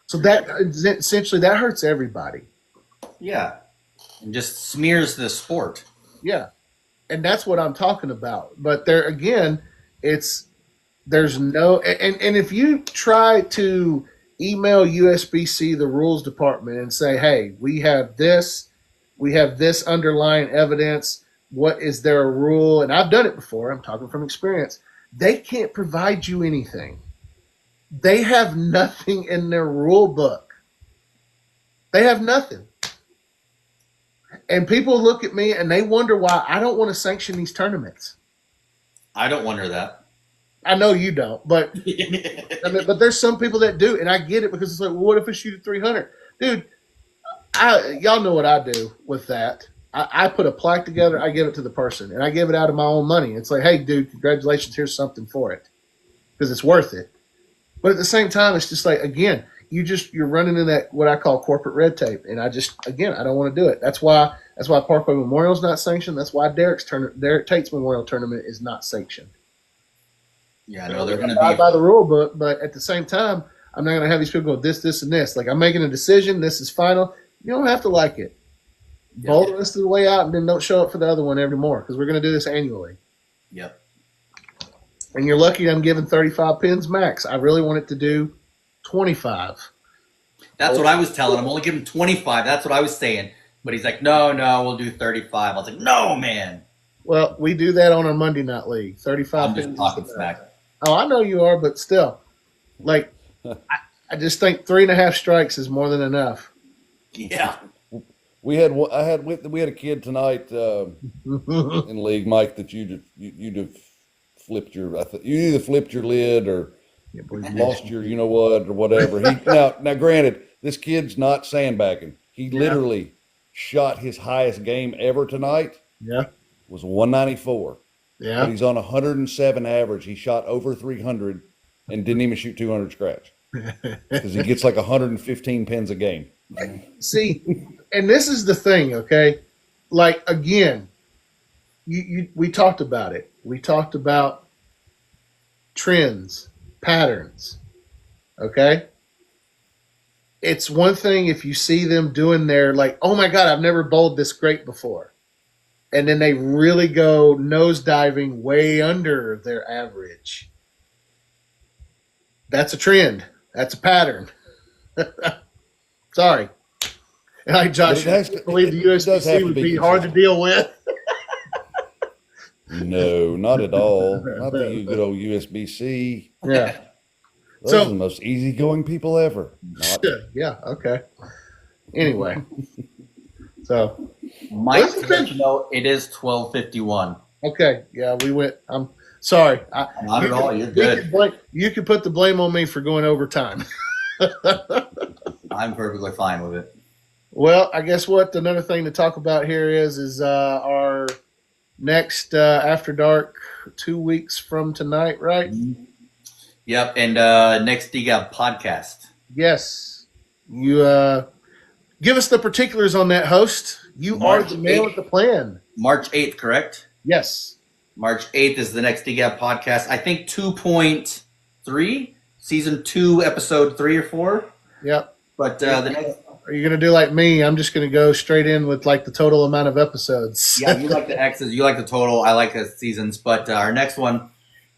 A: So that essentially that hurts everybody.
B: Yeah. And just smears the sport.
A: Yeah. And that's what I'm talking about. But there again, there's no, and if you try to email USB-C, the rules department, and say, hey, we have this underlying evidence, what is there a rule? And I've done it before, I'm talking from experience. They can't provide you anything. They have nothing in their rule book. They have nothing. And people look at me and they wonder why I don't want to sanction these tournaments.
B: I don't wonder that.
A: I know you don't, but I mean, but there's some people that do, and I get it because it's like, well, what if I shoot at 300? Dude, y'all know what I do with that. I put a plaque together. I give it to the person, and I give it out of my own money. It's like, hey, dude, congratulations. Here's something for it because it's worth it. But at the same time, it's just like, again, you're running in that what I call corporate red tape, and I don't want to do it. That's why Parkway Memorial is not sanctioned. That's why Derek Tate's Memorial Tournament is not sanctioned.
B: Yeah, no, they're going to
A: be by the rule book, but at the same time, I'm not going to have these people go this, and this. Like, I'm making a decision. This is final. You don't have to like it. Bowl the rest of the way out, and then don't show up for the other one anymore because we're going to do this annually.
B: Yep.
A: And you're lucky I'm giving 35 pins max. I really want it to do 25.
B: That's what I was telling him. Only give him 25. That's what I was saying. But he's like, no, we'll do 35. I was like, no, man.
A: Well, we do that on our Monday night league. 35
B: I'm
A: pins.
B: just talking smack.
A: Oh, I know you are, but still. Like, I just think 3.5 strikes is more than enough.
B: Yeah.
C: We had a kid tonight in league, Mike, that you'd have flipped your. You either flipped your lid or lost your, you know what, or whatever. Now, granted, this kid's not sandbagging. He literally shot his highest game ever tonight.
A: Yeah,
C: was 194.
A: Yeah,
C: but he's on 107 average. He shot over 300 and didn't even shoot 200 scratch because he gets like 115 pins a game.
A: See, and this is the thing, okay? Like, again, we talked about it. We talked about trends, patterns, okay? It's one thing if you see them doing their, like, oh, my God, I've never bowled this great before. And then they really go nosediving way under their average. That's a trend. That's a pattern. Sorry. And like Josh, I believe the USBC would be hard to deal with.
C: No, not at all. Not the good old USBC.
A: Yeah.
C: Those are the most easygoing people ever.
A: Yeah, okay. Anyway. So
B: Mike, it is 12:51.
A: Okay. Yeah, we went. I'm sorry.
B: Not at all. You're good.
A: You can put the blame on me for going overtime.
B: I'm perfectly fine with it.
A: Well, I guess what another thing to talk about here is our next After Dark 2 weeks from tonight, right?
B: Yep, and next DGAB podcast.
A: Yes. You give us the particulars on that, host. You are the man with the plan.
B: March 8th, correct?
A: Yes.
B: March 8th is the next DGAB podcast. I think 2.3, season 2, episode 3 or 4.
A: Yep.
B: But the next.
A: Are you going to do like me? I'm just going to go straight in with like the total amount of episodes.
B: Yeah, you like the X's. You like the total. I like the seasons. But our next one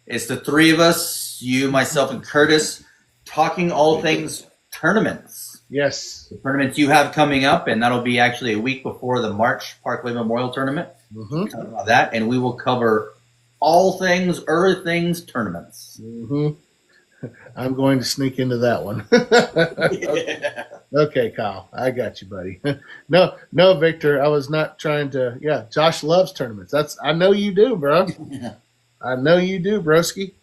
B: is the three of us, you, myself, and Curtis, talking all things tournaments.
A: Yes.
B: The tournaments you have coming up, and that'll be actually a week before the March Parkway Memorial Tournament.
A: Mm-hmm.
B: Talk about that, and we will cover all things, things tournaments.
A: Mm-hmm. I'm going to sneak into that one. Okay, Kyle. I got you, buddy. No, Victor. I was not trying to. Yeah, Josh loves tournaments. I know you do, bro. I know you do, broski.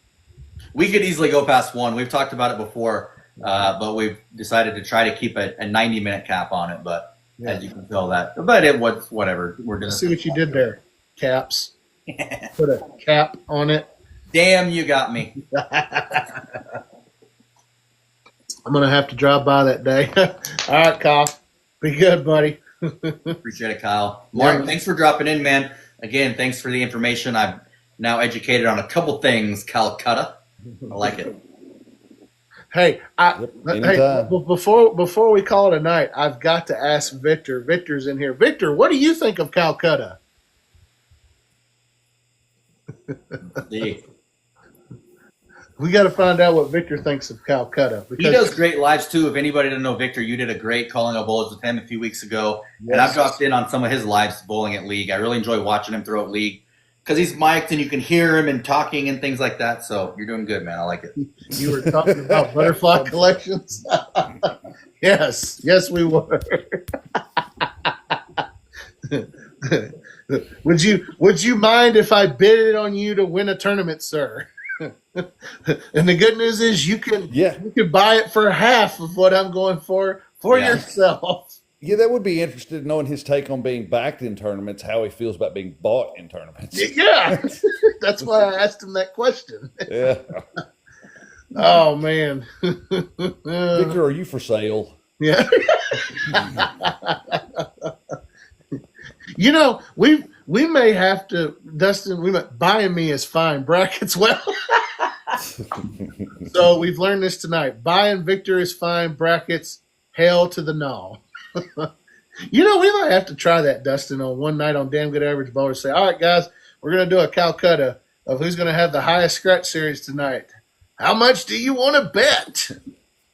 B: We could easily go past one. We've talked about it before, but we've decided to try to keep a 90-minute cap on it. But as you can tell but it was whatever. We're gonna
A: see what you did there. Caps. Put a cap on it.
B: Damn, you got me.
A: I'm going to have to drive by that day. All right, Kyle. Be good, buddy.
B: Appreciate it, Kyle. Mark, thanks for dropping in, man. Again, thanks for the information. I'm now educated on a couple things, Calcutta. I like it.
A: Hey, before we call it a night, I've got to ask Victor. Victor's in here. Victor, what do you think of Calcutta? We got to find out what Victor thinks of Calcutta.
B: He does great lives, too. If anybody doesn't know Victor, you did a great Calling All Bowls with him a few weeks ago. Yes. And I've dropped in on some of his lives bowling at League. I really enjoy watching him throw at League because he's mic'd and you can hear him and talking and things like that. So you're doing good, man. I like it.
A: You were talking about butterfly collections? Yes, we were. Would you mind if I bid it on you to win a tournament, sir? And the good news is you can buy it for half of what I'm going for yourself.
C: Yeah, that would be interested knowing his take on being backed in tournaments, how he feels about being bought in tournaments.
A: Yeah, that's why I asked him that question.
C: Yeah.
A: Oh man,
C: Victor, are you for sale?
A: yeah. You know, we may have to, Dustin. Buying me is fine brackets. Well, so we've learned this tonight. Buying Victor is fine brackets. Hell to the no. You know, we might have to try that, Dustin, on one night on Damn Good Average Bowlers. Say, all right, guys, we're going to do a Calcutta of who's going to have the highest scratch series tonight. How much do you want to bet?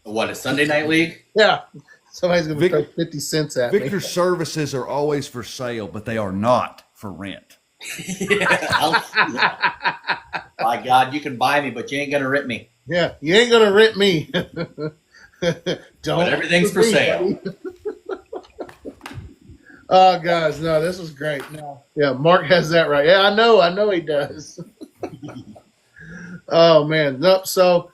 B: What, a Sunday night league?
A: Yeah. Somebody's going to throw 50 cents at me.
C: Victor's services are always for sale, but they are not for rent.
B: Yeah. My God, you can buy me, but you ain't gonna rent me.
A: Yeah, you ain't going to rent me. Don't.
B: But everything's for sale.
A: Oh, guys, no, this was great. No, yeah, Mark has that right. Yeah, I know he does. Oh man, nope. So,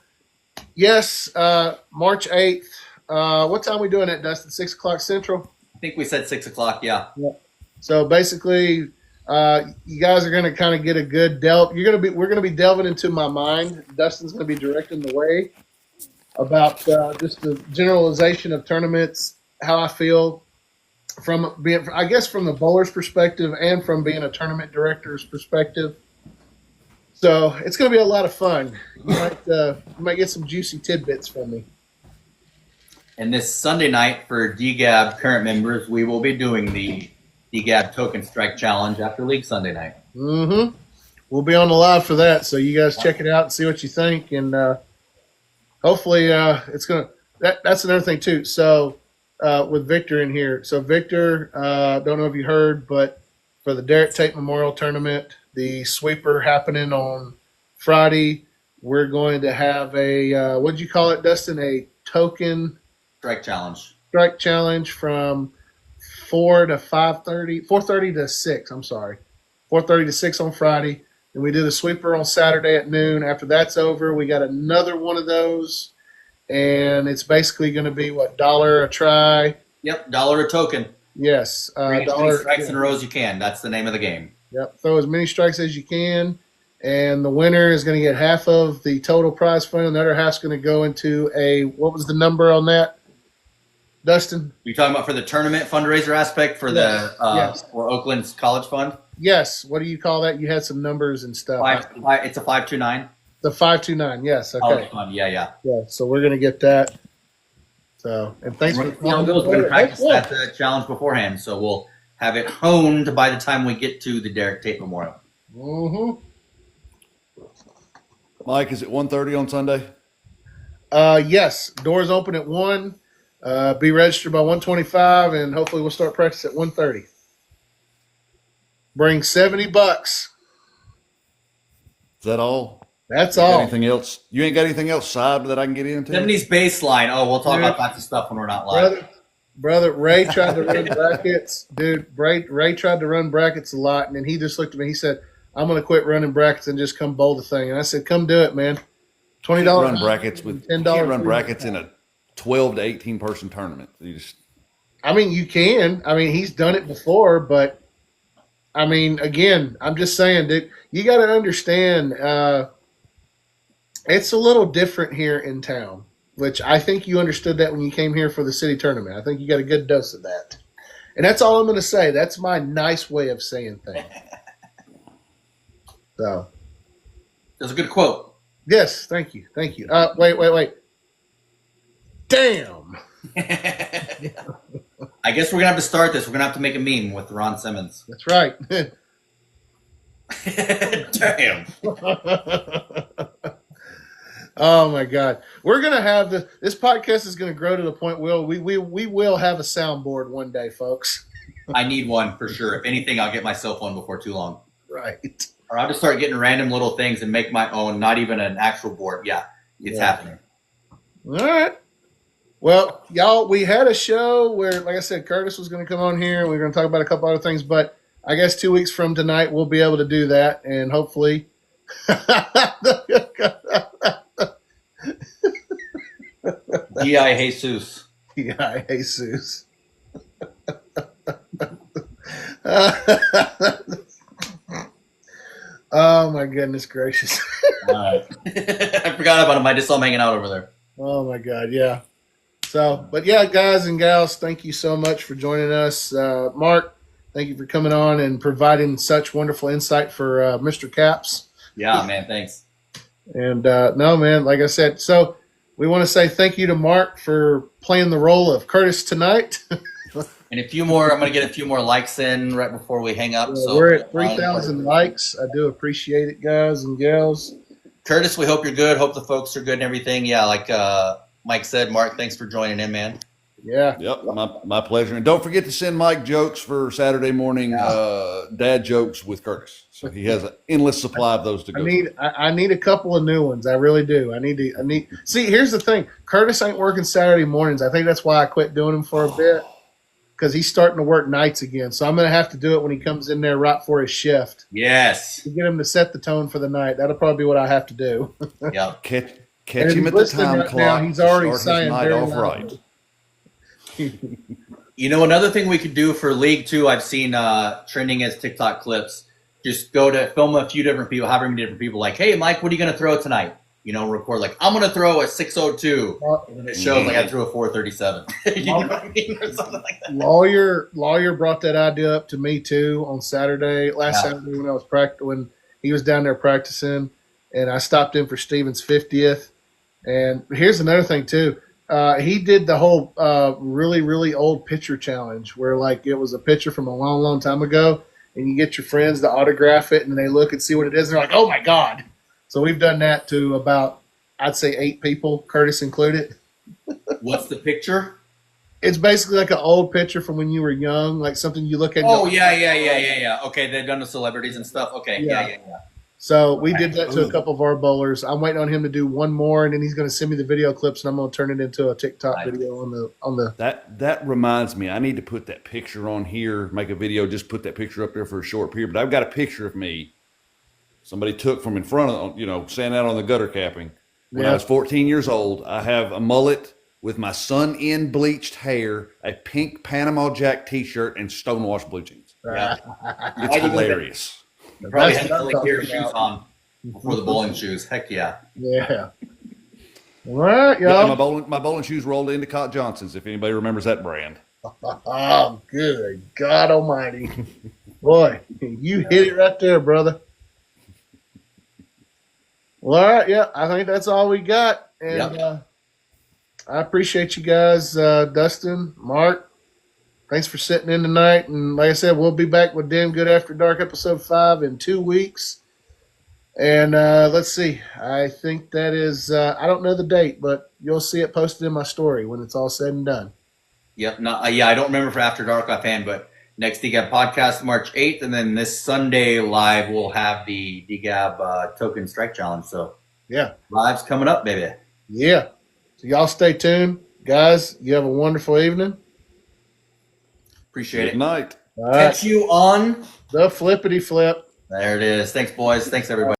A: yes, March 8th. What time are we doing it, Dustin? 6 o'clock Central.
B: I think we said 6 o'clock. Yeah.
A: So basically, you guys are going to kind of get a good delve. We're going to be delving into my mind. Dustin's going to be directing the way about just the generalization of tournaments, how I feel from being, I guess, from the bowler's perspective and from being a tournament director's perspective. So it's going to be a lot of fun. You might get some juicy tidbits from me.
B: And this Sunday night for DGAB current members, we will be doing the DGAB Token Strike Challenge after League Sunday night.
A: Mm-hmm. We'll be on the live for that, so you guys check it out and see what you think. And hopefully it's going to – that's another thing too. So with Victor in here. So Victor, don't know if you heard, but for the Derek Tate Memorial Tournament, the sweeper happening on Friday, we're going to have a what did you call it, Dustin? A token
B: Strike
A: challenge from 4 to 5:30, 4:30 to 6. I'm sorry, 4:30 to 6 on Friday. Then we do the sweeper on Saturday at noon. After that's over, we got another one of those, and it's basically going to be what, $1 a try.
B: Yep, $1 a token.
A: Yes,
B: Bring as many strikes in a row as you can. That's the name of the game.
A: Yep, throw as many strikes as you can, and the winner is going to get half of the total prize fund. The other half's going to go into a, what was the number on that, Dustin?
B: You talking about for the tournament fundraiser aspect for
A: Yes.
B: for Oakland's college fund?
A: Yes. What do you call that? You had some numbers and stuff.
B: It's a 529.
A: The 529. Yes. Okay.
B: College fund. Yeah.
A: Yeah. So we're going to get that. So, and thanks for
B: We're going to practice that challenge beforehand, so we'll have it honed by the time we get to the Derek Tate Memorial.
A: Mm-hmm.
C: Mike, is it 1:30 on Sunday?
A: Yes. Doors open at 1. Be registered by 1:25, and hopefully we'll start practice at 1:30. Bring $70.
C: Is that all?
A: That's
C: You got
A: all.
C: anything else? You ain't got anything else side that I can get into?
B: 70s baseline. Oh, we'll talk about lots of stuff when we're not live.
A: Brother, Ray tried to run brackets. Dude, Ray tried to run brackets a lot, and then he just looked at me. He said, I'm going to quit running brackets and just come bowl the thing. And I said, come do it, man. $20.
C: Run brackets with $10. You can't run brackets in a 12 to 18 person tournament. You just.
A: I mean, you can. I mean, he's done it before, but I mean, again, I'm just saying, dude, you got to understand. It's a little different here in town, which I think you understood that when you came here for the city tournament. I think you got a good dose of that. And that's all I'm going to say. That's my nice way of saying things. So.
B: That's a good quote.
A: Yes, thank you. Thank you. Wait. Damn.
B: I guess we're going to have to start this. We're going to have to make a meme with Ron Simmons.
A: That's right.
B: Damn.
A: Oh my God, we're gonna have this podcast is gonna grow to the point where we will have a soundboard one day, folks.
B: I need one for sure. If anything, I'll get myself one before too long.
A: Right.
B: Or I'll just start getting random little things and make my own, not even an actual board. Yeah, it's happening.
A: All right. Well, y'all, we had a show where, like I said, Curtis was going to come on here. And we were going to talk about a couple other things, but I guess 2 weeks from tonight we'll be able to do that, and hopefully.
B: D.I. Jesus.
A: Yeah, Jesus. Oh my goodness gracious!
B: All right. I forgot about him. I just saw him hanging out over there.
A: Oh my god, yeah. So, but yeah, guys and gals, thank you so much for joining us. Mark, thank you for coming on and providing such wonderful insight for Mr. Caps.
B: Yeah, man. Thanks.
A: And no, man, like I said, so we want to say thank you to Mark for playing the role of Curtis tonight.
B: And a few more. I'm gonna get a few more likes in right before we hang up. So
A: we're at 3,000 likes. I do appreciate it, guys and gals.
B: Curtis, we hope you're good. Hope the folks are good and everything. Yeah, like Mike said, Mark, thanks for joining in, man.
A: Yeah.
C: Yep, my pleasure. And don't forget to send Mike jokes for Saturday morning dad jokes with Curtis. So he has an endless supply of those to go.
A: I need a couple of new ones. I really do. I need. See, here's the thing. Curtis ain't working Saturday mornings. I think that's why I quit doing them for a bit, because he's starting to work nights again. So I'm going to have to do it when he comes in there right for his shift.
B: Yes.
A: To get him to set the tone for the night. That'll probably be what I have to do.
B: Yeah.
C: Catch him at the time
A: right
C: clock.
A: now, he's already
C: to start his
A: saying
C: night
A: very
C: off
A: loudly.
C: right.
B: You know, another thing we could do for League too, I've seen trending as TikTok clips. Just go to film a few different people, however many different people, like, hey, Mike, what are you going to throw tonight? You know, record like, I'm going to throw a 602. And then it shows like I threw a 437. You know what I mean? Or something like that.
A: Lawyer brought that idea up to me too on Saturday, Saturday when I was when he was down there practicing, and I stopped in for Steven's 50th. And here's another thing too. He did the whole really, really old picture challenge where like it was a picture from a long, long time ago, and you get your friends to autograph it, and they look and see what it is, and they're like, oh my God. So we've done that to about, I'd say 8 people, Curtis included.
B: What's the picture?
A: It's basically like an old picture from when you were young, like something you look at.
B: Oh, yeah. Okay, they've done the celebrities and stuff. Okay, yeah.
A: So we did that to a couple of our bowlers. I'm waiting on him to do one more, and then he's going to send me the video clips, and I'm going to turn it into a TikTok video on the.
C: That reminds me, I need to put that picture on here, make a video, just put that picture up there for a short period. But I've got a picture of me somebody took from in front of, standing out on the gutter capping. When I was 14 years old, I have a mullet with my sun-in bleached hair, a pink Panama Jack T-shirt, and stonewashed blue jeans.
B: Yeah.
C: It's hilarious.
B: Probably had a pair of shoes on before the bowling shoes. Heck yeah.
A: Yeah. All right, y'all.
C: Yeah, my bowling shoes rolled into Cott Johnson's, if anybody remembers that brand.
A: Oh, good God almighty. Boy, you hit it right there, brother. Well, all right, yeah, I think that's all we got. And I appreciate you guys, Dustin, Mark. Thanks for sitting in tonight. And like I said, we'll be back with Damn Good After Dark episode 5 in 2 weeks. And let's see. I think that is, I don't know the date, but you'll see it posted in my story when it's all said and done.
B: Yep. I don't remember for After Dark offhand, but next DGAB podcast March 8th. And then this Sunday live, we'll have the DGAB token strike challenge. So
A: yeah,
B: live's coming up, baby.
A: Yeah. So y'all stay tuned. Guys, you have a wonderful evening.
B: Appreciate it.
C: Good night.
A: All right.
B: Catch you on
A: the flippity flip.
B: There it is. Thanks, boys. Thanks, everybody.